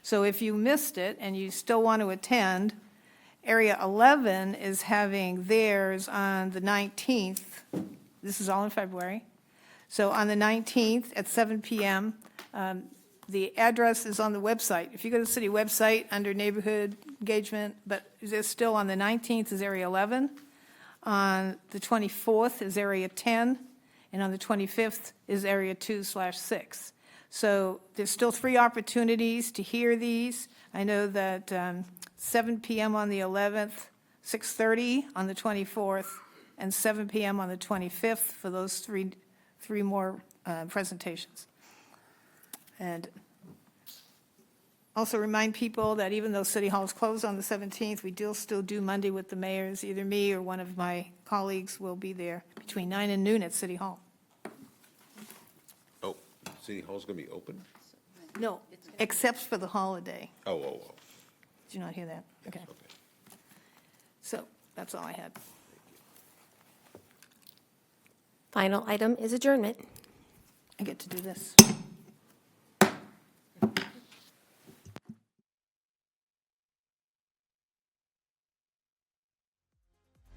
So if you missed it and you still want to attend, Area 11 is having theirs on the 19th. This is all in February. So on the 19th at 7 p.m., the address is on the website. If you go to the city website under neighborhood engagement, but it's still on the 19th is Area 11. On the 24th is Area 10, and on the 25th is Area 2/6. So there's still 3 opportunities to hear these. I know that 7 p.m. on the 11th, 6:30 on the 24th, and 7 p.m. on the 25th for those three more presentations. And also remind people that even though City Hall is closed on the 17th, we still do Monday with the mayors. Either me or one of my colleagues will be there between 9 and noon at City Hall. Oh, City Hall's going to be open? No, except for the holiday. Oh. Did you not hear that? Okay. So that's all I had. Final item is adjournment. I get to do this.